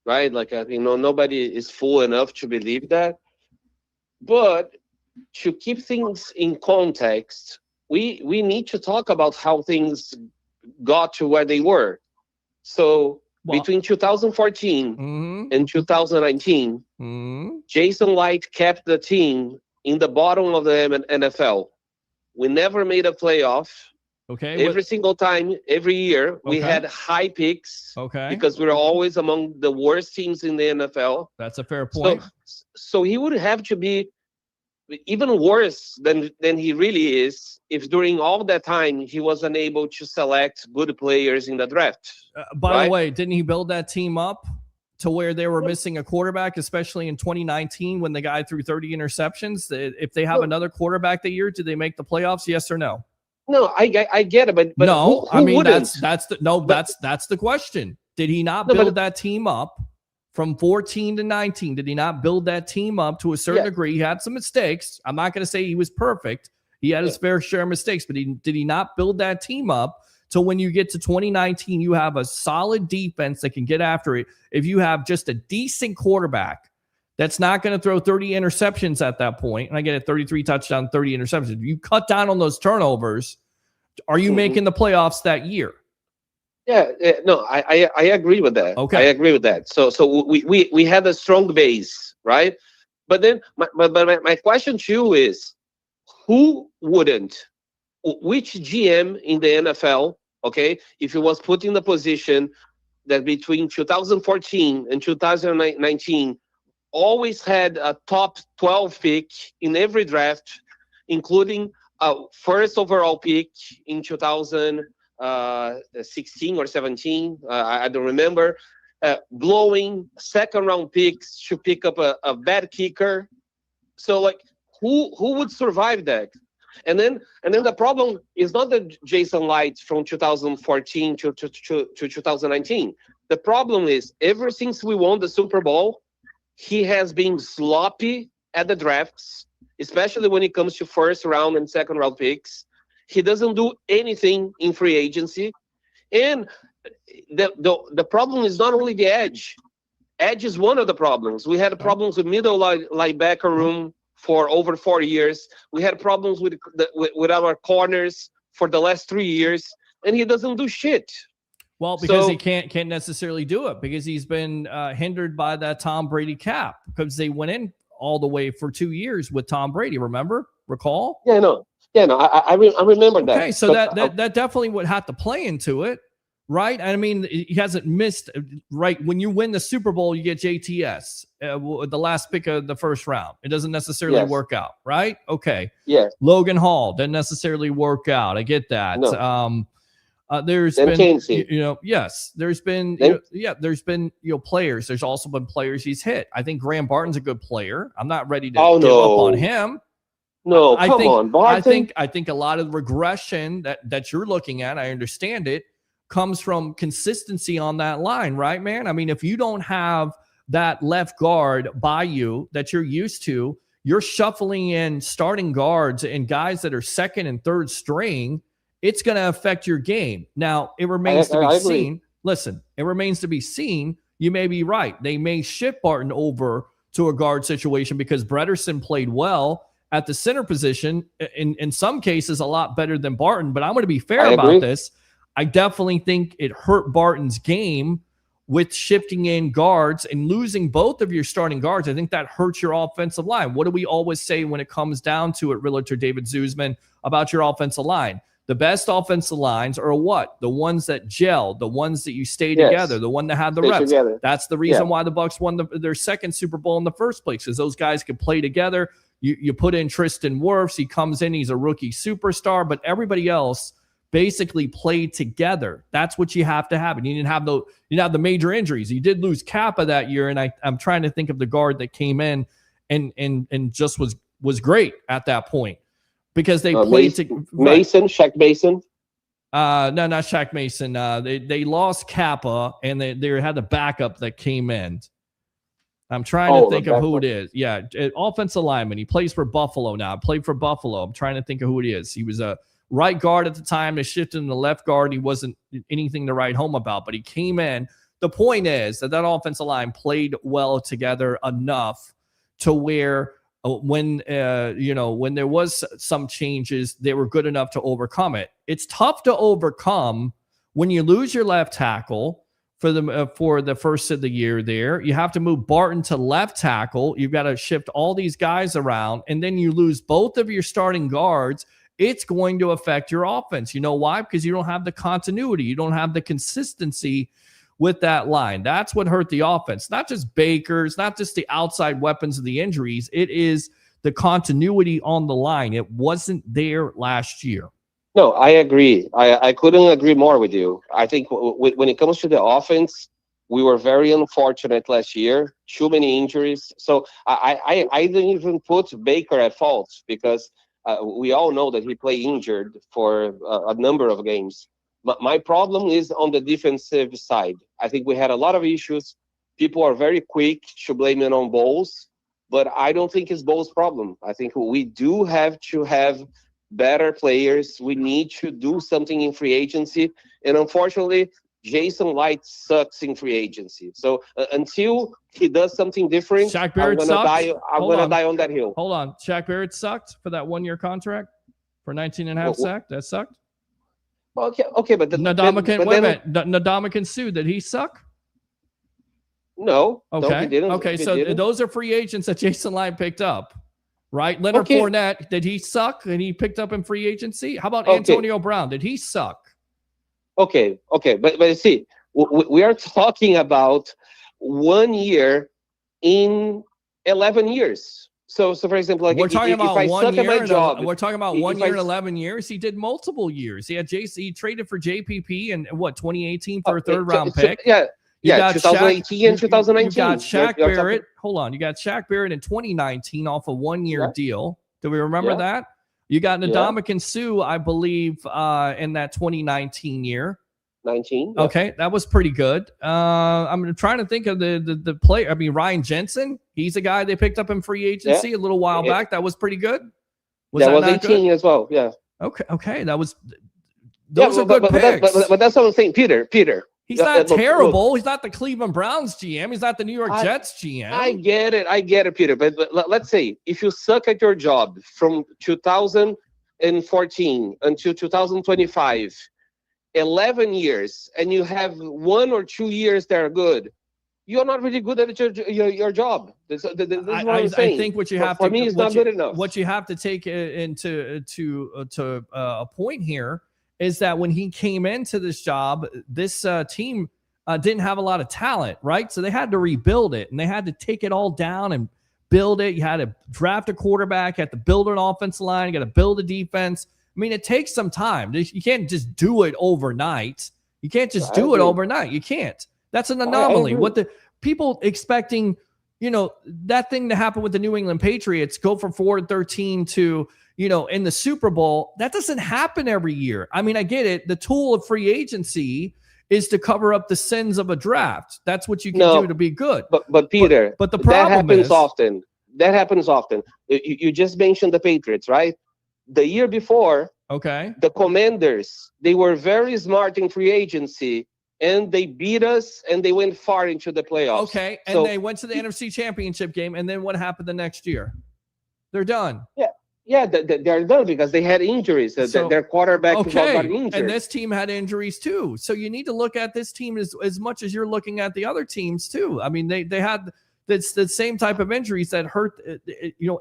Like, nobody is fool enough to believe that. But to keep things in context, we need to talk about how things got to where they were. So between 2014 and 2019, Jason Light kept the team in the bottom of the NFL. We never made a playoff. Okay. Every single time, every year, we had high picks. Okay. Because we were always among the worst teams in the NFL. That's a fair point. So he would have to be even worse than he really is if during all that time he was unable to select good players in the draft. By the way, didn't he build that team up to where they were missing a quarterback, especially in 2019 when the guy threw 30 interceptions? If they have another quarterback that year, do they make the playoffs? Yes or no? No, I get it, but no, who wouldn't? that's the question. Did he not build that team up from 14 to 19? Did he not build that team up to a certain degree? He had some mistakes. I'm not going to say he was perfect. He had his fair share of mistakes, but did he not build that team up so when you get to 2019, you have a solid defense that can get after it? If you have just a decent quarterback that's not going to throw 30 interceptions at that point, and I get it, 33 touchdowns, 30 interceptions. You cut down on those turnovers. Are you making the playoffs that year? Yeah, no, I agree with that. Okay, I agree with that. So we have a strong base, right? But then my question to you is, who wouldn't? Which GM in the NFL, okay, if he was put in the position that between 2014 and 2019 always had a top 12 pick in every draft, including a first overall pick in 2016 or 17, I don't remember, blowing second round picks to pick up a bad kicker. So, like, who would survive that? And then the problem is not the Jason Light from 2014 to 2019. The problem is ever since we won the Super Bowl, he has been sloppy at the drafts, especially when it comes to first round and second round picks. He doesn't do anything in free agency. And the problem is not only the edge. Edge is one of the problems. We had problems with middle linebacker room for over 4 years. We had problems with our corners for the last 3 years, and he doesn't do shit. Well, because he can't necessarily do it because he's been hindered by that Tom Brady cap because they went in all the way for 2 years with Tom Brady. Recall? Yeah, no. I remember that. Okay, so that definitely would have to play into it, right? I mean, he hasn't missed, right? When you win the Super Bowl, you get JTS, the last pick of the first round. It doesn't necessarily work out, right? Okay. Yeah. Logan Hall doesn't necessarily work out. I get that. No. There's then been, Kinsey. There's been, there's been, players. There's also been players he's hit. I think Graham Barton's a good player. I'm not ready to give up on him. No, come on, Barton. I think a lot of the regression that you're looking at, I understand it, comes from consistency on that line, right, man? I mean, if you don't have that left guard by you that you're used to, you're shuffling in starting guards and guys that are second and third string. It's going to affect your game. Now, it remains to be seen. Listen, it remains to be seen. You may be right. They may shift Barton over to a guard situation because Bredesen played well at the center position. In some cases, a lot better than Barton. But I'm going to be fair about this. I definitely think it hurt Barton's game with shifting in guards and losing both of your starting guards. I think that hurts your offensive line. What do we always say when it comes down to it, Realtor David Zuzman, about your offensive line? The best offensive lines are what? The ones that gel, the ones that you stay together, the one that have the reps. Together. That's the reason why the Bucs won their second Super Bowl in the first place, because those guys could play together. You put in Tristan Wirfs, he comes in, he's a rookie superstar, but everybody else basically played together. That's what you have to have. And you didn't have the major injuries. You did lose Kappa that year, and I'm trying to think of the guard that came in and just was great at that point. Because they played Shaq Mason. No, not Shaq Mason. They lost Kappa and they had the backup that came in. I'm trying to think of who it is. Yeah, offensive lineman. He plays for Buffalo now. Played for Buffalo. I'm trying to think of who it is. He was a right guard at the time. They shifted him to left guard. He wasn't anything to write home about, but he came in. The point is that offensive line played well together enough to where when there was some changes, they were good enough to overcome it. It's tough to overcome when you lose your left tackle for the first of the year there. You have to move Barton to left tackle. You've got to shift all these guys around, and then you lose both of your starting guards. It's going to affect your offense. You know why? Because you don't have the continuity. You don't have the consistency with that line. That's what hurt the offense. Not just Baker's, not just the outside weapons of the injuries. It is the continuity on the line. It wasn't there last year. No, I agree. I couldn't agree more with you. I think when it comes to the offense, we were very unfortunate last year. Too many injuries. So I didn't even put Baker at fault because we all know that he played injured for a number of games. My problem is on the defensive side. I think we had a lot of issues. People are very quick to blame it on Bowles, but I don't think it's Bowles' problem. I think we do have to have better players. We need to do something in free agency. And unfortunately, Jason Light sucks in free agency. So until he does something different, Shaq Barrett I'm going to die on that hill. Hold on. Shaq Barrett sucked for that 1 year contract for 19.5 sacks. That sucked. Okay, but Ndamukong Suh, did he suck? No. Okay. No, he didn't. Okay, so those are free agents that Jason Light picked up, right? Leonard Fournette, did he suck? And he picked up in free agency? How about Antonio Brown? Did he suck? Okay, but see, we are talking about 1 year in 11 years. So for example, like we're talking about 1 year. We're talking about 1 year and 11 years. He did multiple years. He traded for JPP in 2018 for a third round pick. Yeah, 2018 and 2019. You got Shaq Barrett. Hold on, you got Shaq Barrett in 2019 off a 1 year deal. Do we remember Yeah. that? You got Yeah. Ndamukong Suh, I believe, in that 2019 year. 19. Yeah. Okay, that was pretty good. I'm trying to think of the player. I mean, Ryan Jensen, he's a guy they picked up in free agency a little while back. That was pretty good. That was not 18 good? as well. Yeah. Okay, that was. Those are good but picks. But that's what I'm saying, Peter. He's not terrible. He's not the Cleveland Browns GM. He's not the New York Jets GM. I get it, Peter. But let's say if you suck at your job from 2014 until 2025, 11 years, and you have 1 or 2 years that are good, you're not really good at your job. This is what I'm saying. I think what you have for me, it's not good enough. What you have to take into a point here is that when he came into this job, this team didn't have a lot of talent, right? So they had to rebuild it, and they had to take it all down and build it. You had to draft a quarterback, you had to build an offensive line, you got to build a defense. I mean, it takes some time. You can't just do it overnight. You can't just do it overnight. You can't. That's an anomaly. What the people expecting, that thing to happen with the New England Patriots, go from 4-13 to, in the Super Bowl, that doesn't happen every year. I mean, I get it. The tool of free agency is to cover up the sins of a draft. That's what you can do to be good. But Peter, but the problem that happens is, often. That happens often. You just mentioned the Patriots, right? The year before, the Commanders, they were very smart in free agency, and they beat us, and they went far into the playoffs. Okay, and they went to the NFC Championship game, and then what happened the next year? They're done. Yeah, they're done because they had injuries. Their quarterback got injured. And this team had injuries too. So you need to look at this team as much as you're looking at the other teams too. I mean, they had the same type of injuries that hurt.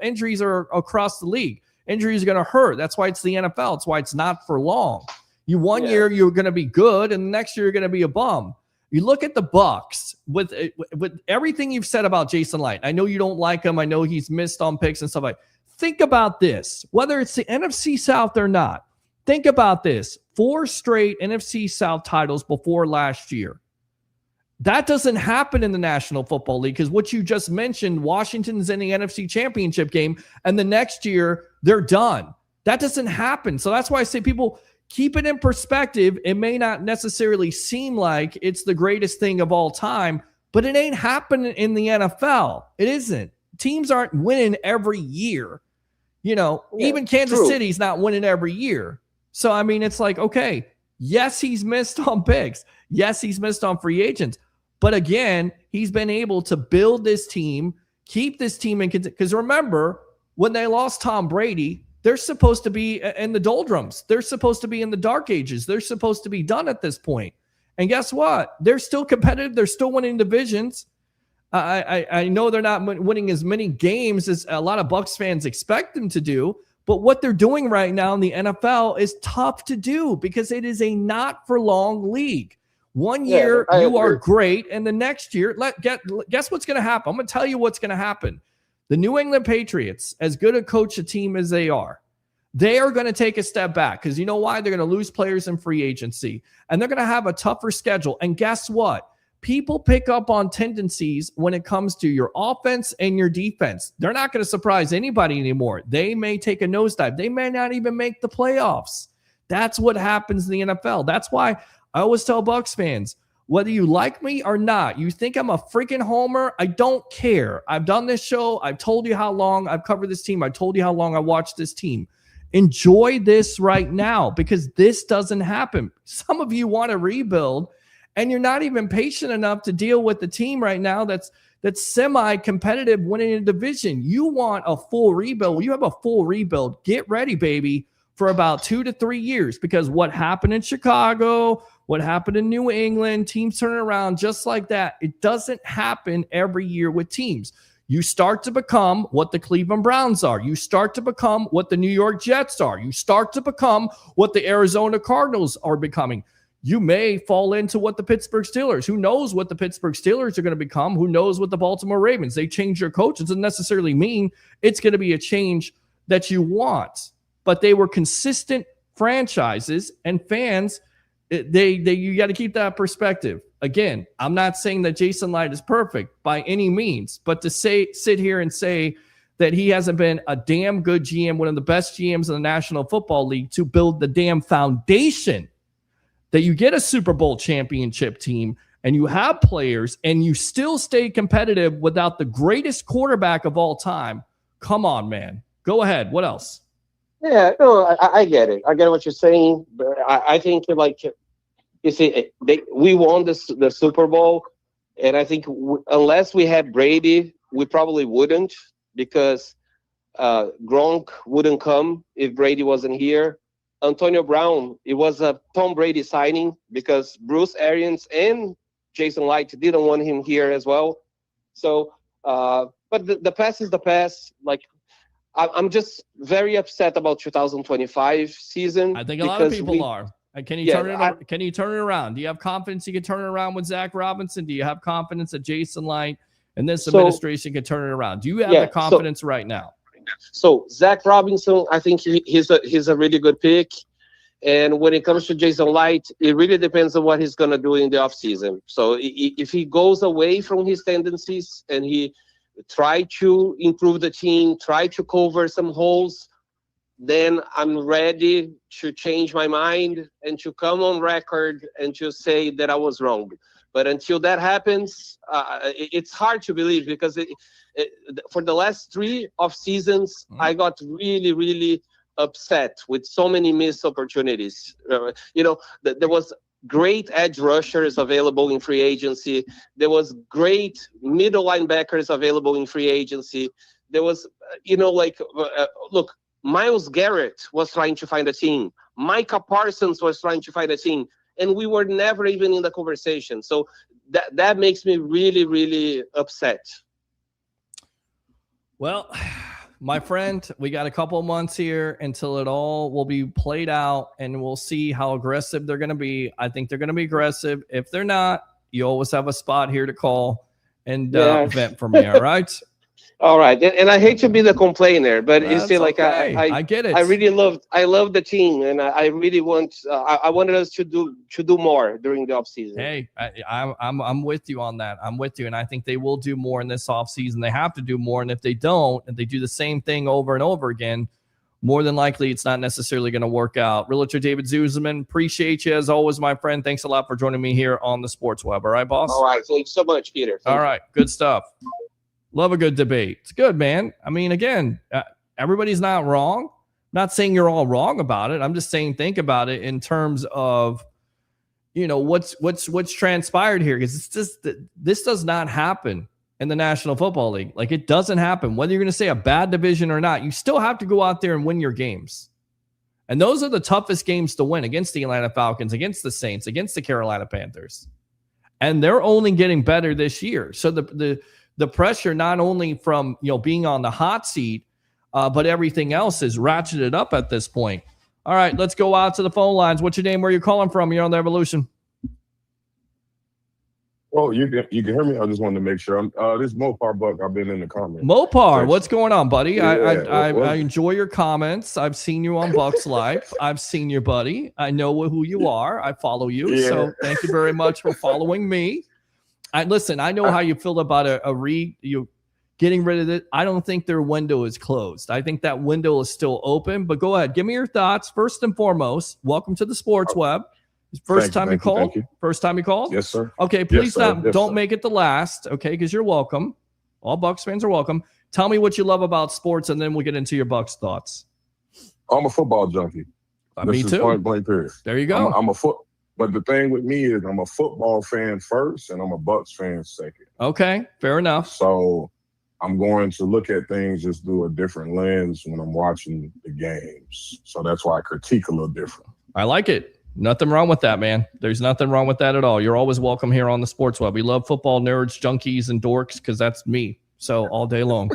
Injuries are across the league. Injuries are going to hurt. That's why it's the NFL. It's why it's not for long. One year you're going to be good, and the next year you're going to be a bum. You look at the Bucs with everything you've said about Jason Light. I know you don't like him. I know he's missed on picks and stuff like that. Think about this, whether it's the NFC South or not. Think about this. 4 straight NFC South titles before last year. That doesn't happen in the National Football League because what you just mentioned, Washington's in the NFC Championship game, and the next year they're done. That doesn't happen. So that's why I say people keep it in perspective. It may not necessarily seem like it's the greatest thing of all time, but it ain't happening in the NFL. It isn't. Teams aren't winning every year. Even Kansas City's not winning every year. So, I mean, it's like, okay, yes, he's missed on picks. Yes, he's missed on free agents. But again, he's been able to build this team, keep this team in contention. Because remember, when they lost Tom Brady, they're supposed to be in the doldrums. They're supposed to be in the dark ages. They're supposed to be done at this point. And guess what? They're still competitive. They're still winning divisions. I know they're not winning as many games as a lot of Bucs fans expect them to do, but what they're doing right now in the NFL is tough to do because it is a not for long league. One year you are great, and the next year, guess what's going to happen? I'm going to tell you what's going to happen. The New England Patriots, as good a coach a team as they are going to take a step back because you know why? They're going to lose players in free agency, and they're going to have a tougher schedule. And guess what? People pick up on tendencies when it comes to your offense and your defense. They're not going to surprise anybody anymore. They may take a nosedive. They may not even make the playoffs. That's what happens in the NFL. That's why I always tell Bucs fans, whether you like me or not, you think I'm a freaking homer, I don't care. I've done this show. I've told you how long I've covered this team. I told you how long I watched this team. Enjoy this right now because this doesn't happen. Some of you want to rebuild, and you're not even patient enough to deal with the team right now that's semi-competitive winning a division. You want a full rebuild. Well, you have a full rebuild. Get ready, baby, for about 2 to 3 years because what happened in Chicago, what happened in New England, teams turning around just like that. It doesn't happen every year with teams. You start to become what the Cleveland Browns are. You start to become what the New York Jets are. You start to become what the Arizona Cardinals are becoming. You may fall into what the Pittsburgh Steelers. Who knows what the Pittsburgh Steelers are going to become? Who knows what the Baltimore Ravens? They change their coach. It doesn't necessarily mean it's going to be a change that you want. But they were consistent franchises, and fans, you got to keep that perspective. Again, I'm not saying that Jason Light is perfect by any means, but to sit here and say that he hasn't been a damn good GM, one of the best GMs in the National Football League, to build the damn foundation that you get a Super Bowl championship team and you have players and you still stay competitive without the greatest quarterback of all time. Come on, man. Go ahead. What else? Yeah, no, I get it. I get what you're saying. But I think, like, you see, we won the Super Bowl, and I think unless we had Brady, we probably wouldn't, because Gronk wouldn't come if Brady wasn't here. Antonio Brown, it was a Tom Brady signing because Bruce Arians and Jason Light didn't want him here as well. So, but the past is the past. Like, I'm just very upset about 2025 season. I think a lot of people are. Can you can you turn it around? Do you have confidence you can turn it around with Zach Robinson? Do you have confidence that Jason Light and this administration can turn it around? Do you have the confidence right now? So Zach Robinson, I think he's a really good pick. And when it comes to Jason Light, it really depends on what he's going to do in the offseason. So if he goes away from his tendencies and he try to improve the team, try to cover some holes, then I'm ready to change my mind and to come on record and to say that I was wrong. But until that happens, it's hard to believe, because for the last 3 off seasons, I got really, really upset with so many missed opportunities. There was great edge rushers available in free agency. There was great middle linebackers available in free agency. There was, look, Myles Garrett was trying to find a team. Micah Parsons was trying to find a team. And we were never even in the conversation. So that makes me really, really upset. Well, my friend, we got a couple of months here until it all will be played out, and we'll see how aggressive they're going to be. I think they're going to be aggressive. If they're not, you always have a spot here to call and vent for me, all right? All right, and I hate to be the complainer, but you see, like, okay. I get it. I love the team, and I really I wanted us to do more during the offseason. Hey, I'm with you on that. I'm with you, and I think they will do more in this offseason. They have to do more, and if they don't, and they do the same thing over and over again, more than likely it's not necessarily going to work out. Realtor David Zuzman, appreciate you as always, my friend. Thanks a lot for joining me here on the Sports Web. All right, boss? All right, thanks so much, Peter. All right, good stuff. Love a good debate. It's good, man. I mean, again, everybody's not wrong. I'm not saying you're all wrong about it. I'm just saying think about it in terms of, what's transpired here. Because it's just this does not happen in the National Football League. Like, it doesn't happen. Whether you're going to say a bad division or not, you still have to go out there and win your games. And those are the toughest games to win, against the Atlanta Falcons, against the Saints, against the Carolina Panthers. And they're only getting better this year. So the pressure, not only from being on the hot seat, but everything else is ratcheted up at this point. All right, let's go out to the phone lines. What's your name? Where are you calling from? You're on the Evolution. Oh, you can hear me? I just wanted to make sure. This is Mopar Buck. I've been in the comments. Mopar, what's going on, buddy? Yeah, I enjoy your comments. I've seen you on Bucs Life. I've seen you, buddy. I know who you are. I follow you. Yeah. So thank you very much for following me. Listen, I know how you feel about you getting rid of it. I don't think their window is closed. I think that window is still open. But go ahead. Give me your thoughts. First and foremost, welcome to the Sports Web. First time you called? First time you called? Yes, sir. Okay, please don't make it the last, okay, because you're welcome. All Bucs fans are welcome. Tell me what you love about sports, and then we'll get into your Bucs thoughts. I'm a football junkie. Me too. Point blank period. There you go. But the thing with me is I'm a football fan first, and I'm a Bucs fan second. Okay, fair enough. So I'm going to look at things just through a different lens when I'm watching the games. So that's why I critique a little different. I like it. Nothing wrong with that, man. There's nothing wrong with that at all. You're always welcome here on the Sports Web. We love football nerds, junkies, and dorks because that's me. So all day long.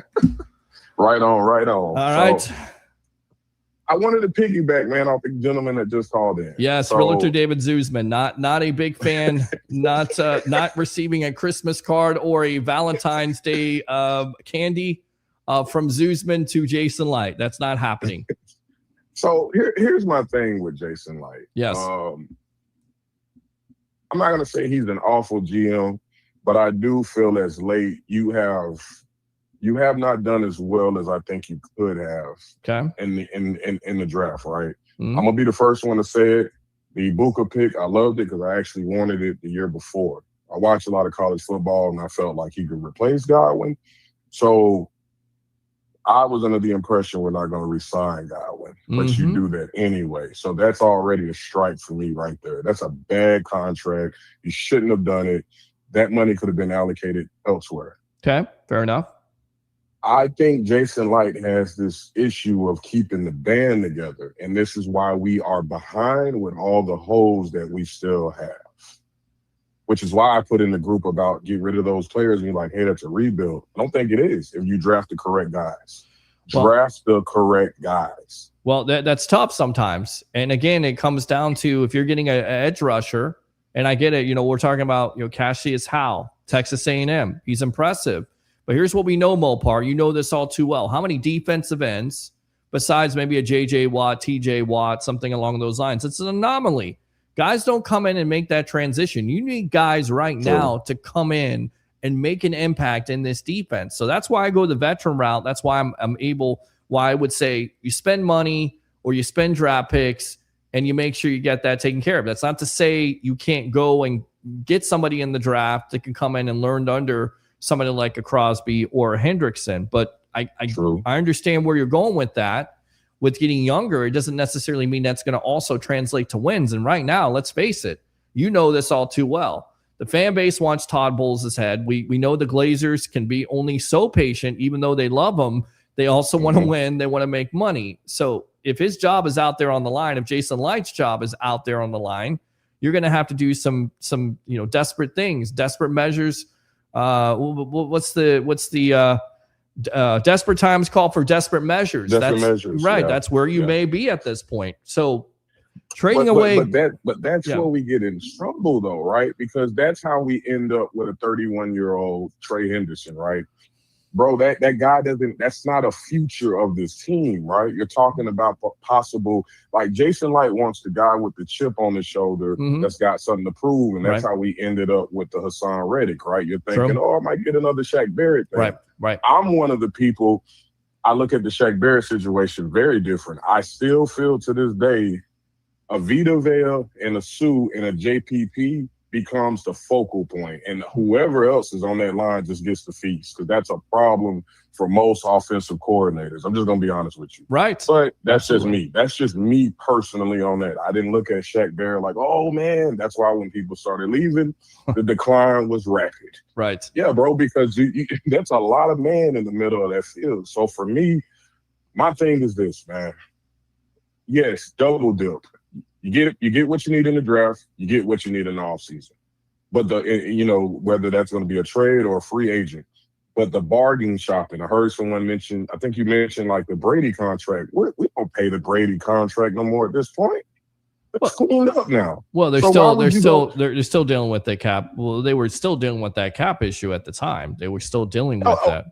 Right on. All right. So, I wanted to piggyback, man, off the gentleman that just called in. Yes, Realtor David Zuzman, not a big fan, not receiving a Christmas card or a Valentine's Day candy from Zuzman to Jason Light. That's not happening. So here's my thing with Jason Light. Yes. I'm not going to say he's an awful GM, but I do feel as late you have you have not done as well as I think you could have. Okay. In the draft, right? Mm-hmm. I'm gonna be the first one to say it. The Buka pick, I loved it because I actually wanted it the year before. I watched a lot of college football and I felt like he could replace Godwin. So I was under the impression we're not going to re-sign Godwin, but you do that anyway. So that's already a strike for me right there. That's a bad contract. You shouldn't have done it. That money could have been allocated elsewhere. Okay, fair enough. I think Jason Light has this issue of keeping the band together, and this is why we are behind with all the holes that we still have, which is why I put in the group about get rid of those players and you're like, hey, that's a rebuild. I don't think it is if you draft the correct guys. Draft the correct guys. Well, that's tough sometimes. And again, it comes down to if you're getting an edge rusher, and I get it, we're talking about, Cassius Howell, Texas A&M. He's impressive. But here's what we know, Mopar. You know this all too well. How many defensive ends, besides maybe a J.J. Watt, T.J. Watt, something along those lines? It's an anomaly. Guys don't come in and make that transition. You need guys right now to come in and make an impact in this defense. So that's why I go the veteran route. That's why why I would say you spend money or you spend draft picks and you make sure you get that taken care of. That's not to say you can't go and get somebody in the draft that can come in and learn under somebody like a Crosby or a Hendrickson. But I understand where you're going with that. With getting younger, it doesn't necessarily mean that's going to also translate to wins. And right now, let's face it, you know this all too well. The fan base wants Todd Bowles' head. We know the Glazers can be only so patient, even though they love him. They also want to win. They want to make money. So if his job is out there on the line, if Jason Light's job is out there on the line, you're going to have to do some desperate things, desperate measures. What's the desperate times call for desperate measures. Measures, right. Yeah. That's where you may be at this point. So trading away. But that's where we get in trouble, though, right? Because that's how we end up with a 31-year-old Trey Henderson, right? Bro, that guy that's not a future of this team, right? You're talking about possible, like Jason Light wants the guy with the chip on his shoulder that's got something to prove, and that's how we ended up with the Hassan Reddick, right? You're thinking, I might get another Shaq Barrett thing. Right. I'm one of the people, I look at the Shaq Barrett situation very different. I still feel to this day, a Vita Vea and a Sue and a JPP becomes the focal point, and whoever else is on that line just gets the feast, because that's a problem for most offensive coordinators. I'm just gonna be honest with you, right? But that's just me. That's just me personally on that. I didn't look at Shaq Barrett like, oh man. That's why when people started leaving, the decline was rapid. Right? Yeah, bro. Because that's a lot of man in the middle of that field. So for me, my thing is this, man. Yes, double dip. You get what you need in the draft, you get what you need in the offseason. But whether that's going to be a trade or a free agent. But the bargain shopping, I heard someone mention, I think you mentioned like the Brady contract. We don't pay the Brady contract no more at this point. It's cleaned up now. Well, they're still dealing with the cap. Well, they were still dealing with that cap issue at the time. They were still dealing with that.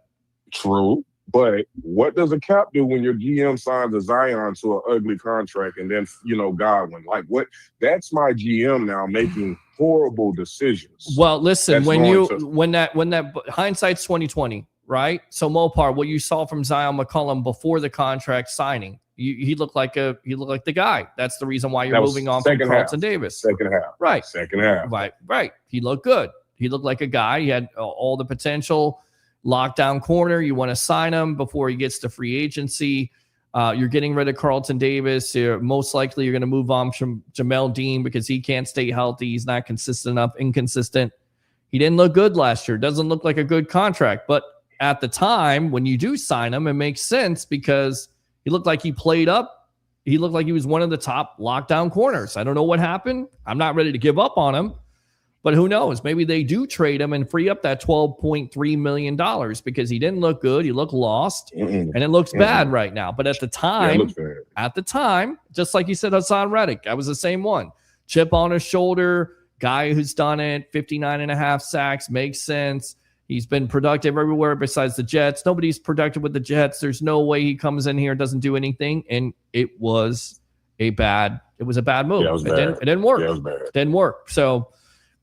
True. But what does a cap do when your GM signs a Zion to an ugly contract and then, Godwin? Like what? That's my GM now making horrible decisions. Well, listen, when that hindsight's 2020, right? So Mopar, what you saw from Zion McCollum before the contract signing, he looked like the guy. That's the reason why you're moving on from Carlton Davis. Second half. Right. Second half. Right. He looked good. He looked like a guy. He had all the potential. Lockdown corner. You want to sign him before he gets to free agency. You're getting rid of Carlton Davis. Most likely you're going to move on from Jamel Dean because he can't stay healthy. He's not consistent enough, inconsistent. He didn't look good last year. Doesn't look like a good contract. But at the time, when you do sign him, it makes sense because he looked like he played up. He looked like he was one of the top lockdown corners. I don't know what happened. I'm not ready to give up on him. But who knows? Maybe they do trade him and free up that $12.3 million because he didn't look good. He looked lost, and it looks bad right now. But at the time, just like you said, Hassan Reddick, I was the same one. Chip on his shoulder, guy who's done it, 59.5 sacks, makes sense. He's been productive everywhere besides the Jets. Nobody's productive with the Jets. There's no way he comes in here and doesn't do anything. And it was a bad move. Yeah, it was bad. It didn't work. Yeah, it was bad. Didn't work. So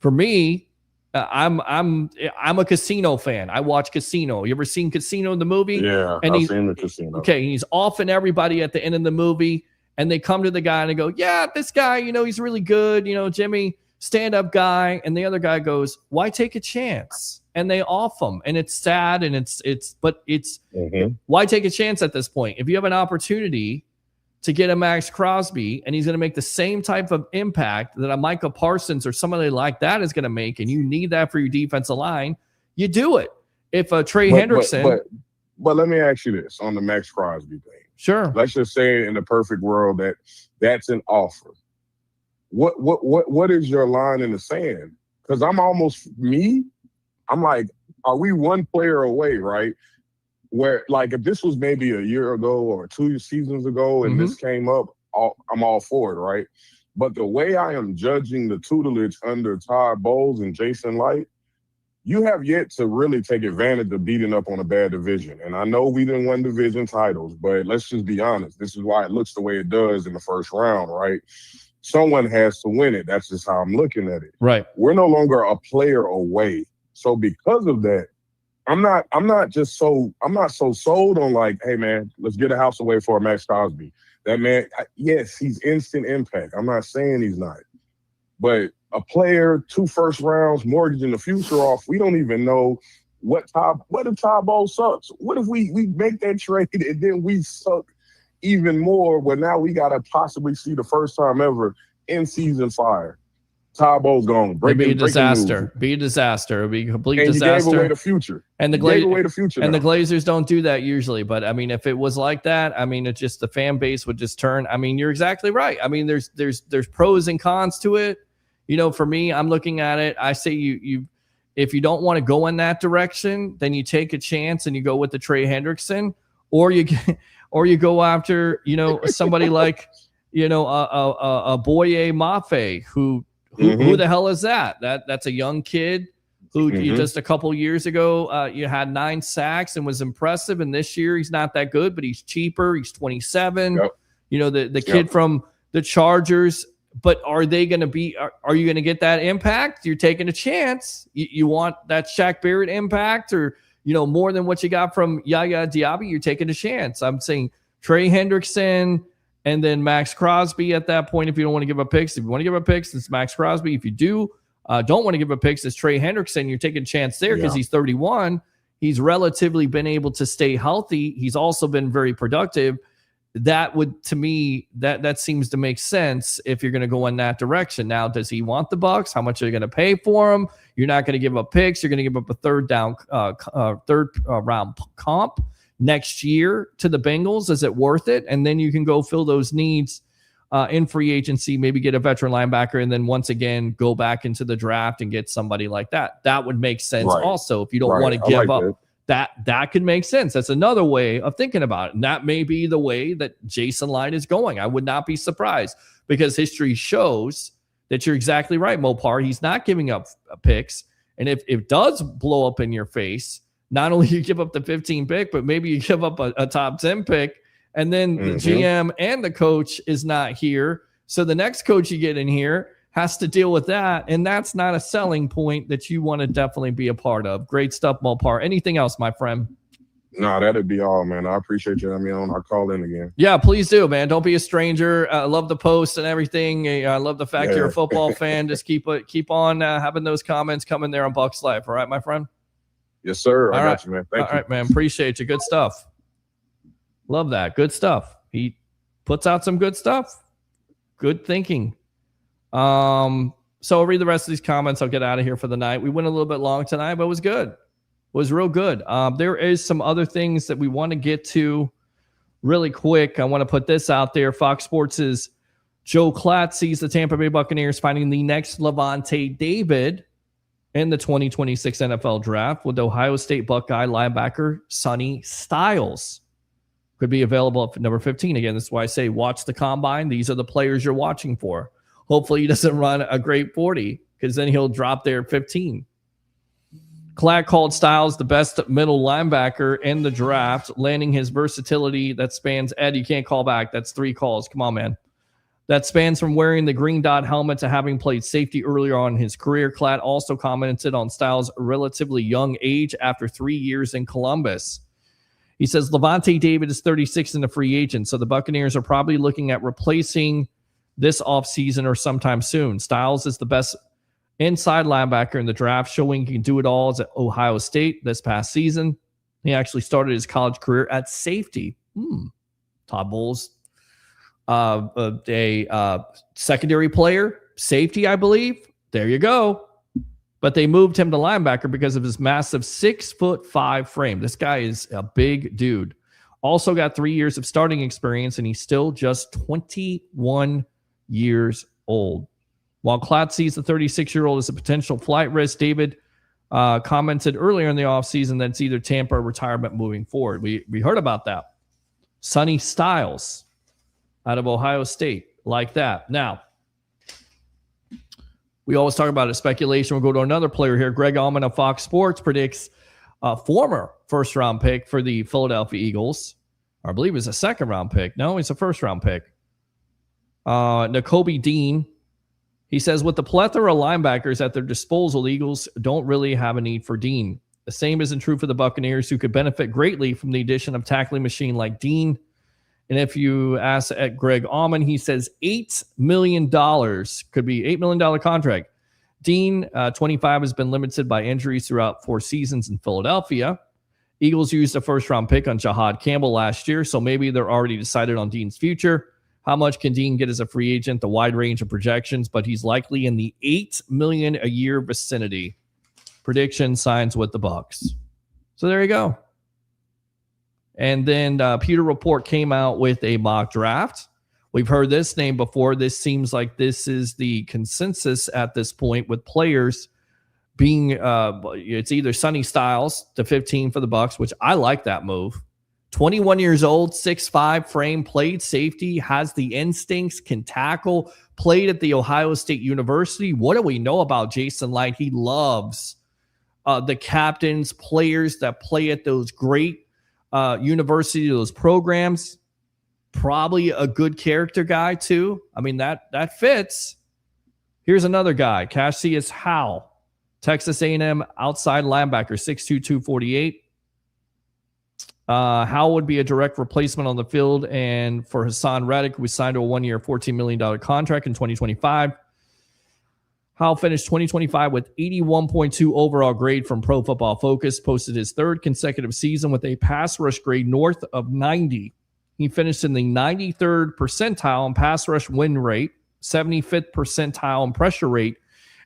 for me, I'm a Casino fan. I watch Casino. You ever seen Casino, the movie? Yeah, and I've seen the Casino. Okay, he's offing everybody at the end of the movie, and they come to the guy and they go, "Yeah, this guy, he's really good. Jimmy, stand-up guy." And the other guy goes, "Why take a chance?" And they off him, and it's sad, and it's why take a chance at this point? If you have an opportunity to get a Max Crosby, and he's going to make the same type of impact that a Micah Parsons or somebody like that is going to make, and you need that for your defensive line, you do it. If Trey Hendrickson... But let me ask you this on the Max Crosby thing. Sure. Let's just say in the perfect world that's an offer. What is your line in the sand? Because I'm like, are we one player away, right? Where, like, if this was maybe a year ago or 2 seasons ago and this came up, I'm all for it, right? But the way I am judging the tutelage under Todd Bowles and Jason Light, you have yet to really take advantage of beating up on a bad division. And I know we didn't win division titles, but let's just be honest. This is why it looks the way it does in the first round, right? Someone has to win it. That's just how I'm looking at it. Right. We're no longer a player away. So because of that, I'm not so sold on like, hey man, let's get a house away for Max Crosby. That man, yes, he's instant impact. I'm not saying he's not. But a player, 2 first rounds, mortgaging the future off, we don't even know what if Todd Bowles sucks? What if we make that trade and then we suck even more? Well, now we gotta possibly see the first time ever in season fire. Todd Bowles gone. It'd be a disaster. Be a disaster. It'd be a complete disaster. And you gave away the future. And the the Glazers don't do that usually. But I mean, if it was like that, I mean, it just the fan base would just turn. I mean, you're exactly right. I mean, there's pros and cons to it. For me, I'm looking at it. I say you if you don't want to go in that direction, then you take a chance and you go with the Trey Hendrickson, or you go after somebody like a Boye Mafe who the hell is that? That's a young kid who just a couple years ago you had 9 sacks and was impressive, and this year he's not that good, but he's cheaper. He's 27. Yep. The kid from the Chargers. But are they going to be? Are you going to get that impact? You're taking a chance. You want that Shaq Barrett impact, or more than what you got from Yaya Diaby? You're taking a chance. I'm saying Trey Hendrickson. And then Max Crosby at that point, if you don't want to give up picks. If you want to give up picks, it's Max Crosby. If you don't want to give up picks, it's Trey Hendrickson. You're taking a chance there because he's 31. He's relatively been able to stay healthy. He's also been very productive. That would, to me, that seems to make sense if you're going to go in that direction. Now, does he want the Bucs? How much are you going to pay for him? You're not going to give up picks. You're going to give up a third round comp next year to the Bengals. Is it worth it? And then you can go fill those needs in free agency, maybe get a veteran linebacker, and then once again go back into the draft and get somebody like that. That would make sense also if you don't want to give up. That could make sense. That's another way of thinking about it. And that may be the way that Jason Light is going. I would not be surprised because history shows that you're exactly right, Mopar. He's not giving up picks. And if it does blow up in your face, not only you give up the 15 pick, but maybe you give up a top 10 pick, and then the GM and the coach is not here. So the next coach you get in here has to deal with that, and that's not a selling point that you want to definitely be a part of. Great stuff, Mopar. Anything else, my friend? No, that'd be all, man. I appreciate you having me on. I'll call in again. Yeah, please do, man. Don't be a stranger. I love the post and everything. I love the fact you're a football fan. Just keep on having those comments coming there on Bucs Life. All right, my friend? Yes, sir. All I right. got you, man. Thank you. All right, man. Appreciate you. Good stuff. Love that. Good stuff. He puts out some good stuff. Good thinking. So I'll read the rest of these comments. I'll get out of here for the night. We went a little bit long tonight, but it was good. It was real good. There is some other things that we want to get to really quick. I want to put this out there. Fox Sports' Joe Klatt sees the Tampa Bay Buccaneers finding the next Levante David in the 2026 NFL Draft, with Ohio State Buckeye linebacker Sonny Styles could be available at number 15. Again, this is why I say watch the combine. These are the players you're watching for. Hopefully he doesn't run a great 40, because then he'll drop there at 15. Klatt called Styles the best middle linebacker in the draft, landing his versatility that spans. Ed, you can't call back. That's 3 calls. Come on, man. That spans from wearing the green dot helmet to having played safety earlier on in his career. Klatt also commented on Styles' relatively young age after 3 years in Columbus. He says Lavonte David is 36 and a free agent, so the Buccaneers are probably looking at replacing this offseason or sometime soon. Styles is the best inside linebacker in the draft, showing he can do it all at Ohio State this past season. He actually started his college career at safety. Todd Bowles, a secondary player, safety, I believe. There you go. But they moved him to linebacker because of his massive 6'5" frame. This guy is a big dude. Also got 3 years of starting experience, and he's still just 21 years old. While Klatt sees the 36-year-old as a potential flight risk, David commented earlier in the offseason that it's either Tampa or retirement moving forward. We heard about that. Sonny Styles out of Ohio State, like that. Now, we always talk about it, speculation. We'll go to another player here. Greg Allman of Fox Sports predicts a former first-round pick for the Philadelphia Eagles. Or I believe it's a second-round pick. No, it's a first-round pick. Nakobe Dean. He says, with the plethora of linebackers at their disposal, the Eagles don't really have a need for Dean. The same isn't true for the Buccaneers, who could benefit greatly from the addition of tackling machine like Dean. And if you ask at Greg Allman, he says $8 million could be $8 million contract. Dean, 25, has been limited by injuries throughout 4 seasons in Philadelphia. Eagles used a first-round pick on Jahad Campbell last year, so maybe they're already decided on Dean's future. How much can Dean get as a free agent? The wide range of projections, but he's likely in the $8 million a year vicinity. Prediction signs with the Bucs. So there you go. And then Pewter Report came out with a mock draft. We've heard this name before. This seems like this is the consensus at this point, with players being it's either Sonny Styles to 15 for the Bucs, which I like that move. 21 years old, 6'5", frame, played safety, has the instincts, can tackle, played at the Ohio State University. What do we know about Jason Light? He loves the captains, players that play at those great university, those programs. Probably a good character guy too. I mean, that fits. Here's another guy, Cassius Howe, Texas A&M outside linebacker, 6'2", 248. Howe would be a direct replacement on the field, and for Hassan Reddick, we signed to a 1-year, $14 million contract in 2025. Howe finished 2025 with 81.2 overall grade from Pro Football Focus, posted his 3rd consecutive season with a pass rush grade north of 90. He finished in the 93rd percentile in pass rush win rate, 75th percentile in pressure rate,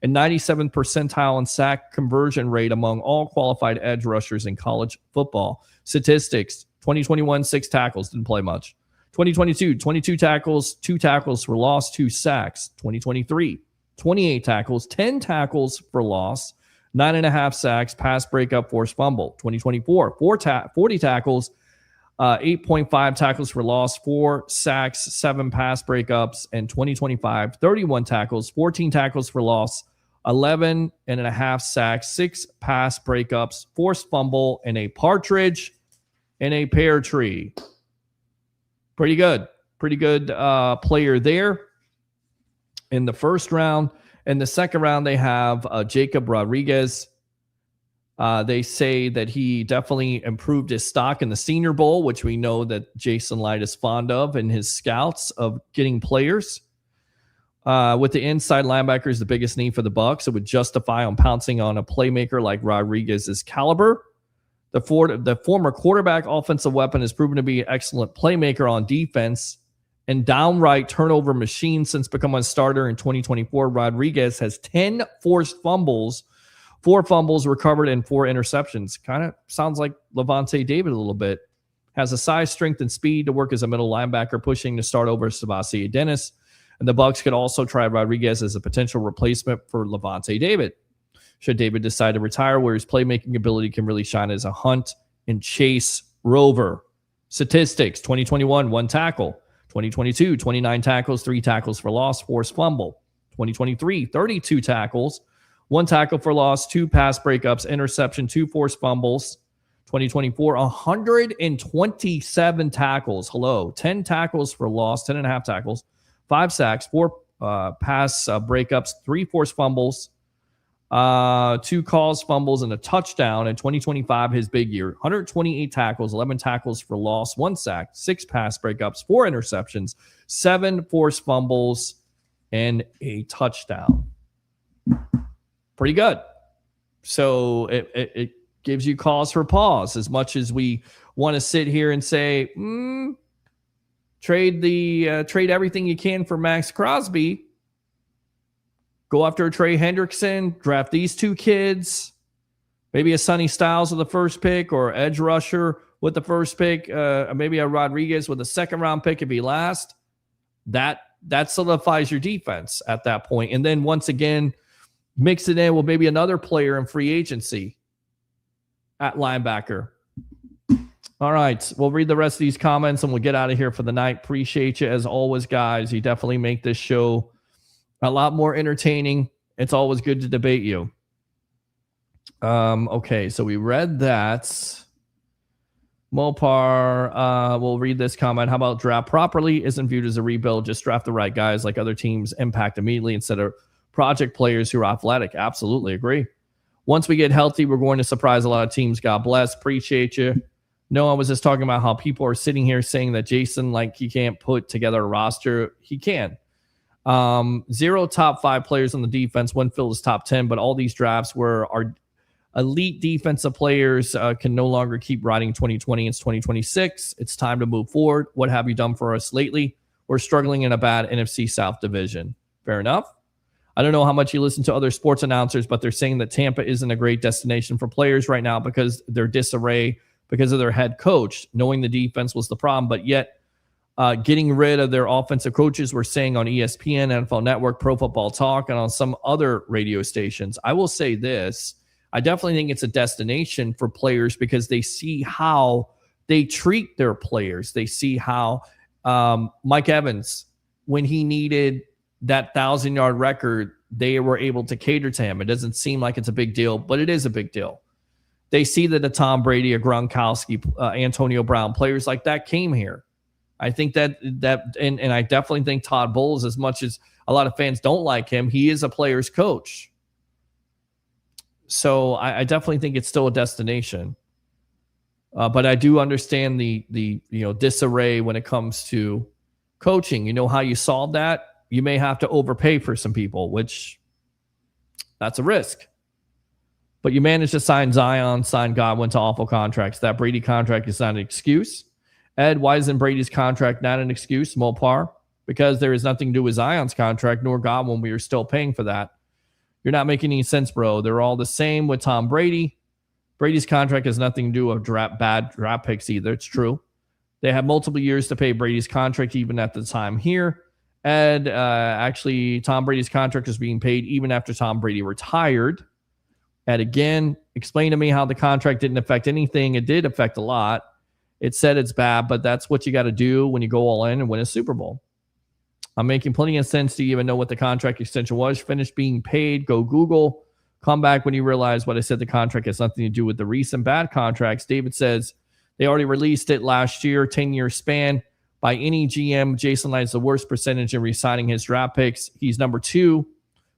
and 97th percentile in sack conversion rate among all qualified edge rushers in college football. Statistics: 2021, 6 tackles, didn't play much. 2022, 22 tackles, 2 tackles for loss, 2 sacks. 2023, 28 tackles, 10 tackles for loss, 9.5 sacks, pass breakup, forced fumble. 2024, 40 tackles, 8.5 tackles for loss, 4 sacks, 7 pass breakups. And 2025, 31 tackles, 14 tackles for loss, 11.5 sacks, 6 pass breakups, forced fumble, and a partridge in a pear tree. Pretty good player there in the first round. In the second round, they have Jacob Rodriguez. They say that he definitely improved his stock in the Senior Bowl, which we know that Jason Light is fond of in his scouts of getting players. With the inside linebackers, the biggest need for the Bucs, it would justify on pouncing on a playmaker like Rodriguez's caliber. The former quarterback offensive weapon has proven to be an excellent playmaker on defense and downright turnover machine since becoming a starter in 2024. Rodriguez has 10 forced fumbles, 4 fumbles recovered, and 4 interceptions. Kind of sounds like Lavonte David a little bit. Has the size, strength, and speed to work as a middle linebacker, pushing to start over Sebastian Dennis. And the Bucs could also try Rodriguez as a potential replacement for Lavonte David, should David decide to retire, where his playmaking ability can really shine as a hunt and chase rover. Statistics: 2021, 1 tackle. 2022, 29 tackles, 3 tackles for loss, forced fumble. 2023, 32 tackles, 1 tackle for loss, 2 pass breakups, interception, 2 forced fumbles. 2024, 127 tackles. 10 tackles for loss, 10.5 tackles, 5 sacks, 4 pass breakups, 3 forced fumbles, 2 caused fumbles, and a touchdown. In 2025, his big year. 128 tackles, 11 tackles for loss, 1 sack, 6 pass breakups, 4 interceptions, 7 forced fumbles, and a touchdown. Pretty good. So it gives you cause for pause. As much as we want to sit here and say, trade everything you can for Max Crosby. Go after a Trey Hendrickson, draft these 2 kids, maybe a Sonny Styles with the first pick, or edge rusher with the first pick, maybe a Rodriguez with a second-round pick if he lasts. That solidifies your defense at that point. And then once again, mix it in with maybe another player in free agency at linebacker. All right, we'll read the rest of these comments and we'll get out of here for the night. Appreciate you as always, guys. You definitely make this show a lot more entertaining. It's always good to debate you. Okay, so we read that. Mopar, we'll read this comment. How about draft properly? Isn't viewed as a rebuild. Just draft the right guys like other teams impact immediately instead of project players who are athletic. Absolutely agree. Once we get healthy, we're going to surprise a lot of teams. God bless. Appreciate you. No, I was just talking about how people are sitting here saying that Jason, like, he can't put together a roster. He can. 0 top 5 players on the defense. Winfield is top 10, but all these drafts where our elite defensive players can no longer keep riding 2020. It's 2026. It's time to move forward. What have you done for us lately? We're struggling in a bad NFC South division. Fair enough. I don't know how much you listen to other sports announcers, but they're saying that Tampa isn't a great destination for players right now because they're disarray because of their head coach. Knowing the defense was the problem, but yet getting rid of their offensive coaches, we're saying on ESPN, NFL Network, Pro Football Talk, and on some other radio stations. I will say this. I definitely think it's a destination for players because they see how they treat their players. They see how Mike Evans, when he needed that 1,000-yard record, they were able to cater to him. It doesn't seem like it's a big deal, but it is a big deal. They see that a Tom Brady, a Gronkowski, Antonio Brown, players like that came here. I think that I definitely think Todd Bowles, as much as a lot of fans don't like him, he is a player's coach. So I definitely think it's still a destination. But I do understand the disarray when it comes to coaching. You know how you solve that? You may have to overpay for some people, which that's a risk. But you managed to sign Zion, sign Godwin to awful contracts. That Brady contract is not an excuse. Ed, why isn't Brady's contract not an excuse? Mopar, because there is nothing to do with Zion's contract nor Godwin. We are still paying for that. You're not making any sense, bro. They're all the same with Tom Brady. Brady's contract has nothing to do with bad draft picks either. It's true. They have multiple years to pay Brady's contract even at the time here. And actually, Tom Brady's contract is being paid even after Tom Brady retired. And again, explain to me how the contract didn't affect anything. It did affect a lot. It said it's bad, but that's what you got to do when you go all in and win a Super Bowl. I'm making plenty of sense to even know what the contract extension was. Finish being paid. Go Google. Come back when you realize what I said. The contract has nothing to do with the recent bad contracts. David says they already released it last year, 10-year span. By any GM, Jason Light is the worst percentage in re-signing his draft picks. He's number 2,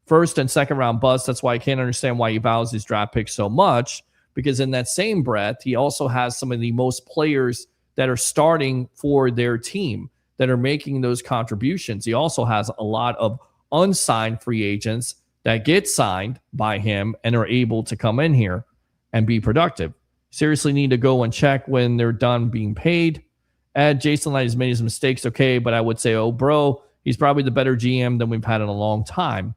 first and second round bust. That's why I can't understand why he values his draft picks so much, because in that same breath, he also has some of the most players that are starting for their team that are making those contributions. He also has a lot of unsigned free agents that get signed by him and are able to come in here and be productive. Seriously need to go and check when they're done being paid. Jason Light has made his mistakes, okay, but I would say, oh, bro, he's probably the better GM than we've had in a long time.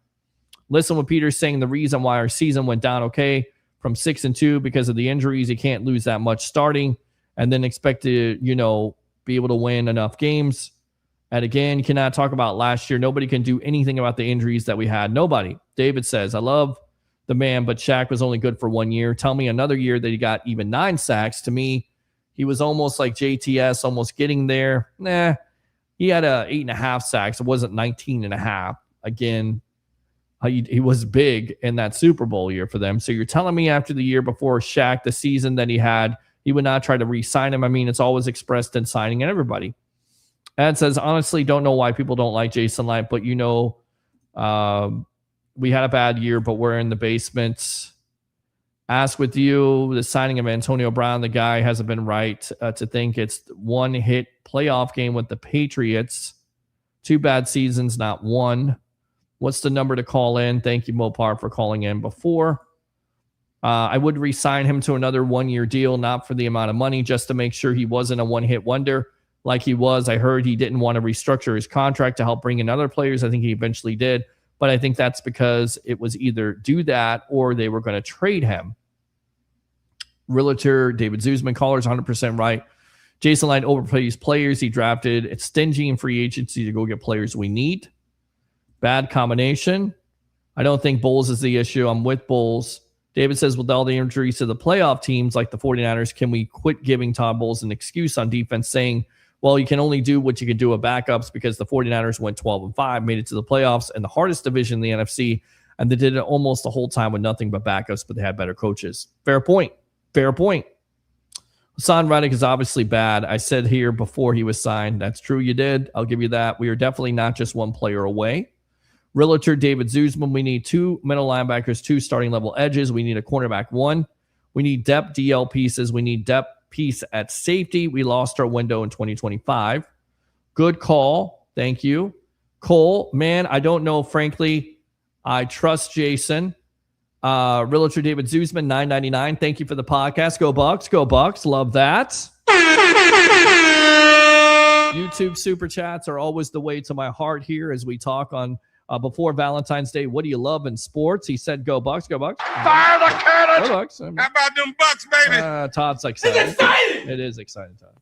Listen what Peter's saying. The reason why our season went down, okay, from 6-2 because of the injuries. You can't lose that much starting and then expect to, be able to win enough games. And again, you cannot talk about last year. Nobody can do anything about the injuries that we had. Nobody. David says, I love the man, but Shaq was only good for 1 year. Tell me another year that he got even 9 sacks. To me, he was almost like JTS, almost getting there. Nah, he had 8.5 sacks. It wasn't 19.5. Again, he was big in that Super Bowl year for them. So you're telling me after the year before Shaq, the season that he had, he would not try to re-sign him? I mean, it's always expressed in signing everybody. Ed says, honestly, don't know why people don't like Jason Light, but we had a bad year, but we're in the basement. Ask with you, the signing of Antonio Brown, the guy hasn't been right to think it's one hit playoff game with the Patriots. 2 bad seasons, not one. What's the number to call in? Thank you, Mopar, for calling in before. I would re-sign him to another 1-year deal, not for the amount of money, just to make sure he wasn't a one-hit wonder like he was. I heard he didn't want to restructure his contract to help bring in other players. I think he eventually did. But I think that's because it was either do that or they were going to trade him. Realtor David Zuzman, caller's 100% right. Jason Light overplays players he drafted. It's stingy in free agency to go get players we need. Bad combination. I don't think Bowles is the issue. I'm with Bowles. David says, with all the injuries to the playoff teams like the 49ers, can we quit giving Todd Bowles an excuse on defense saying, well, you can only do what you can do with backups because the 49ers went 12-5, made it to the playoffs in the hardest division in the NFC, and they did it almost the whole time with nothing but backups, but they had better coaches. Fair point. Fair point. Hassan Reddick is obviously bad. I said here before he was signed. That's true. You did. I'll give you that. We are definitely not just one player away. Realtor David Zuzman. We need 2 middle linebackers, 2 starting level edges. We need a cornerback 1. We need depth DL pieces. We need depth piece at safety. We lost our window in 2025. Good call. Thank you. Cole, man, I don't know. Frankly, I trust Jason. Realtor David Zuzman, $9.99. Thank you for the podcast. Go Bucs. Go Bucs. Love that. YouTube super chats are always the way to my heart here as we talk on before Valentine's Day. What do you love in sports? He said, go Bucs. Go Bucs. Fire the cannon! Go Bucs. How about them Bucks, baby? Todd's excited. It's exciting! It is exciting, Todd.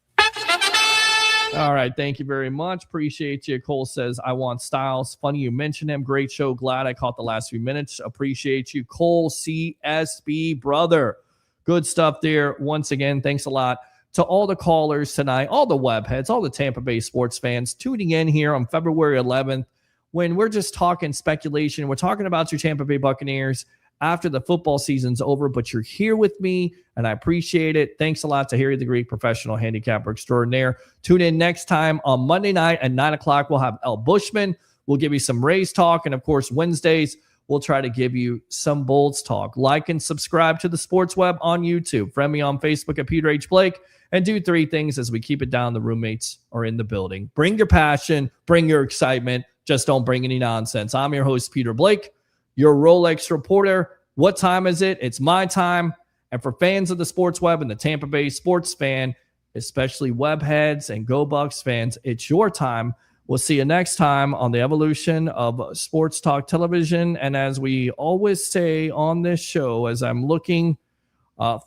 All right. Thank you very much. Appreciate you. Cole says, I want Styles. Funny you mentioned him. Great show. Glad I caught the last few minutes. Appreciate you. Cole, CSB, brother. Good stuff there. Once again, thanks a lot to all the callers tonight, all the web heads, all the Tampa Bay sports fans tuning in here on February 11th when we're just talking speculation. We're talking about your Tampa Bay Buccaneers after the football season's over, but you're here with me, and I appreciate it. Thanks a lot to Harry the Greek, professional handicapper extraordinaire. Tune in next time on Monday night at 9 o'clock. We'll have El Bushman. We'll give you some Rays talk, and, of course, Wednesdays, we'll try to give you some Bolts talk. Like and subscribe to the Sports Web on YouTube. Friend me on Facebook at Peter H. Blake, and do 3 things as we keep it down. The roommates are in the building. Bring your passion. Bring your excitement. Just don't bring any nonsense. I'm your host, Peter Blake, your Rolex reporter. What time is it? It's my time. And for fans of the Sports Web and the Tampa Bay sports fan, especially web heads and Go Bucs fans, it's your time. We'll see you next time on the evolution of Sports Talk Television. And as we always say on this show, as I'm looking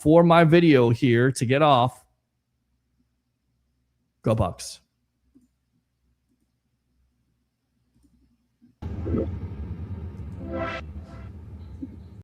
for my video here to get off, Go Bucs.